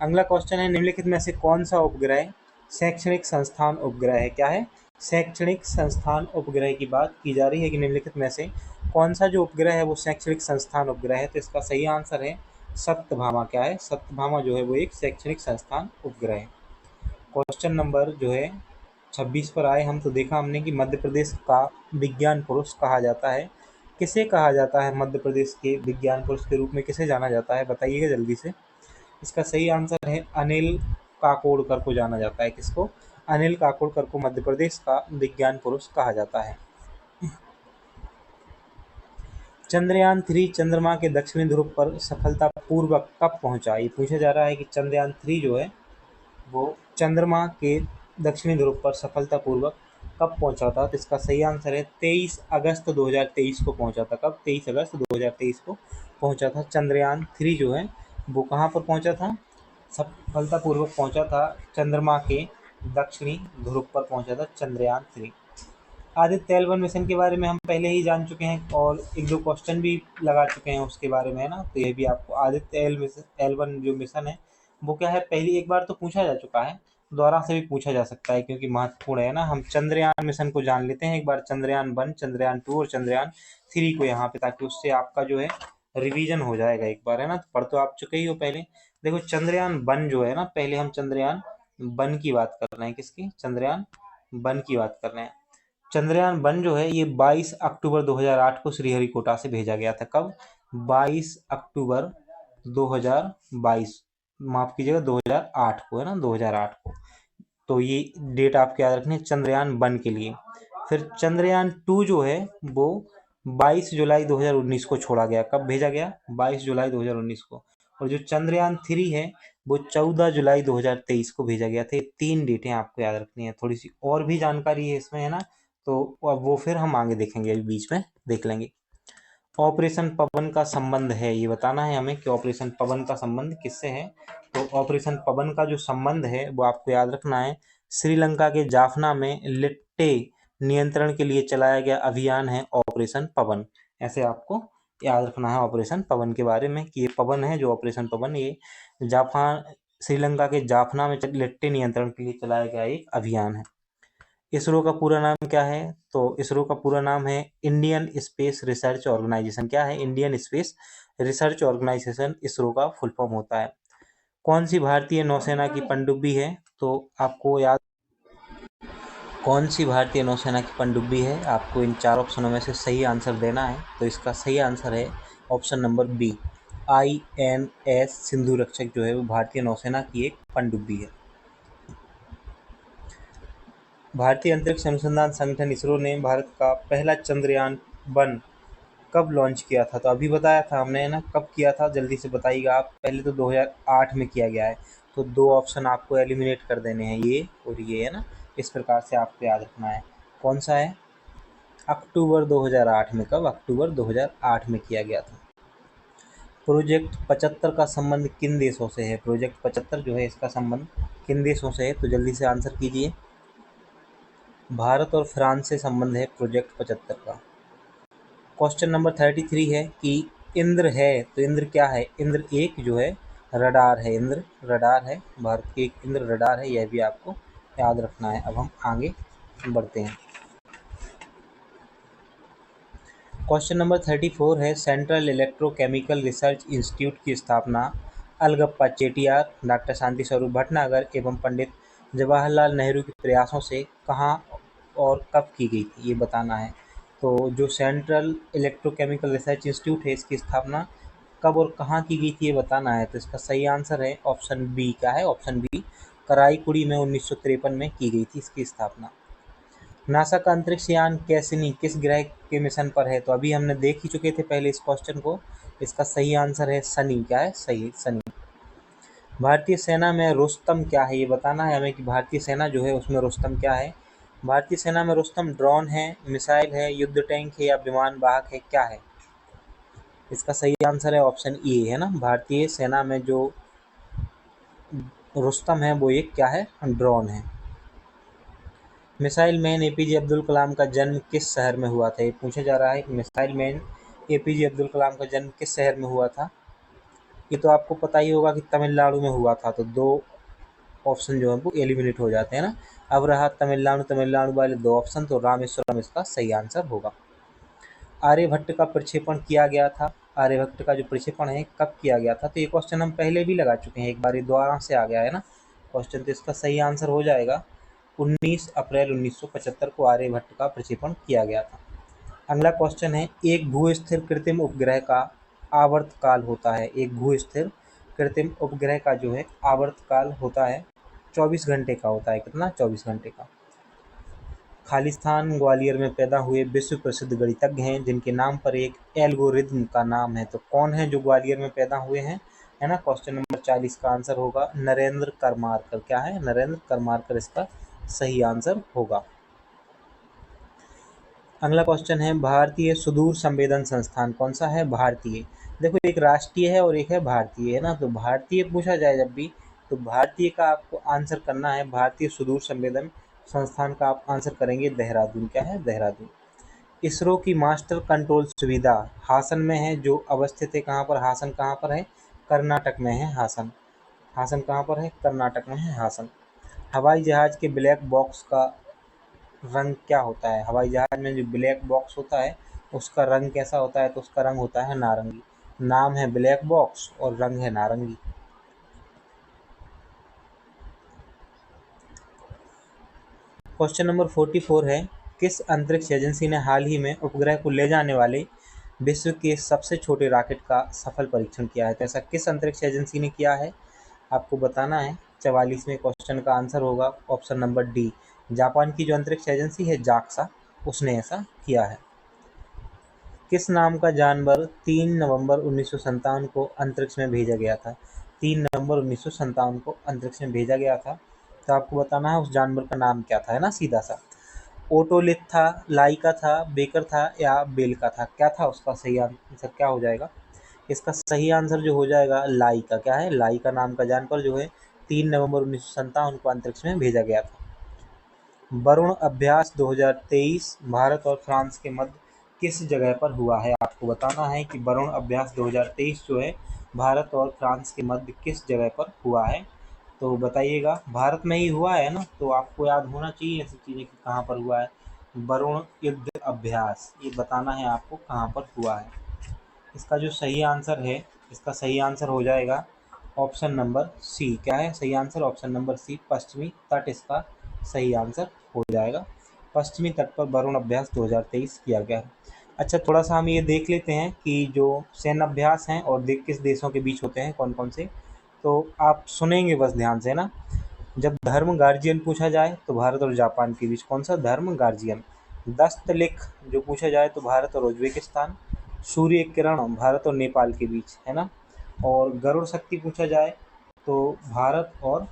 अगला क्वेश्चन है निम्नलिखित में से कौन सा उपग्रह शैक्षणिक संस्थान उपग्रह है? क्या है? शैक्षणिक संस्थान उपग्रह की बात की जा रही है कि निम्नलिखित में से कौन सा जो उपग्रह है वो शैक्षणिक संस्थान उपग्रह है। तो इसका सही आंसर है सत्यभामा। क्या है? सत्यभामा जो है वो एक शैक्षणिक संस्थान उपग्रह है। क्वेश्चन नंबर जो है 26 पर आए हम, तो देखा हमने कि मध्य प्रदेश का विज्ञान पुरुष कहा जाता है किसे कहा जाता है मध्य प्रदेश के विज्ञान पुरुष के रूप में, किसे जाना जाता है, बताइएगा जल्दी से। इसका सही आंसर है अनिल काकोडकर को जाना जाता है। किसको? अनिल काकोडकर को मध्य प्रदेश का विज्ञान पुरुष कहा जाता है। चंद्रयान 3 चंद्रमा के दक्षिणी ध्रुव पर सफलतापूर्वक कब पहुंचा? ये पूछा जा रहा है कि चंद्रयान 3 जो है वो चंद्रमा के दक्षिणी ध्रुव पर सफलतापूर्वक कब पहुंचा था? तो इसका सही आंसर है 23 अगस्त 2023 को पहुंचा था। कब? 23 अगस्त 2023 को पहुंचा था। चंद्रयान 3 जो है वो कहाँ पर पहुंचा था? सफलतापूर्वक पहुंचा था चंद्रमा के दक्षिणी ध्रुव पर पहुंचा था चंद्रयान 3। आदित्य L1 मिशन के बारे में हम पहले ही जान चुके हैं और एक दो क्वेश्चन भी लगा चुके हैं उसके बारे में, है ना। तो ये भी आपको आदित्य L1 जो मिशन है वो क्या है, पहली एक बार तो पूछा जा चुका है, दोबारा से भी पूछा जा सकता है क्योंकि महत्वपूर्ण है ना। हम चंद्रयान मिशन को जान लेते हैं एक बार, चंद्रयान 1, चंद्रयान 2 और चंद्रयान 3 को यहाँ पे, ताकि उससे आपका जो है रिवीजन हो जाएगा एक बार, है ना। पढ़ तो आप चुके ही हो पहले। देखो चंद्रयान 1 जो है ना, पहले हम चंद्रयान 1 की बात कर रहे हैं। किसकी? चंद्रयान 1 की बात कर रहे हैं। चंद्रयान 1 जो है ये 22 अक्टूबर 2008 को श्रीहरिकोटा से भेजा गया था। कब? 22 अक्टूबर 2022, माफ कीजिएगा 2008 को, है ना, 2008 को। तो ये डेट आपको याद रखनी है चंद्रयान 1 के लिए। फिर चंद्रयान 2 जो है वो 22 जुलाई 2019 को छोड़ा गया। कब भेजा गया? 22 जुलाई 2019 को। और जो चंद्रयान 3 है वो 14 जुलाई 2023 को भेजा गया था। ये 3 डेटें आपको याद रखनी है। थोड़ी सी और भी जानकारी है इसमें, है ना, तो अब वो फिर हम आगे देखेंगे, अभी बीच में देख लेंगे। ऑपरेशन पवन का संबंध है, ये बताना है हमें कि ऑपरेशन पवन का संबंध किससे है। तो ऑपरेशन पवन का जो संबंध है वो आपको याद रखना है, श्रीलंका के जाफना में लिट्टे नियंत्रण के लिए चलाया गया अभियान है ऑपरेशन पवन। ऐसे आपको याद रखना है ऑपरेशन पवन के बारे में कि ये पवन है जो ऑपरेशन पवन, ये श्रीलंका के जाफना में लिट्टे नियंत्रण के लिए चलाया गया एक अभियान है। इसरो का पूरा नाम क्या है? तो इसरो का पूरा नाम है इंडियन स्पेस रिसर्च ऑर्गेनाइजेशन। क्या है? Indian Space Research Organisation ISRO का फुल फॉर्म होता है। कौन सी भारतीय नौसेना की पनडुब्बी है? तो आपको याद, कौन सी भारतीय नौसेना की पनडुब्बी है? आपको इन 4 ऑप्शनों में से सही आंसर देना है। तो इसका सही आंसर है option number B, INS Sindhu Rakshak जो है वो भारतीय नौसेना की एक पनडुब्बी है। भारतीय अंतरिक्ष अनुसंधान संगठन इसरो ने भारत का पहला चंद्रयान 1 कब लॉन्च किया था? तो अभी बताया था हमने ना, कब किया था जल्दी से बताइएगा आप। पहले तो 2008 में किया गया है। तो 2 ऑप्शन आपको एलिमिनेट कर देने हैं, ये और ये, है ना। इस प्रकार से आपको याद रखना है। कौन सा है? अक्टूबर 2008 में। कब? अक्टूबर 2008 में किया गया था। प्रोजेक्ट 75 का संबंध किन देशों से है? प्रोजेक्ट 75 जो है इसका संबंध किन देशों से है? तो जल्दी से आंसर कीजिए। भारत और फ्रांस से संबंध है प्रोजेक्ट 75 का। क्वेश्चन नंबर 33 है कि इंद्र है, तो इंद्र क्या है? इंद्र एक जो है रडार है, इंद्र रडार है, भारत की एक इंद्र रडार है, यह भी आपको याद रखना है। अब हम आगे बढ़ते हैं। क्वेश्चन नंबर 34 है, सेंट्रल इलेक्ट्रोकेमिकल रिसर्च इंस्टीट्यूट की स्थापना अलगप्पा चेटियार, डॉक्टर शांति स्वरूप भटनागर एवं पंडित जवाहरलाल नेहरू के प्रयासों से कहाँ और कब की गई थी? ये बताना है। तो जो सेंट्रल इलेक्ट्रोकेमिकल रिसर्च इंस्टीट्यूट है इसकी स्थापना कब और कहाँ की गई थी ये बताना है। तो इसका सही आंसर है ऑप्शन बी। क्या है? ऑप्शन बी, कराईकुड़ी में 1953 में की गई थी इसकी स्थापना। नासा का अंतरिक्ष यान कैसिनी किस ग्रह के मिशन पर है? तो अभी हमने देख ही चुके थे पहले इस क्वेश्चन को। इसका सही आंसर है शनि। क्या है? सही, शनि। भारतीय सेना में रुस्तम क्या है? ये बताना है हमें कि भारतीय सेना जो है उसमें रुस्तम क्या है। भारतीय सेना में रुस्तम ड्रोन है, मिसाइल है, युद्ध टैंक है या विमान वाहक है? क्या है? इसका सही आंसर है ऑप्शन ए, है ना। भारतीय सेना में जो रुस्तम है वो एक क्या है? ड्रोन है। Missile man APJ Abdul Kalam का जन्म किस शहर में हुआ था? ये पूछा जा रहा है कि missile man APJ Abdul Kalam का जन्म किस शहर में हुआ था। ये तो आपको पता ही होगा कि तमिलनाडु में हुआ था। तो 2 ऑप्शन जो है वो एलिमिनेट हो जाते हैं ना। अब रहा तमिलनाडु वाले 2 ऑप्शन, तो रामेश्वरम इसका सही आंसर होगा। आर्यभट्ट का प्रक्षेपण किया गया था, आर्यभट्ट का जो प्रक्षेपण है कब किया गया था? तो ये क्वेश्चन हम पहले भी लगा चुके हैं एक बार, ये दोबारा से आ गया है ना क्वेश्चन। तो इसका सही आंसर हो जाएगा 19 अप्रैल 1975 को आर्यभट्ट का प्रक्षेपण किया गया था। अगला क्वेश्चन है, एक भू-स्थिर कृत्रिम उपग्रह का आवर्तकाल होता है। एक भू-स्थिर कृत्रिम उपग्रह का जो है आवर्तकाल होता है 24 घंटे का होता है। कितना? 24 घंटे का। खालिस्तान ग्वालियर में पैदा हुए विश्व प्रसिद्ध गणितज्ञ हैं जिनके नाम पर एक एल्गोरिथम का नाम है। तो कौन है जो ग्वालियर में पैदा हुए हैं? है ना, क्वेश्चन नंबर 40 का आंसर होगा नरेंद्र करमारकर। क्या है? नरेंद्र करमारकर इसका सही आंसर होगा। अगला क्वेश्चन है, भारतीय सुदूर संवेदन संस्थान कौन सा है? भारतीय। देखो, एक राष्ट्रीय है और एक है भारतीय, है ना। तो भारतीय पूछा जाए जब भी, तो भारतीय का आपको आंसर करना है। भारतीय सुदूर संवेदन संस्थान का आप आंसर करेंगे देहरादून। क्या है? देहरादून। इसरो की मास्टर कंट्रोल सुविधा हासन में है, जो अवस्थित है कहाँ पर? हासन कहाँ पर है? कर्नाटक में है हासन। हासन कहाँ पर है? कर्नाटक में है हासन। हवाई जहाज के ब्लैक बॉक्स का रंग क्या होता है? हवाई जहाज में जो ब्लैक बॉक्स होता है उसका रंग कैसा होता है? तो उसका रंग होता है नारंगी। नाम है ब्लैक बॉक्स और रंग है नारंगी। क्वेश्चन नंबर 44 है, किस अंतरिक्ष एजेंसी ने हाल ही में उपग्रह को ले जाने वाले विश्व के सबसे छोटे रॉकेट का सफल परीक्षण किया है? तो ऐसा किस अंतरिक्ष एजेंसी ने किया है, आपको बताना है। 44वें क्वेश्चन का आंसर होगा ऑप्शन नंबर डी। जापान की जो अंतरिक्ष एजेंसी है जाक्सा, उसने ऐसा किया है। किस नाम का जानवर 3 नवंबर 1957 को अंतरिक्ष में भेजा गया था? 3 नवंबर 1957 को अंतरिक्ष में भेजा गया था। तो आपको बताना है उस जानवर का नाम क्या था, है ना, सीधा सा। ओटोलिथ था, लाइका था, बेकर था या बेल का था? क्या था उसका सही आंसर? क्या हो जाएगा इसका सही आंसर? जो हो जाएगा लाइका। क्या है? लाइका नाम का जानवर जो है 3 नवंबर 1957 को अंतरिक्ष में भेजा गया था। वरुण अभ्यास 2023 भारत और फ्रांस के मध्य किस जगह पर हुआ है? आपको बताना है कि वरुण अभ्यास 2023 जो है भारत और फ्रांस के मध्य किस जगह पर हुआ है। तो बताइएगा। भारत में ही हुआ है ना, तो आपको याद होना चाहिए ऐसी चीज़ें कि कहाँ पर हुआ है। वरुण युद्ध अभ्यास, ये बताना है आपको कहाँ पर हुआ है। इसका जो सही आंसर है, इसका सही आंसर हो जाएगा ऑप्शन नंबर सी। क्या है सही आंसर? ऑप्शन नंबर सी, पश्चिमी तट इसका सही आंसर हो जाएगा। पश्चिमी तट पर वरुण अभ्यास 2023 किया गया है। अच्छा, थोड़ा सा हम ये देख लेते हैं कि जो सैन्य अभ्यास हैं और किस देशों के बीच होते हैं, कौन कौन से। तो आप सुनेंगे बस ध्यान से ना। जब धर्म गार्जियन पूछा जाए तो भारत और जापान के बीच कौन सा धर्म गार्जियन। दस्तलिख जो पूछा जाए तो भारत और उज्बेकिस्तान। सूर्य किरण भारत और नेपाल के बीच, है ना। और गरुड़ शक्ति पूछा जाए तो भारत और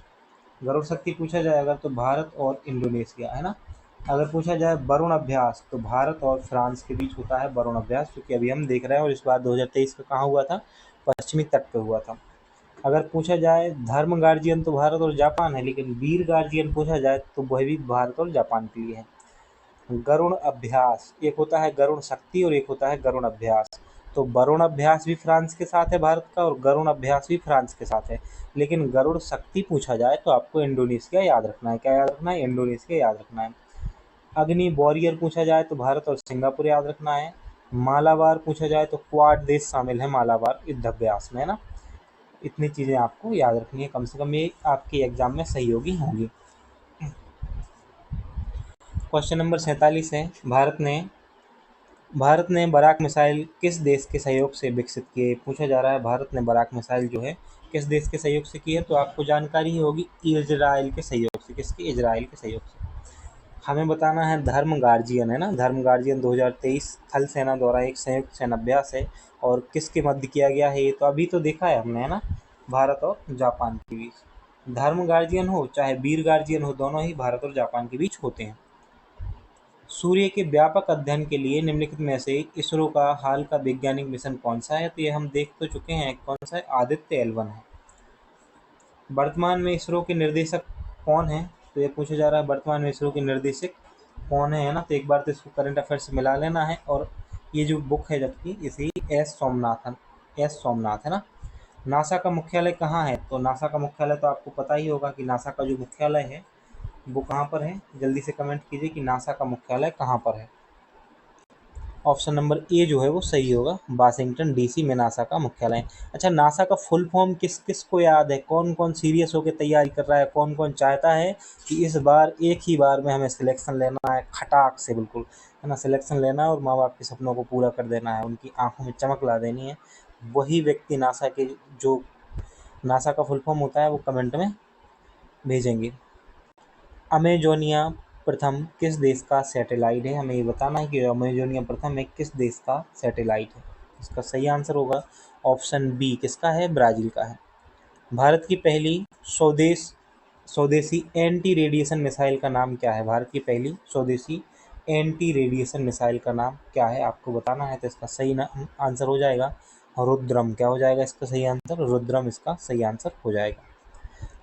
गरुड़ शक्ति पूछा जाए अगर, तो भारत और इंडोनेशिया, है ना। अगर पूछा जाए वरुण अभ्यास तो भारत और फ्रांस के बीच होता है वरुण अभ्यास, क्योंकि अभी हम देख रहे हैं। और इस बार 2023 का कहाँ हुआ था? पश्चिमी तट पे हुआ था। अगर पूछा जाए धर्म गार्जियन तो भारत और जापान है, लेकिन वीर गार्जियन पूछा जाए तो वह भी भारत और जापान के लिए है। गरुण अभ्यास, एक होता है गरुण शक्ति और एक होता है गरुण अभ्यास। तो वरुण अभ्यास भी फ्रांस के साथ है भारत का, और गरुण अभ्यास भी फ्रांस के साथ है। लेकिन गरुड़ शक्ति पूछा जाए तो आपको इंडोनेशिया याद रखना है। क्या याद रखना है? इंडोनेशिया याद रखना है। अग्नि वॉरियर पूछा जाए तो भारत और सिंगापुर याद रखना है। मालाबार पूछा जाए तो क्वाड देश शामिल है मालाबार युद्धाभ्यास में, है ना। इतनी चीज़ें आपको याद रखनी है, कम से कम ये आपके एग्जाम में सहयोगी होंगी। क्वेश्चन नंबर 47 है, भारत ने बराक मिसाइल किस देश के सहयोग से विकसित किए? पूछा जा रहा है भारत ने बराक मिसाइल जो है किस देश के सहयोग से की है? तो आपको जानकारी ही होगी, इजराइल के सहयोग से। किसके? इजराइल के सहयोग से। हमें बताना है धर्म गार्जियन, है ना। धर्म गार्जियन 2023 थल सेना द्वारा एक संयुक्त सेनाभ्यास है, और किसके मध्य किया गया है? ये तो अभी तो देखा है हमने, है ना, भारत और जापान के बीच। धर्म गार्जियन हो चाहे वीर गार्जियन हो, दोनों ही भारत और जापान के बीच होते हैं। सूर्य के व्यापक अध्ययन के लिए निम्नलिखित में से इसरो का हाल का वैज्ञानिक मिशन कौन सा है? तो ये हम देख तो चुके हैं, कौन सा है? आदित्य L1 है। वर्तमान में इसरो के निर्देशक कौन है? तो ये पूछा जा रहा है वर्तमान में इसरो के निर्देशक कौन है ना। तो एक बार तो इसको करंट अफेयर से मिला लेना है। और ये जो बुक है जबकि इसी एस सोमनाथ, है ना। नासा का मुख्यालय कहाँ है? तो नासा का मुख्यालय तो आपको पता ही होगा कि नासा का जो मुख्यालय है वो कहाँ पर है। जल्दी से कमेंट कीजिए कि नासा का मुख्यालय कहाँ पर है। ऑप्शन नंबर ए जो है वो सही होगा, वाशिंगटन डीसी में नासा का मुख्यालय है। अच्छा, नासा का फुल फॉर्म किस किस को याद है? कौन कौन सीरियस होकर तैयारी कर रहा है? कौन कौन चाहता है कि इस बार एक ही बार में हमें सिलेक्शन लेना है खटाक से, बिल्कुल, है ना, सिलेक्शन लेना है और माँ बाप के सपनों को पूरा कर देना है, उनकी आंखों में चमक ला देनी है। वही व्यक्ति नासा के, जो नासा का फुल फॉर्म होता है, वो कमेंट में भेजेंगे। अमेजोनिया प्रथम किस देश का सैटेलाइट है? हमें ये बताना है कि अमेजोनिया प्रथम एक किस देश का सैटेलाइट है। इसका सही आंसर होगा ऑप्शन बी, किसका है? ब्राज़ील का है। भारत की पहली स्वदेशी एंटी रेडिएशन मिसाइल का नाम क्या है? भारत की पहली स्वदेशी एंटी रेडिएशन मिसाइल का नाम क्या है? आपको बताना है। तो इसका सही आंसर हो जाएगा रुद्रम। क्या हो जाएगा इसका सही आंसर? रुद्रम इसका सही आंसर हो जाएगा।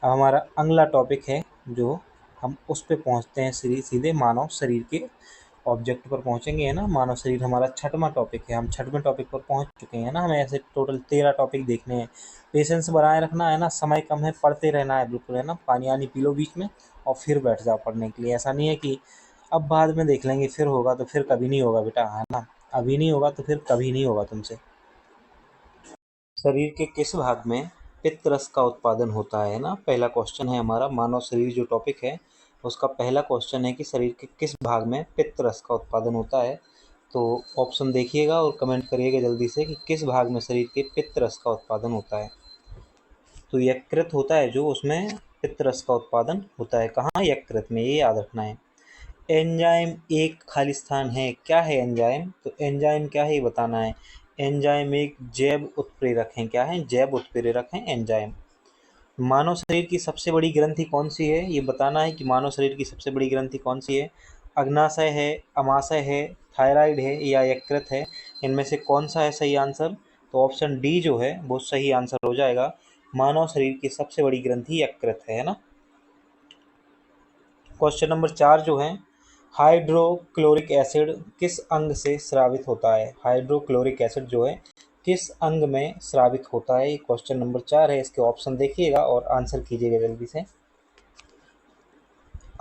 अब हमारा अगला टॉपिक है, जो हम उस पे पहुंचते हैं सीधे मानव शरीर के ऑब्जेक्ट पर पहुंचेंगे, है ना। मानव शरीर हमारा छठवां टॉपिक है, हम छठवें टॉपिक पर पहुंच चुके हैं ना। हमें ऐसे टोटल 13 टॉपिक देखने हैं। पेशेंस बनाए रखना है ना, समय कम है, पढ़ते रहना है, बिल्कुल, है ना। पानी आनी पी लो बीच में और फिर बैठ जाओ पढ़ने के लिए। ऐसा नहीं है कि अब बाद में देख लेंगे, फिर होगा तो फिर कभी नहीं होगा बेटा, है ना। अभी नहीं होगा तो फिर कभी नहीं होगा तुमसे। शरीर के किस भाग में पित्त रस का उत्पादन होता है ना, पहला क्वेश्चन है हमारा। मानव शरीर जो टॉपिक है उसका पहला क्वेश्चन है कि शरीर के किस भाग में पित्त रस का उत्पादन होता है। तो ऑप्शन देखिएगा और कमेंट करिएगा जल्दी से कि किस भाग में शरीर के पित्त रस का उत्पादन होता है। तो यकृत होता है जो, उसमें पित्त रस का उत्पादन होता है। कहाँ? यकृत में, ये याद रखना है। एंजाइम एक खाली स्थान है, क्या है एंजाइम? तो एंजाइम क्या है ये बताना है। एंजाइम एक जैव उत्प्रेरक हैं। क्या है? जैव उत्प्रेरक हैं एंजाइम। मानव शरीर की सबसे बड़ी ग्रंथि कौन सी है? ये बताना है कि मानव शरीर की सबसे बड़ी ग्रंथि कौन सी है। अग्नाशय है, अमाशय है, थायराइड है या यकृत है? इनमें से कौन सा है सही आंसर? तो ऑप्शन डी जो है वो सही आंसर हो जाएगा। मानव शरीर की सबसे बड़ी ग्रंथि यकृत है ना। क्वेश्चन नंबर 4 जो है, हाइड्रोक्लोरिक एसिड किस अंग से स्रावित होता है? हाइड्रोक्लोरिक एसिड जो है किस अंग में स्रावित होता है? ये क्वेश्चन नंबर 4 है। इसके ऑप्शन देखिएगा और आंसर कीजिएगा जल्दी से।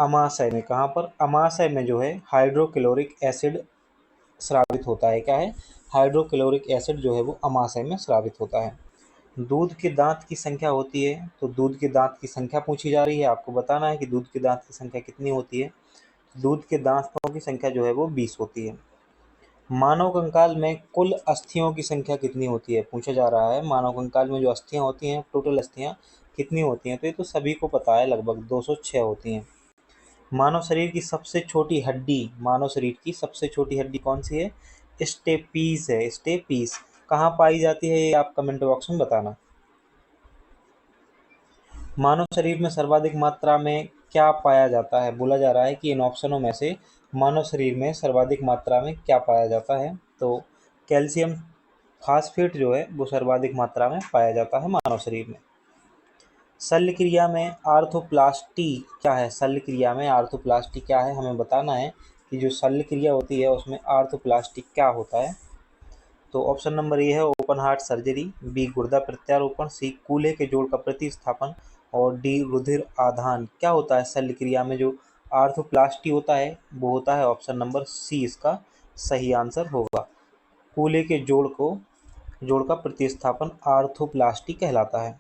अमाशय में। कहाँ पर? अमाशय में जो है हाइड्रोक्लोरिक एसिड स्रावित होता है। क्या है? हाइड्रोक्लोरिक एसिड जो है वो अमाशय में स्रावित होता है। दूध के दांत की संख्या होती है, तो दूध के दांत की संख्या पूछी जा रही है। आपको बताना है कि दूध के दांत की संख्या कितनी होती है। दूध के दांतों की संख्या जो है वो 20 होती है। मानव कंकाल में कुल अस्थियों की संख्या कितनी होती है? पूछा जा रहा है मानव कंकाल में जो अस्थियां होती हैं, टोटल अस्थियां कितनी होती हैं? तो ये तो सभी को पता है, लगभग 206 होती हैं। मानव शरीर की सबसे छोटी हड्डी, मानव शरीर की सबसे छोटी हड्डी कौन सी है? स्टेपीज है, स्टेपीज। कहाँ पाई जाती है ये आप कमेंट बॉक्स में बताना। मानव शरीर में सर्वाधिक मात्रा में क्या पाया जाता है? बोला जा रहा है कि इन ऑप्शनों में से मानव शरीर में सर्वाधिक मात्रा में क्या पाया जाता है? तो कैल्शियम फास्फेट जो है वो सर्वाधिक मात्रा में पाया जाता है मानव शरीर में। शल्य क्रिया में आर्थोप्लास्टी क्या है? शल्य क्रिया में आर्थोप्लास्टी क्या है? हमें बताना है कि जो शल्य क्रिया होती है उसमें आर्थोप्लास्टी क्या होता है। तो ऑप्शन नंबर ए है ओपन हार्ट सर्जरी, बी गुर्दा प्रत्यारोपण, सी कूल्हे के जोड़ का प्रतिस्थापन और डी रुधिर आधान। क्या होता है शल्य क्रिया में जो आर्थोप्लास्टी होता है? वो होता है ऑप्शन नंबर सी, इसका सही आंसर होगा। कूल्हे के जोड़ का प्रतिस्थापन आर्थोप्लास्टी कहलाता है।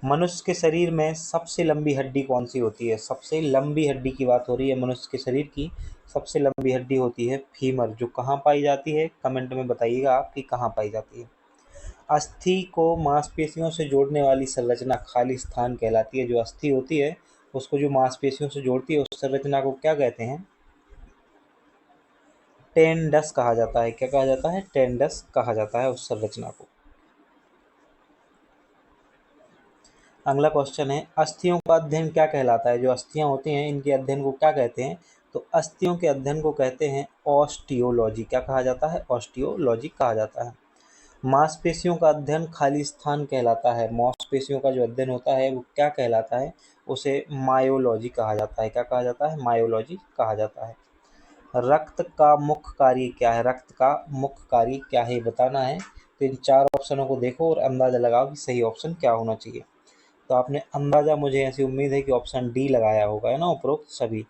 मनुष्य के शरीर में सबसे लंबी हड्डी कौन सी होती है? सबसे लंबी हड्डी की बात हो रही है। मनुष्य के शरीर की सबसे लंबी हड्डी होती है फीमर, जो कहाँ पाई जाती है? कमेंट में बताइएगा आप कि कहाँ पाई जाती है। अस्थि को मांसपेशियों से जोड़ने वाली संरचना खाली स्थान कहलाती है। जो अस्थि होती है उसको जो मांसपेशियों से जोड़ती है उस संरचना को क्या कहते हैं? टेंडस कहा जाता है। क्या कहा जाता है? टेंडस कहा जाता है उस संरचना को। अगला क्वेश्चन है, अस्थियों का अध्ययन क्या कहलाता है? जो अस्थियां होती हैं इनके अध्ययन को क्या कहते हैं? तो अस्थियों के अध्ययन को कहते हैं ऑस्टियोलॉजी। क्या कहा जाता है? ऑस्टियोलॉजी कहा जाता है। मांसपेशियों का अध्ययन खाली स्थान कहलाता है। मांसपेशियों का जो अध्ययन होता है वो क्या कहलाता है? उसे मायोलॉजी कहा जाता है। क्या कहा जाता है? मायोलॉजी कहा जाता है। रक्त का मुख्य कार्य क्या है? रक्त का मुख्य कार्य क्या है बताना है। तो इन 4 ऑप्शनों को देखो और अंदाजा लगाओ कि सही ऑप्शन क्या होना चाहिए। तो आपने अंदाजा, मुझे ऐसी उम्मीद है कि ऑप्शन डी लगाया होगा, है ना। उपरोक्त सभी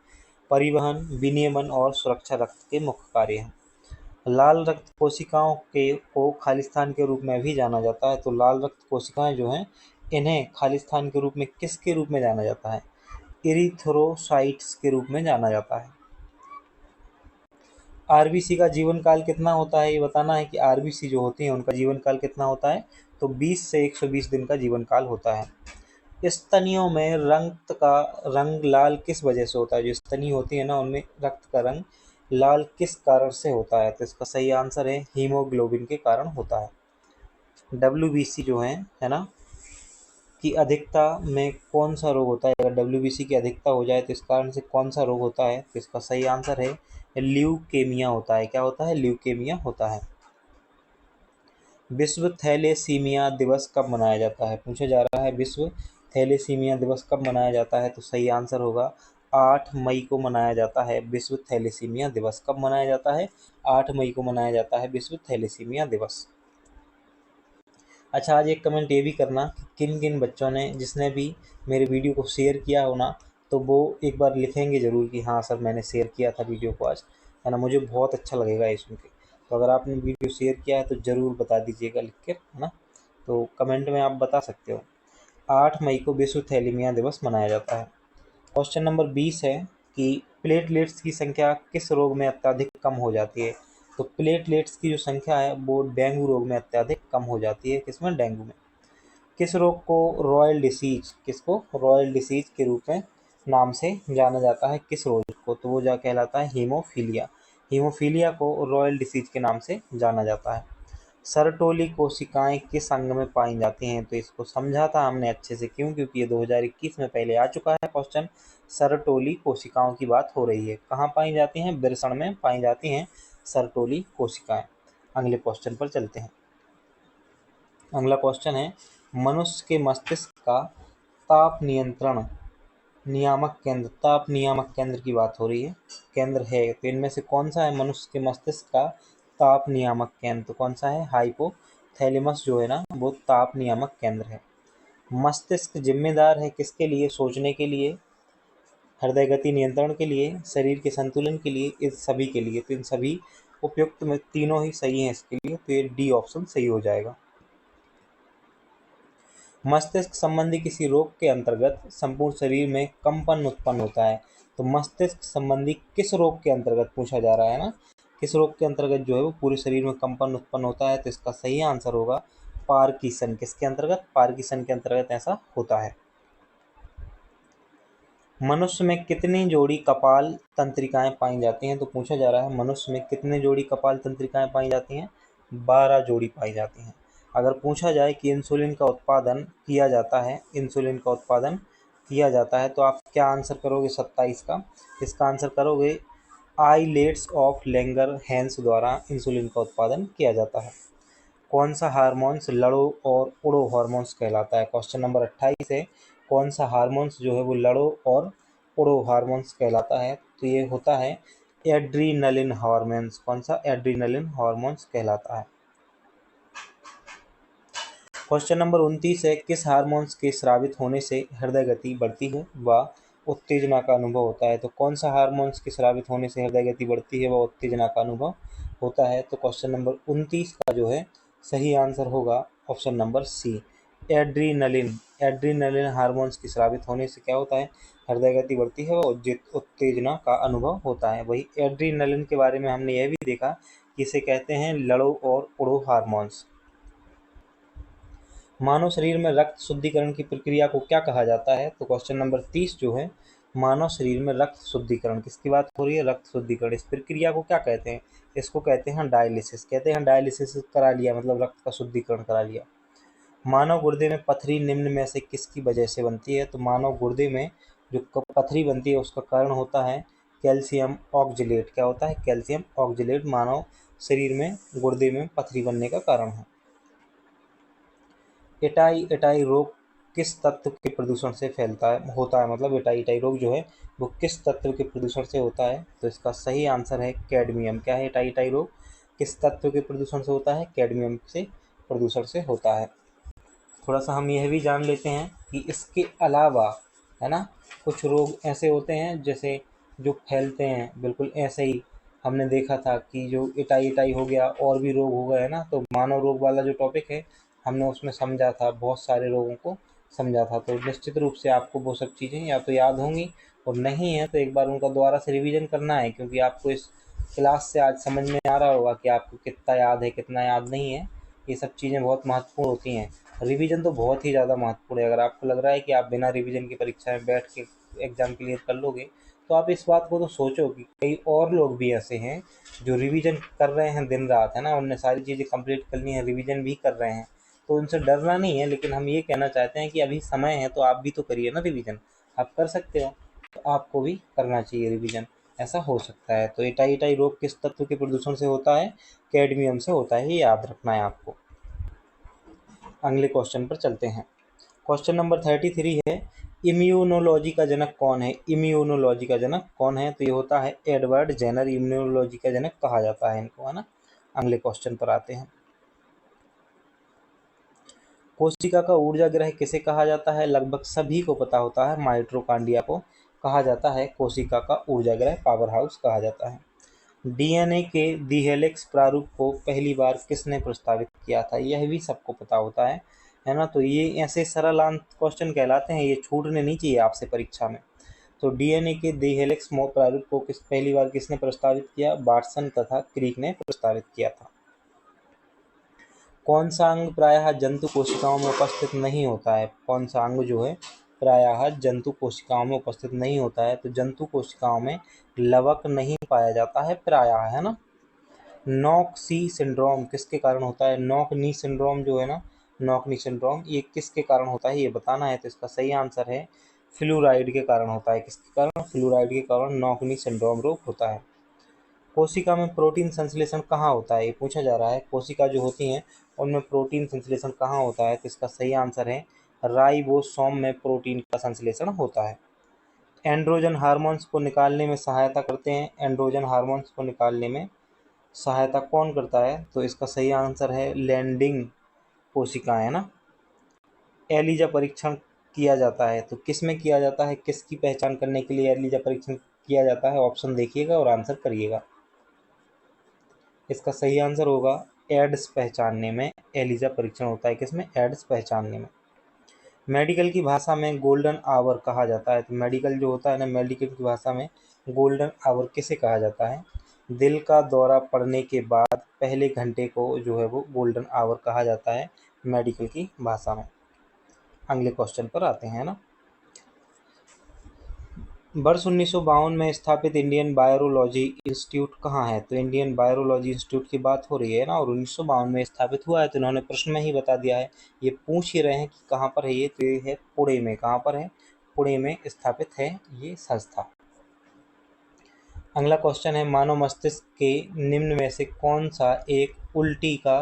परिवहन, विनियमन और सुरक्षा रक्त के मुख्य कार्य हैं। लाल रक्त कोशिकाओं को खालिस्तान के रूप में भी जाना जाता है। तो लाल रक्त कोशिकाएं जो हैं इन्हें खालिस्तान के रूप में किसके रूप में जाना जाता है? इरिथ्रोसाइट्स के रूप में जाना जाता है। आरबीसी का जीवन काल कितना होता है, ये बताना है कि आरबीसी जो होती हैं उनका जीवन काल कितना होता है। तो 20 से 120 दिन का जीवन काल होता है। स्तनियों में रक्त का रंग लाल किस वजह से होता है? जो स्तनी होती है ना उनमें रक्त का रंग लाल किस कारण से होता है? तो इसका सही आंसर है हीमोग्लोबिन के कारण होता है। डब्ल्यूबीसी जो है ना, की अधिकता में कौन सा रोग होता है? अगर डब्ल्यूबीसी की अधिकता हो जाए तो इस कारण से कौन सा रोग होता है? तो इसका सही आंसर है ल्यूकेमिया होता है। क्या होता है? ल्यूकेमिया होता है। विश्व थैलेसीमिया दिवस कब मनाया जाता है? पूछा जा रहा है विश्व थैलेसीमिया दिवस कब मनाया जाता है? तो सही आंसर होगा 8 मई को मनाया जाता है विश्व थैलेसीमिया दिवस। कब मनाया जाता है? 8 मई को मनाया जाता है विश्व थैलेसीमिया दिवस। अच्छा, आज एक कमेंट ये भी करना कि किन किन बच्चों ने, जिसने भी मेरे वीडियो को शेयर किया हो ना, तो वो एक बार लिखेंगे ज़रूर कि हाँ सर मैंने शेयर किया था वीडियो को आज, है ना। मुझे बहुत अच्छा लगेगा ये सुन के। तो अगर आपने वीडियो शेयर किया है तो ज़रूर बता दीजिएगा लिख के, है ना। तो कमेंट में आप बता सकते हो। 8 मई को विश्व थैलेसीमिया दिवस मनाया जाता है। क्वेश्चन नंबर 20 है कि प्लेटलेट्स की संख्या किस रोग में अत्यधिक कम हो जाती है? तो प्लेटलेट्स की जो संख्या है वो डेंगू रोग में अत्यधिक कम हो जाती है। किसमें? डेंगू में। किस रोग को रॉयल डिसीज, किसको रॉयल डिसीज के रूप में नाम से जाना जाता है? किस रोग को? तो वो जा कहलाता है हीमोफीलिया। हीमोफीलिया को रॉयल डिसीज के नाम से जाना जाता है। सरटोली कोशिकाएं किस अंग में पाई जाती हैं? तो इसको समझा था हमने अच्छे से, क्यों? क्योंकि ये 2021 में पहले आ चुका है क्वेश्चन। सरटोली कोशिकाओं की बात हो रही है। कहाँ पाई जाती हैं? वृषण में पाई जाती हैं सरटोली कोशिकाएं। अगले क्वेश्चन पर चलते हैं। अगला क्वेश्चन है, मनुष्य के मस्तिष्क का ताप नियंत्रण नियामक केंद्र, ताप नियामक केंद्र की बात हो रही है, केंद्र है, तो इनमें से कौन सा है मनुष्य के मस्तिष्क का ताप नियामक केंद्र? तो कौन सा है? हाइपोथैलेमस जो है ना, वो ताप नियामक केंद्र है। मस्तिष्क जिम्मेदार है किसके लिए? सोचने के लिए, हृदय गति नियंत्रण के लिए, शरीर के संतुलन के लिए, इस सभी के लिए। तो इन सभी उपयुक्त में तीनों ही सही हैं इसके लिए, तो ये डी ऑप्शन सही हो जाएगा। मस्तिष्क संबंधी किसी रोग के अंतर्गत संपूर्ण शरीर में कंपन उत्पन्न होता है। तो मस्तिष्क संबंधी किस रोग के अंतर्गत पूछा जा रहा है ना, किस रोग के अंतर्गत जो है वो पूरे शरीर में कंपन उत्पन्न होता है? तो इसका सही आंसर होगा पार्किंसन। किसके अंतर्गत? पार्किंसन के अंतर्गत ऐसा होता है। मनुष्य में कितनी जोड़ी कपाल तंत्रिकाएं पाई जाती हैं? तो पूछा जा रहा है मनुष्य में कितनी जोड़ी कपाल तंत्रिकाएं पाई जाती हैं? 12 जोड़ी पाई जाती हैं। अगर पूछा जाए कि इंसुलिन का उत्पादन किया जाता है, इंसुलिन का उत्पादन किया जाता है, तो आप क्या आंसर करोगे 27 का? इसका आंसर करोगे आइलेट्स ऑफ लैंगर-हैंस द्वारा इंसुलिन का उत्पादन किया जाता है। कौन सा हार्मोन्स लड़ो और उड़ो हार्मोन्स कहलाता है? क्वेश्चन नंबर 28 है, कौन सा हार्मोन्स जो है वो लड़ो और उड़ो हार्मोन्स कहलाता है? तो ये होता है एड्रीनलिन हार्मोन्स। कौन सा? एड्रीनलिन हार्मोन्स कहलाता है। क्वेश्चन नंबर 29 है, किस हार्मोन्स के स्रावित होने से हृदय गति बढ़ती है व उत्तेजना का अनुभव होता है? तो कौन सा हार्मोन्स के स्रावित होने से हृदय गति बढ़ती है व उत्तेजना का अनुभव होता है? तो क्वेश्चन नंबर 29 का जो है सही आंसर होगा option number C, adrenaline. Adrenaline hormones के स्रावित होने से क्या होता है? हृदय गति बढ़ती है और उत्तेजना का अनुभव होता है। वही एड्रीनलिन के बारे में हमने यह भी देखा कि इसे कहते हैं लड़ो और उड़ो हार्मोन्स। मानव शरीर में रक्त शुद्धिकरण की प्रक्रिया को क्या कहा जाता है? तो क्वेश्चन नंबर 30 जो है, मानव शरीर में रक्त शुद्धिकरण, किसकी बात हो रही है? रक्त शुद्धिकरण। इस प्रक्रिया को क्या कहते हैं? इसको कहते हैं डायलिसिस। कहते हैं डायलिसिस करा लिया, मतलब रक्त का शुद्धिकरण करा लिया। मानव गुर्दे में पथरी निम्न में से किसकी वजह से बनती है? तो मानव गुर्दे में जो पथरी बनती है उसका कारण होता है कैल्शियम ऑक्जेलेट। क्या होता है? कैल्शियम ऑक्जेलेट मानव शरीर में गुर्दे में पथरी बनने का कारण है। एटाई रोग किस तत्व के प्रदूषण से होता है? मतलब एटाई रोग जो है वो किस तत्व के प्रदूषण से होता है? तो इसका सही आंसर है कैडमियम। क्या है? एटाई रोग किस तत्व के प्रदूषण से होता है? कैडमियम से प्रदूषण से होता है। थोड़ा सा हम यह भी जान लेते हैं कि इसके अलावा, है ना, कुछ रोग ऐसे होते हैं जैसे जो फैलते हैं बिल्कुल ऐसे ही, हमने देखा था कि जो इटाई इटाई हो गया और भी रोग हो गए है ना, तो मानव रोग वाला जो टॉपिक है हमने उसमें समझा था, बहुत सारे रोगों को समझा था। तो निश्चित रूप से आपको वो सब चीज़ें या तो याद होंगी, और नहीं है तो एक बार उनका दोबारा से रिवीजन करना है, क्योंकि आपको इस क्लास से आज समझ में आ रहा होगा कि आपको कितना याद है कितना याद नहीं है। ये सब चीज़ें बहुत महत्वपूर्ण होती हैं। रिवीजन तो बहुत ही ज़्यादा महत्वपूर्ण है। अगर आपको लग रहा है कि आप बिना रिवीजन की परीक्षा में बैठ के एग्ज़ाम क्लियर कर लोगे, तो आप इस बात को तो सोचो कि कई और लोग भी ऐसे हैं जो रिवीजन कर रहे हैं दिन रात, है ना, उनने सारी चीज़ें कंप्लीट कर ली हैं, रिवीजन भी कर रहे हैं। तो उनसे डरना नहीं है, लेकिन हम ये कहना चाहते हैं कि अभी समय है तो आप भी तो करिए ना रिवीजन। आप कर सकते हो तो आपको भी करना चाहिए रिवीजन, ऐसा हो सकता है। तो इटाई इटाई रोग किस तत्व के प्रदूषण से होता है? कैडमियम से होता है, ये याद रखना है आपको। अगले क्वेश्चन पर चलते हैं। क्वेश्चन नंबर 33 है, इम्यूनोलॉजी का जनक कौन है? इम्यूनोलॉजी का जनक कौन है? तो ये होता है एडवर्ड जेनर। इम्यूनोलॉजी का जनक कहा जाता है इनको, है ना। अगले क्वेश्चन पर आते हैं। कोशिका का ऊर्जा ग्रह किसे कहा जाता है? लगभग सभी को पता होता है, माइटोकॉन्ड्रिया को कहा जाता है कोशिका का ऊर्जा ग्रह, पावर हाउस कहा जाता है। डीएनए के डी-हेलिक्स प्रारूप को पहली बार किसने प्रस्तावित किया था? यह भी सबको पता होता है ना। तो ये ऐसे सरल क्वेश्चन कहलाते हैं, ये छूटने नहीं चाहिए आपसे परीक्षा में। तो डीएनए के डी-हेलिक्स प्रारूप को पहली बार किसने प्रस्तावित किया? वाटसन तथा क्रिक ने प्रस्तावित किया था। कौन सा अंग प्रायः जंतु कोशिकाओं में उपस्थित नहीं होता है? कौन सा अंग जो है प्रायः जंतु कोशिकाओं में उपस्थित नहीं होता है? तो जंतु कोशिकाओं में लवक नहीं पाया जाता है प्रायः, है ना। नॉक सी सिंड्रोम किसके कारण होता है? नॉक नी सिंड्रोम जो है ना, नॉक नी सिंड्रोम, ये किसके कारण होता है ये बताना है। तो इसका सही आंसर है फ्लूराइड के कारण होता है। किसके कारण? फ्लूराइड के कारण नॉक नी सिंड्रोम रोग होता है। कोशिका में प्रोटीन संश्लेषण कहाँ होता है? ये पूछा जा रहा है, कोशिका जो होती हैं उनमें प्रोटीन संश्लेषण कहाँ होता है? तो इसका सही आंसर है राइबोसोम में प्रोटीन का संश्लेषण होता है। एंड्रोजन हार्मोन्स को निकालने में सहायता करते हैं। एंड्रोजन हार्मोन्स को निकालने में सहायता कौन करता है? तो इसका सही आंसर है लैंडिंग कोशिकाएं, है ना। एलिजा परीक्षण किया जाता है, तो किस में किया जाता है? किसकी पहचान करने के लिए एलिजा परीक्षण किया जाता है? ऑप्शन देखिएगा और आंसर करिएगा। इसका सही आंसर होगा एड्स पहचानने में एलिजा परीक्षण होता है। किसमें? एड्स पहचानने में। मेडिकल की भाषा में गोल्डन आवर कहा जाता है। तो मेडिकल जो होता है ना, मेडिकल की भाषा में गोल्डन आवर किसे कहा जाता है? दिल का दौरा पड़ने के बाद पहले घंटे को जो है वो गोल्डन आवर कहा जाता है मेडिकल की भाषा में। अगले क्वेश्चन पर आते हैं ना। वर्ष 1952 में स्थापित इंडियन वायरोलॉजी इंस्टीट्यूट कहाँ है? तो इंडियन वायरोलॉजी इंस्टीट्यूट की बात हो रही है ना, और 1952 में स्थापित हुआ है, तो इन्होंने प्रश्न में ही बता दिया है। ये पूछ ही रहे हैं कि कहाँ पर है ये, तो ये है पुणे में। कहाँ पर है? पुणे में स्थापित है ये संस्था। अगला क्वेश्चन है, मानव मस्तिष्क के निम्न में से कौन सा एक उल्टी का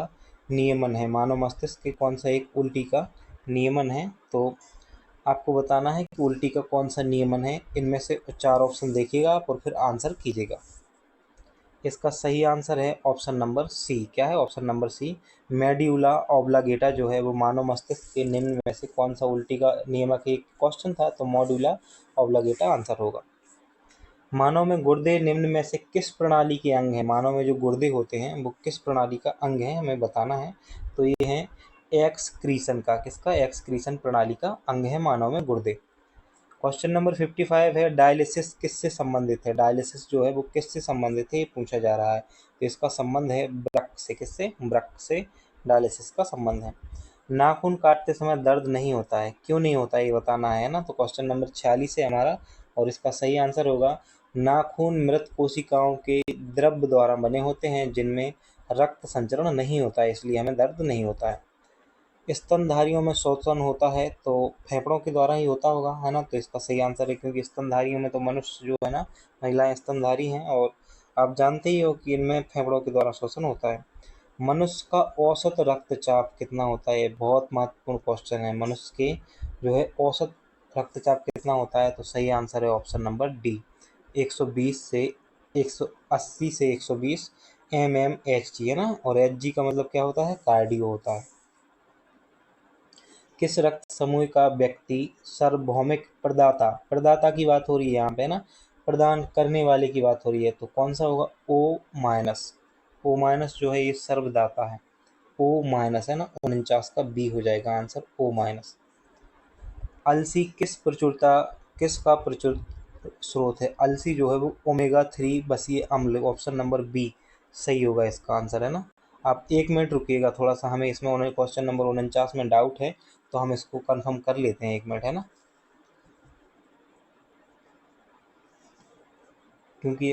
नियमन है? मानव मस्तिष्क के कौन सा एक उल्टी का नियमन है? तो आपको बताना है कि उल्टी का कौन सा नियमन है। इनमें से 4 ऑप्शन देखिएगा आप और फिर आंसर कीजिएगा। इसका सही आंसर है ऑप्शन नंबर सी। क्या है? Option number C, medulla oblongata जो है वो मानव मस्तिष्क के निम्न में से कौन सा उल्टी का नियमक एक क्वेश्चन था, तो मॉड्यूला ऑब्लागेटा आंसर होगा। मानव में गुर्दे निम्न में से किस प्रणाली के अंग हैं? मानव में जो गुर्दे होते हैं वो किस प्रणाली का अंग है, हमें बताना है। तो ये है एक्सक्रीशन का। किसका? एक्सक्रीशन प्रणाली का अंग है मानव में गुर्दे। क्वेश्चन नंबर 55 है, डायलिसिस किससे संबंधित है? डायलिसिस जो है वो किससे संबंधित है, ये पूछा जा रहा है। तो इसका संबंध है वृक्क से। किससे? वृक्क से डायलिसिस का संबंध है। नाखून काटते समय दर्द नहीं होता है, क्यों नहीं होता है ये बताना है ना। तो क्वेश्चन नंबर 46 है हमारा, और इसका सही आंसर होगा नाखून मृत कोशिकाओं के द्रव्य द्वारा बने होते हैं जिनमें रक्त संचरण नहीं होता है, इसलिए हमें दर्द नहीं होता है। स्तनधारियों में शोषण होता है तो फेफड़ों के द्वारा ही होता होगा, है ना। तो इसका सही आंसर है, क्योंकि स्तनधारियों में तो मनुष्य जो है ना, महिलाएं स्तनधारी हैं, और आप जानते ही हो कि इनमें फेफड़ों के द्वारा शोषण होता है। मनुष्य का औसत रक्तचाप कितना होता है? बहुत महत्वपूर्ण क्वेश्चन है। मनुष्य के जो है औसत रक्तचाप कितना होता है? तो सही आंसर है ऑप्शन नंबर डी, 120 से 180 से 120 mmHg, है ना। और Hg का मतलब क्या होता है? कार्डियो होता है। किस रक्त समूह का व्यक्ति सार्वभौमिक प्रदाता, प्रदाता की बात हो रही है यहाँ पे ना, प्रदान करने वाले की बात हो रही है तो कौन सा होगा, O माइनस। O माइनस जो है ये सर्वदाता है, O माइनस है ना, 49 का बी हो जाएगा आंसर, O माइनस। अलसी किसका प्रचुर स्रोत है, अलसी जो है वो ओमेगा 3 बसीय अम्ल, ऑप्शन नंबर बी सही होगा इसका आंसर, है ना। आप 1 मिनट रुकिएगा, थोड़ा सा हमें इसमें क्वेश्चन नंबर 49 में डाउट है, तो हम इसको कंफर्म कर लेते हैं 1 मिनट, है ना, क्योंकि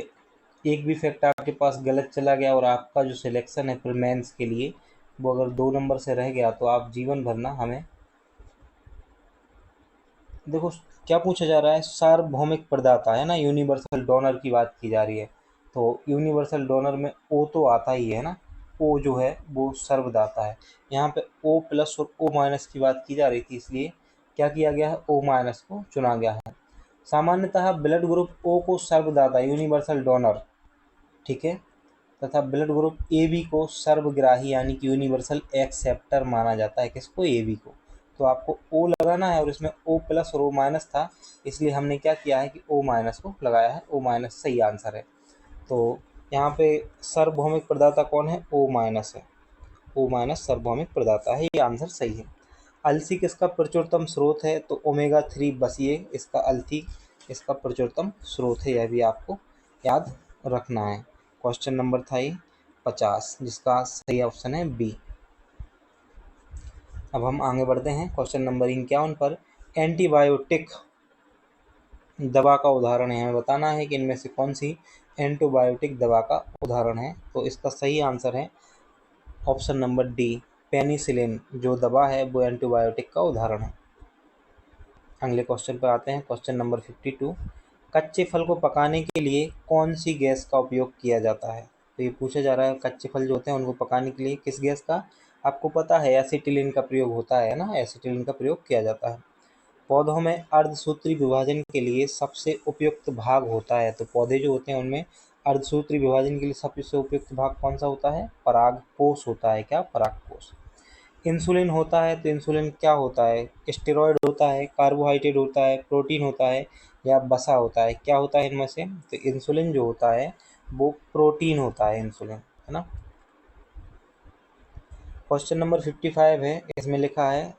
एक भी फैक्ट आपके पास गलत चला गया और आपका जो सिलेक्शन है फिर मेंस के लिए वो अगर 2 नंबर से रह गया तो आप जीवन भर ना हमें, देखो क्या पूछा जा रहा है, सार्वभौमिक प्रदाता है ना, यूनिवर्सल डोनर की बात की जा रही है, तो यूनिवर्सल डोनर में ओ तो आता ही है ना, ओ जो है वो सर्वदाता है। यहाँ पे ओ प्लस और ओ माइनस की बात की जा रही थी, इसलिए क्या किया गया है, ओ माइनस को चुना गया है। सामान्यतः ब्लड ग्रुप ओ को सर्वदाता यूनिवर्सल डोनर, ठीक है, तथा ब्लड ग्रुप ए बी को सर्वग्राही यानी कि यूनिवर्सल एक्सेप्टर माना जाता है, किसको, ए बी को। तो आपको ओ लगाना है और इसमें ओ प्लस और ओ माइनस था, इसलिए हमने क्या किया है कि ओ माइनस को लगाया है, ओ माइनस सही आंसर है। तो यहाँ पे सार्वभौमिक प्रदाता कौन है, ओ माइनस है, ओ माइनस सार्वभौमिक प्रदाता है, ये आंसर सही है। अलसी किसका प्रचुरतम स्रोत है, तो ओमेगा 3 बसीय इसका अलसी इसका प्रचुरतम स्रोत है, यह भी आपको याद रखना है। क्वेश्चन नंबर था ये 50, जिसका सही ऑप्शन है बी। अब हम आगे बढ़ते हैं क्वेश्चन नंबर 51 पर। एंटीबायोटिक दवा का उदाहरण है, हमें बताना है कि इनमें से कौन सी एंटीबायोटिक दवा का उदाहरण है, तो इसका सही आंसर है ऑप्शन नंबर डी, पेनिसिलिन जो दवा है वो एंटीबायोटिक का उदाहरण है। अगले क्वेश्चन पर आते हैं, क्वेश्चन नंबर 52। कच्चे फल को पकाने के लिए कौन सी गैस का उपयोग किया जाता है, तो ये पूछा जा रहा है कच्चे फल जो होते हैं उनको पकाने के लिए किस गैस का, आपको पता है एसिटिलीन का प्रयोग होता है ना, एसिटिलीन का प्रयोग किया जाता है। पौधों में अर्धसूत्री विभाजन के लिए सबसे उपयुक्त भाग होता है, तो पौधे जो होते हैं उनमें अर्धसूत्री विभाजन के लिए सबसे उपयुक्त भाग कौन सा होता है, परागकोश होता है, क्या, परागकोश। इंसुलिन होता है तो इंसुलिन क्या होता है, स्टेरॉयड होता है, कार्बोहाइड्रेट होता है, प्रोटीन होता है या वसा होता है, क्या होता है इनमें से, तो इंसुलिन जो होता है वो प्रोटीन होता है, इंसुलिन, है ना। क्वेश्चन नंबर 55 है, इसमें लिखा है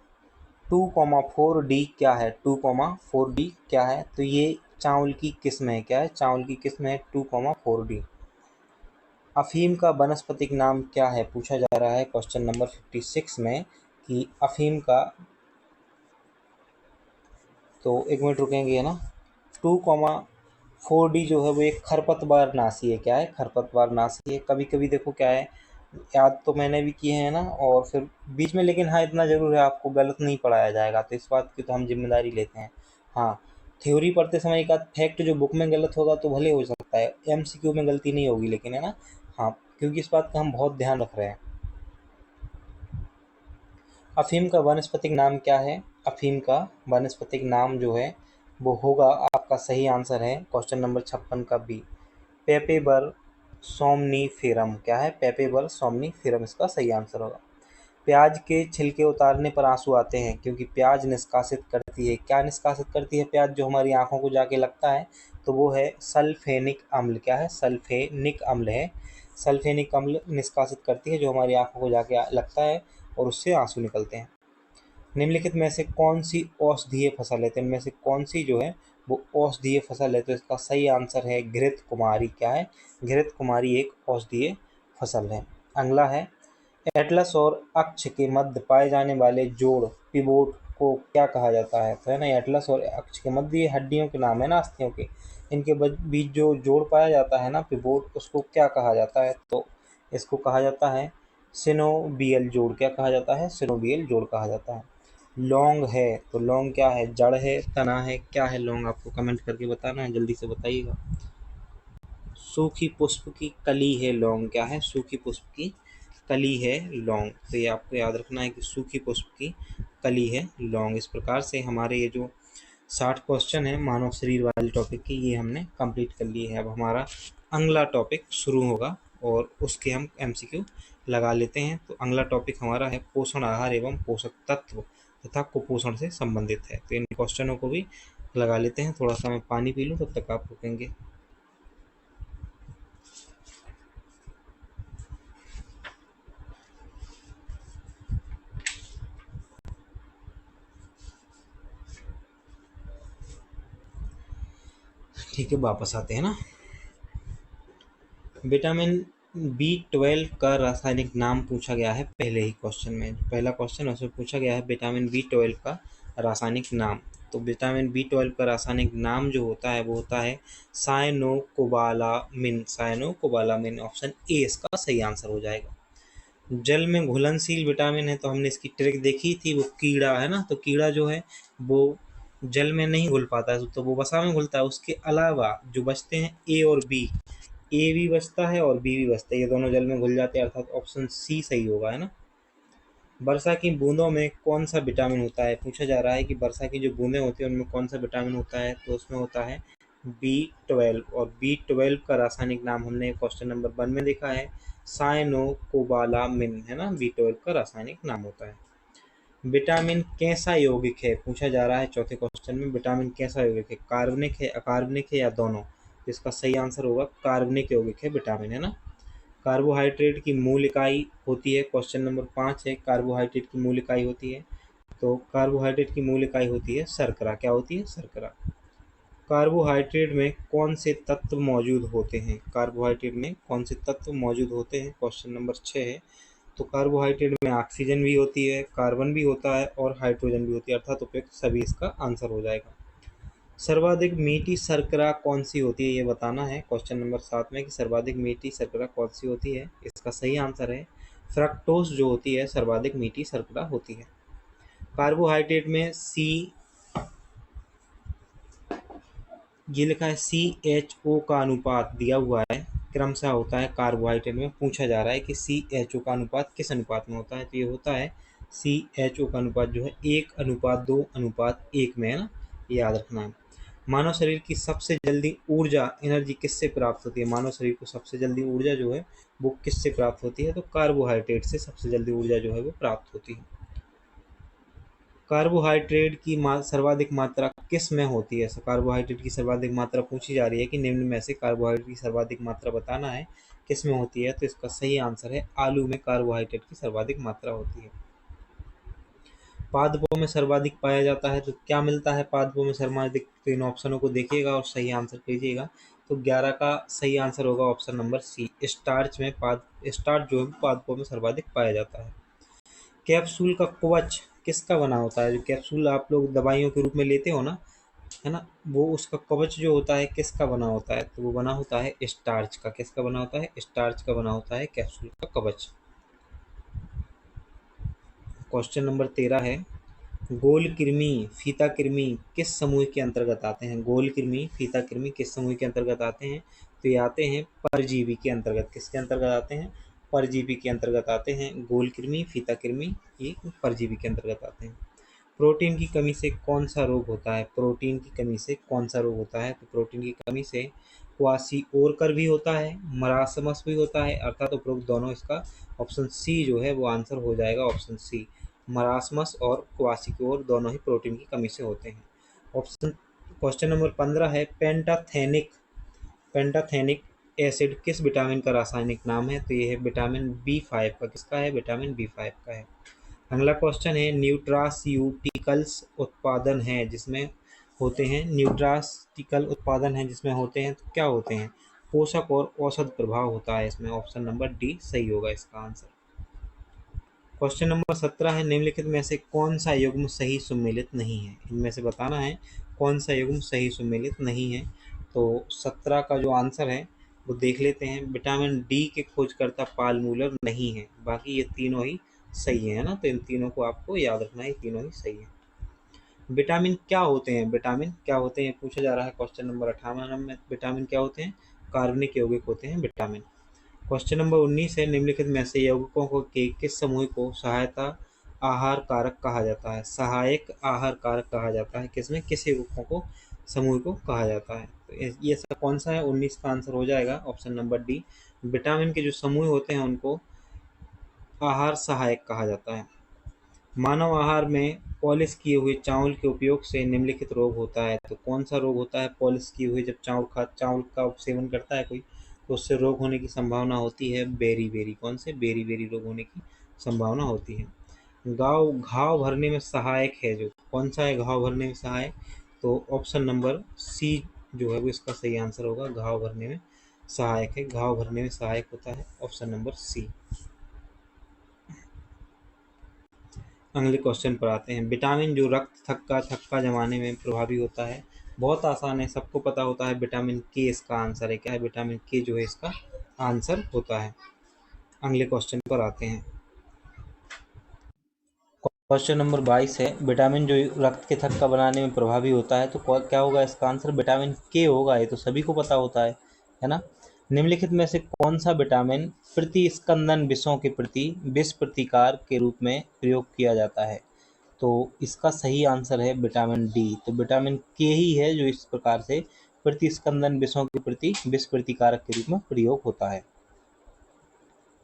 2,4D क्या है, 2,4D क्या है, तो ये चावल की किस्म है, क्या है, चावल की किस्म है 2,4D। अफीम का वानस्पतिक नाम क्या है, पूछा जा रहा है क्वेश्चन नंबर 56 में कि अफीम का, तो 1 मिनट रुकेंगे, है ना। 2,4D जो है वो एक खरपतवार नाशी है, क्या है, खरपतवार नाशी है। कभी कभी देखो क्या है, याद तो मैंने भी किए हैं ना, और फिर बीच में, लेकिन हाँ इतना ज़रूर है आपको गलत नहीं पढ़ाया जाएगा, तो इस बात की तो हम जिम्मेदारी लेते हैं। हाँ, थ्योरी पढ़ते समय एक आध फैक्ट जो बुक में गलत होगा तो भले हो सकता है, MCQ में गलती नहीं होगी लेकिन, है ना, हाँ, क्योंकि इस बात का हम बहुत ध्यान रख रहे हैं। अफीम का वानस्पतिक नाम क्या है, अफीम का वानस्पतिक नाम जो है वो होगा, आपका सही आंसर है क्वेश्चन नंबर 56 का बी, पेपेबर सोमनीफेरम, क्या है, पेपेबर सोमनीफेरम इसका सही आंसर होगा। प्याज के छिलके उतारने पर आंसू आते हैं क्योंकि प्याज निष्कासित करती है, क्या निष्कासित करती है प्याज जो हमारी आंखों को जाके लगता है, तो वो है सल्फेनिक अम्ल, क्या है, सल्फेनिक अम्ल है, सल्फेनिक अम्ल निष्कासित करती है जो हमारी आंखों को जाके लगता है और उससे आंसू निकलते हैं। निम्नलिखित में से कौन सी औषधीय फसल है, तो इनमें से कौन सी जो है वो औषधीय फसल है, तो इसका सही आंसर है घृत कुमारी, क्या है, घृत कुमारी एक औषधीय फसल है। अगला है, एटलस और अक्ष के मध्य पाए जाने वाले जोड़ पिवोट को क्या कहा जाता है, तो है ना, एटलस और अक्ष के मध्य, ये हड्डियों के नाम है ना, अस्थियों के, इनके बीच जो जोड़ पाया जाता है ना पिवोट, उसको क्या कहा जाता है, तो इसको कहा जाता है सिनोवियल जोड़, क्या कहा जाता है, सिनोवियल जोड़ कहा जाता है। लौंग है तो लौंग क्या है, जड़ है, तना है, क्या है लौंग, आपको कमेंट करके बताना है, जल्दी से बताइएगा। सूखी पुष्प की कली है लौंग, क्या है, सूखी पुष्प की कली है लौंग, तो ये आपको याद रखना है कि सूखी पुष्प की कली है लौंग। इस प्रकार से हमारे ये जो 60 क्वेश्चन है मानव शरीर वाले टॉपिक की, ये हमने कंप्लीट कर लिए हैं। अब हमारा अगला टॉपिक शुरू होगा और उसके हम MCQ लगा लेते हैं। तो अगला टॉपिक हमारा है पोषण आहार एवं पोषक तत्व तथा कुपोषण से संबंधित है, तो इन क्वेश्चनों को भी लगा लेते हैं। थोड़ा सा मैं पानी पी लूँ, तब तक आप रुकेंगे। ठीक है, वापस आते हैं ना। विटामिन B12 का रासायनिक नाम पूछा गया है पहले ही क्वेश्चन में। पहला क्वेश्चन उसमें पूछा गया है विटामिन B12 का रासायनिक नाम। तो विटामिन B12 का रासायनिक नाम जो होता है वो होता है साइनोकोबालामिन। साइनोकोबालामिन, ऑप्शन ए इसका सही आंसर हो जाएगा। जल में घुलनशील विटामिन है, तो हमने इसकी ट्रिक देखी थी, वो कीड़ा है ना। तो कीड़ा जो है वो जल में नहीं घुल पाता है, तो वो वसा में घुलता है। उसके अलावा जो बचते हैं ए और बी, ए भी बचता है और बी भी बचता है, ये दोनों जल में घुल जाते हैं, अर्थात ऑप्शन सी सही होगा, है ना। वर्षा की बूंदों में कौन सा विटामिन होता है, पूछा जा रहा है कि वर्षा की जो बूंदें होती हैं उनमें कौन सा विटामिन होता है। तो उसमें होता है B12, और B12 का रासायनिक नाम हमने क्वेश्चन नंबर 1 में देखा है, साइनोकोबालामिन, है ना, B12 का रासायनिक नाम होता है। विटामिन कैसा यौगिक है, पूछा जा रहा है चौथे क्वेश्चन में, विटामिन कैसा यौगिक है, कार्बनिक है, अकार्बनिक है या दोनों। इसका सही आंसर होगा कार्बनिक यौगिक है विटामिन, है ना। कार्बोहाइड्रेट की मूल इकाई होती है, क्वेश्चन नंबर 5 है, कार्बोहाइड्रेट की मूल इकाई होती है। तो कार्बोहाइड्रेट की मूल इकाई होती है शर्करा। क्या होती है? शर्करा। कार्बोहाइड्रेट में कौन से तत्व मौजूद होते हैं, कार्बोहाइड्रेट में कौन से तत्व मौजूद होते हैं, क्वेश्चन नंबर 6 है। तो कार्बोहाइड्रेट में ऑक्सीजन भी होती है, कार्बन भी होता है और हाइड्रोजन भी होती है, अर्थात उपयुक्त सभी इसका आंसर हो जाएगा। सर्वाधिक मीठी शर्करा कौन सी होती है, ये बताना है क्वेश्चन नंबर 7 में कि सर्वाधिक मीठी शर्करा कौन सी होती है। इसका सही आंसर है फ्रक्टोज जो होती है सर्वाधिक मीठी शर्करा होती है। कार्बोहाइड्रेट में सी, ये लिखा है CHO का अनुपात दिया हुआ है, क्रमशः होता है कार्बोहाइड्रेट में। पूछा जा रहा है कि CHO का अनुपात किस अनुपात में होता है, तो ये होता है CHO का अनुपात जो है 1:2:1 में, है ना, ये याद रखना है। मानव शरीर की सबसे जल्दी ऊर्जा, एनर्जी किससे प्राप्त होती है, मानव शरीर को सबसे जल्दी ऊर्जा जो है वो किससे प्राप्त होती है, तो कार्बोहाइड्रेट से सबसे जल्दी ऊर्जा जो है वो प्राप्त होती है। कार्बोहाइड्रेट की सर्वाधिक मात्रा किस में होती है, कार्बोहाइड्रेट की सर्वाधिक मात्रा पूछी जा रही है कि निम्न में से कार्बोहाइड्रेट की सर्वाधिक मात्रा बताना है किस में होती है। तो इसका सही आंसर है आलू में कार्बोहाइड्रेट की सर्वाधिक मात्रा होती है। पादपों में सर्वाधिक पाया जाता है, तो क्या मिलता है पादपों में सर्वाधिक, तो इन ऑप्शनों को देखिएगा और सही आंसर कीजिएगा। तो 11 का सही आंसर होगा ऑप्शन नंबर सी, स्टार्च में स्टार्च जो है पादपों में सर्वाधिक पाया जाता है। कैप्सूल का कवच किसका बना होता है, जो कैप्सूल आप लोग दवाइयों के रूप में लेते हो ना, है ना, वो उसका कवच जो होता है किसका बना होता है, तो वो बना होता है स्टार्च का। किसका बना होता है? स्टार्च का बना होता है कैप्सूल का कवच। क्वेश्चन नंबर 13 है, गोल कृमि, फीता कृमि किस समूह के अंतर्गत आते हैं, गोल कृमि, फीता कृमि किस समूह के अंतर्गत आते हैं, तो ये आते हैं परजीवी के अंतर्गत। किसके अंतर्गत आते हैं? परजीवी के अंतर्गत आते हैं। गोल कृमि, फीता कृमि ये परजीवी के अंतर्गत आते हैं। प्रोटीन की कमी से कौन सा रोग होता है, प्रोटीन की कमी से कौन सा रोग होता है, तो प्रोटीन की कमी से क्वासिओरकर भी होता है, मरासमस भी होता है, अर्थात उपरोक्त दोनों। इसका ऑप्शन सी जो है वो आंसर हो जाएगा, ऑप्शन सी। मरासमस और क्वासिकोर दोनों ही प्रोटीन की कमी से होते हैं। ऑप्शन क्वेश्चन नंबर 15 है, पेंटाथेनिक, पेंटाथेनिक एसिड किस विटामिन का रासायनिक नाम है, तो ये है विटामिन B5 का। किसका है? विटामिन B5 का है। अगला क्वेश्चन है, न्यूट्रास्यूटिकल्स उत्पादन है जिसमें होते हैं, न्यूट्रास्टिकल उत्पादन है जिसमें होते हैं, तो क्या होते हैं? पोषक और औषध प्रभाव होता है इसमें, ऑप्शन नंबर डी सही होगा इसका आंसर। क्वेश्चन नंबर 17 है, निम्नलिखित में से कौन सा युग्म सही सुमेलित नहीं है, इनमें से बताना है कौन सा युग्म सही सुमेलित नहीं है। तो 17 का जो आंसर है वो देख लेते हैं। विटामिन डी के खोजकर्ता पाल मूलर नहीं है, बाकी ये तीनों ही सही है ना, तो इन तीनों को आपको याद रखना है, ये तीनों ही सही है। विटामिन क्या होते हैं, विटामिन क्या होते हैं पूछा जा रहा है क्वेश्चन नंबर 58 में। विटामिन क्या होते हैं? कार्बनिक यौगिक होते हैं विटामिन। क्वेश्चन नंबर 19 है, निम्नलिखित में से यौगिकों को के किस समूह को सहायता आहार कारक कहा जाता है, सहायक आहार कारक कहा जाता है, किसमें, किस यौगिकों को समूह को कहा जाता है, तो ये सब कौन सा है? 19 का आंसर हो जाएगा ऑप्शन नंबर डी। विटामिन के जो समूह होते हैं उनको आहार सहायक कहा जाता है। मानव आहार में पॉलिश किए हुए चावल के उपयोग से निम्नलिखित रोग होता है। तो कौन सा रोग होता है? पॉलिश किए हुए जब चावल का सेवन करता है कोई, तो उससे रोग होने की संभावना होती है बेरी। कौन से? बेरी रोग होने की संभावना होती है। घाव भरने में सहायक है जो, कौन सा है घाव भरने में सहायक? तो ऑप्शन नंबर सी जो है वो इसका सही आंसर होगा। घाव भरने में सहायक है, घाव भरने में सहायक होता है ऑप्शन नंबर सी। अगले क्वेश्चन पर आते हैं। विटामिन जो रक्त थक्का जमाने में प्रभावी होता है, बहुत आसान है, सबको पता होता है, विटामिन के इसका आंसर है। क्या है? विटामिन के जो है इसका आंसर होता है। अगले क्वेश्चन पर आते हैं। क्वेश्चन नंबर 22 है, विटामिन जो रक्त के थक्का बनाने में प्रभावी होता है, तो क्या होगा इसका आंसर? विटामिन के होगा। ये तो सभी को पता होता है ना। निम्नलिखित में से कौन सा विटामिन प्रतिस्कंदन विषों के प्रति विष प्रतिकार के रूप में प्रयोग किया जाता है? तो इसका सही आंसर है विटामिन डी। तो विटामिन के ही है जो इस प्रकार से प्रतिस्कंदन विषों के प्रति विष प्रतिकारक के रूप में प्रयोग होता है।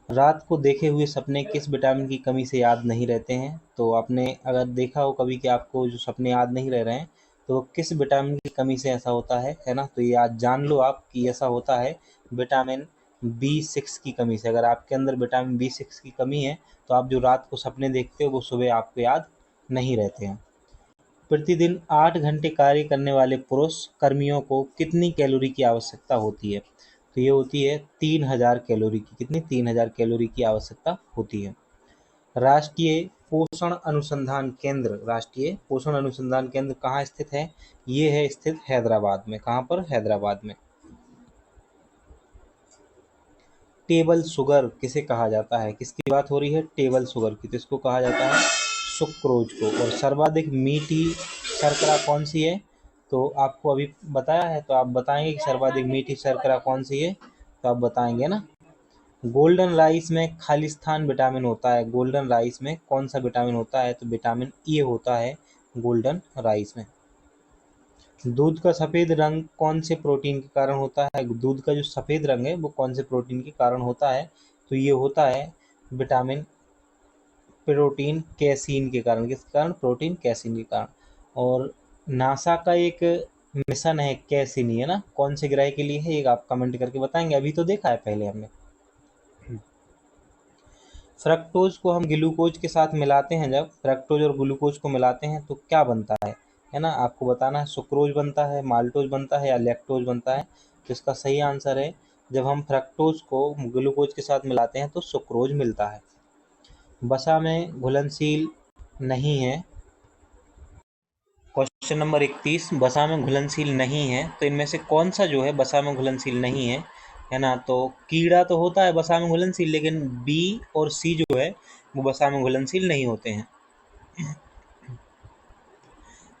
रात को देखे हुए सपने किस विटामिन की कमी से याद नहीं रहते हैं? तो आपने अगर देखा हो कभी कि आपको जो सपने याद नहीं रह रहे हैं, तो वो किस विटामिन की कमी से ऐसा होता है ना। तो ये आज जान लो आप कि ऐसा होता है विटामिन B6 की कमी से। अगर आपके अंदर विटामिन B6 की कमी है, तो आप जो रात को सपने देखते हो वो सुबह आपको याद नहीं रहते हैं। प्रतिदिन 8 घंटे कार्य करने वाले पुरुष कर्मियों को कितनी कैलोरी की आवश्यकता होती है? तो ये होती है 3000 कैलोरी की। कितनी? 3000 कैलोरी की आवश्यकता होती है। राष्ट्रीय पोषण अनुसंधान केंद्र कहाँ स्थित है? ये है स्थित हैदराबाद में। कहाँ पर? हैदराबाद में। टेबल शुगर किसे कहा जाता है? किसकी बात हो रही है? टेबल शुगर की। तो इसको कहा जाता है सुक्रोज को। और सर्वाधिक मीठी शर्करा कौन सी है? तो आपको अभी बताया है, तो आप बताएंगे कि सर्वाधिक मीठी शर्करा कौन सी है? तो आप बताएंगे ना। गोल्डन राइस में खालिस्तान विटामिन होता है। गोल्डन राइस में कौन सा विटामिन होता है? तो विटामिन ए होता है गोल्डन राइस में। दूध का सफ़ेद रंग कौन से प्रोटीन के कारण होता है? दूध का जो सफ़ेद रंग है वो कौन से प्रोटीन के कारण होता है? तो ये होता है विटामिन प्रोटीन कैसीन के कारण। किसके कारण? प्रोटीन कैसीन के कारण। और नासा का एक मिशन है कैसीनी, है ना, कौन से ग्रह के लिए है? एक आप कमेंट करके बताएंगे। अभी तो देखा है पहले हमने। फ्रक्टोज को हम ग्लूकोज के साथ मिलाते हैं, जब फ्रक्टोज और ग्लूकोज को मिलाते हैं तो क्या बनता है ना, आपको बताना है। सुक्रोज बनता है, माल्टोज बनता है या लैक्टोज बनता है? तो इसका सही आंसर है, जब हम फ्रक्टोज को ग्लूकोज के साथ मिलाते हैं तो सुक्रोज मिलता है। वसा में घुलनशील नहीं है। क्वेश्चन नंबर 31, वसा में घुलनशील नहीं है, तो इनमें से कौन सा जो है वसा में घुलनशील नहीं है ना। तो कीड़ा तो होता है वसा में घुलनशील, लेकिन बी और सी जो है वो वसा में घुलनशील नहीं होते हैं।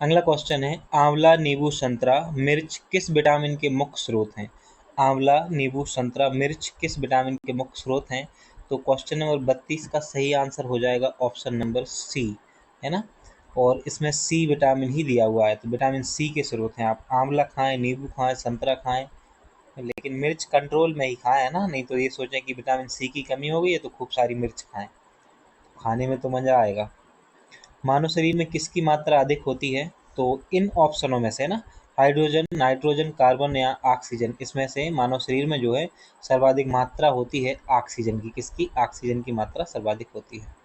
अगला क्वेश्चन है, आंवला, नींबू, संतरा, मिर्च किस विटामिन के मुख्य स्रोत हैं? आंवला, नींबू, संतरा, मिर्च किस विटामिन के मुख्य स्रोत हैं? तो क्वेश्चन नंबर 32 का सही आंसर हो जाएगा ऑप्शन नंबर सी, है ना। और इसमें सी विटामिन ही दिया हुआ है, तो विटामिन सी के स्रोत हैं। आप आंवला खाएं, नींबू खाएं, संतरा खाएं, लेकिन मिर्च कंट्रोल में ही खाएं, है ना। नहीं तो ये सोचें कि विटामिन सी की कमी हो गई है तो खूब सारी मिर्च खाएं, खाने में तो मज़ा आएगा। मानव शरीर में किसकी मात्रा अधिक होती है? तो इन ऑप्शनों में से ना, हाइड्रोजन, नाइट्रोजन, कार्बन या ऑक्सीजन, इसमें से मानव शरीर में जो है सर्वाधिक मात्रा होती है ऑक्सीजन की। किसकी? ऑक्सीजन की मात्रा सर्वाधिक होती है।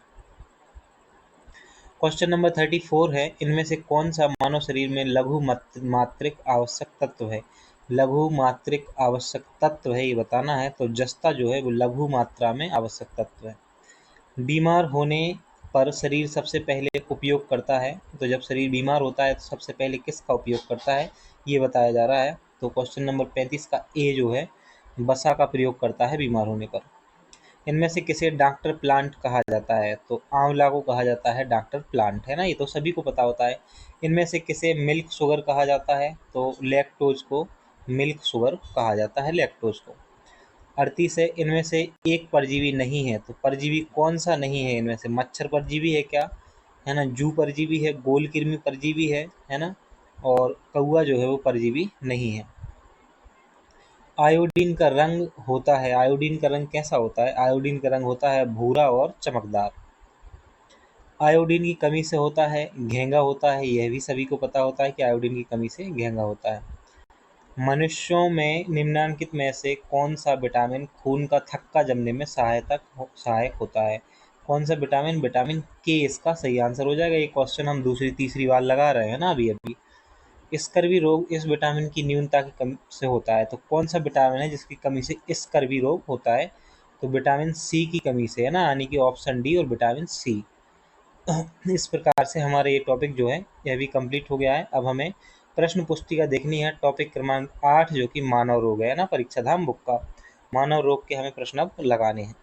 क्वेश्चन नंबर 34 है, इनमें से कौन सा मानव शरीर में लघु मात्रिक आवश्यक तत्व है? लघु मात्रिक आवश्यक तत्व है, ये बताना है। तो जस्ता जो है वो लघु मात्रा में आवश्यक तत्व है। बीमार होने पर शरीर सबसे पहले उपयोग करता है, तो जब शरीर बीमार होता है तो सबसे पहले किसका उपयोग करता है, ये बताया जा रहा है। तो क्वेश्चन नंबर 35 का ए जो है वसा का प्रयोग करता है बीमार होने पर। इनमें से किसे डॉक्टर प्लांट कहा जाता है? तो आंवला को कहा जाता है डॉक्टर प्लांट, है ना, ये तो सभी को पता होता है। इनमें से किसे मिल्क शुगर कहा जाता है? तो लैक्टोज को मिल्क शुगर कहा जाता है, लैक्टोज को। 38 है, इनमें से एक परजीवी नहीं है, तो परजीवी कौन सा नहीं है इनमें से? मच्छर परजीवी है क्या, है ना, जू परजीवी है, गोल कृमि परजीवी है ना, और कौआ जो है वो परजीवी नहीं है। आयोडीन का रंग होता है, आयोडीन का रंग कैसा होता है? आयोडीन का रंग होता है भूरा और चमकदार। आयोडीन की कमी से होता है, घेंगा होता है, यह भी सभी को पता होता है कि आयोडीन की कमी से घेंगा होता है। मनुष्यों में निम्नलिखित में से कौन सा विटामिन खून का थक्का जमने में सहायक होता है? कौन सा विटामिन? विटामिन के इसका सही आंसर हो जाएगा। ये क्वेश्चन हम दूसरी तीसरी बार लगा रहे हैं ना अभी अभी। स्कर्वी रोग इस विटामिन की न्यूनता की कमी से होता है, तो कौन सा विटामिन है जिसकी कमी से स्कर्वी रोग होता है? तो विटामिन सी की कमी से है ना, यानी कि ऑप्शन डी और विटामिन सी। इस प्रकार से हमारा ये टॉपिक जो है यह भी कंप्लीट हो गया है। अब हमें प्रश्न पुस्तिका देखनी है, टॉपिक क्रमांक 8 जो कि मानव रोग है ना, परीक्षा धाम बुक का मानव रोग के हमें प्रश्न अब लगाने हैं।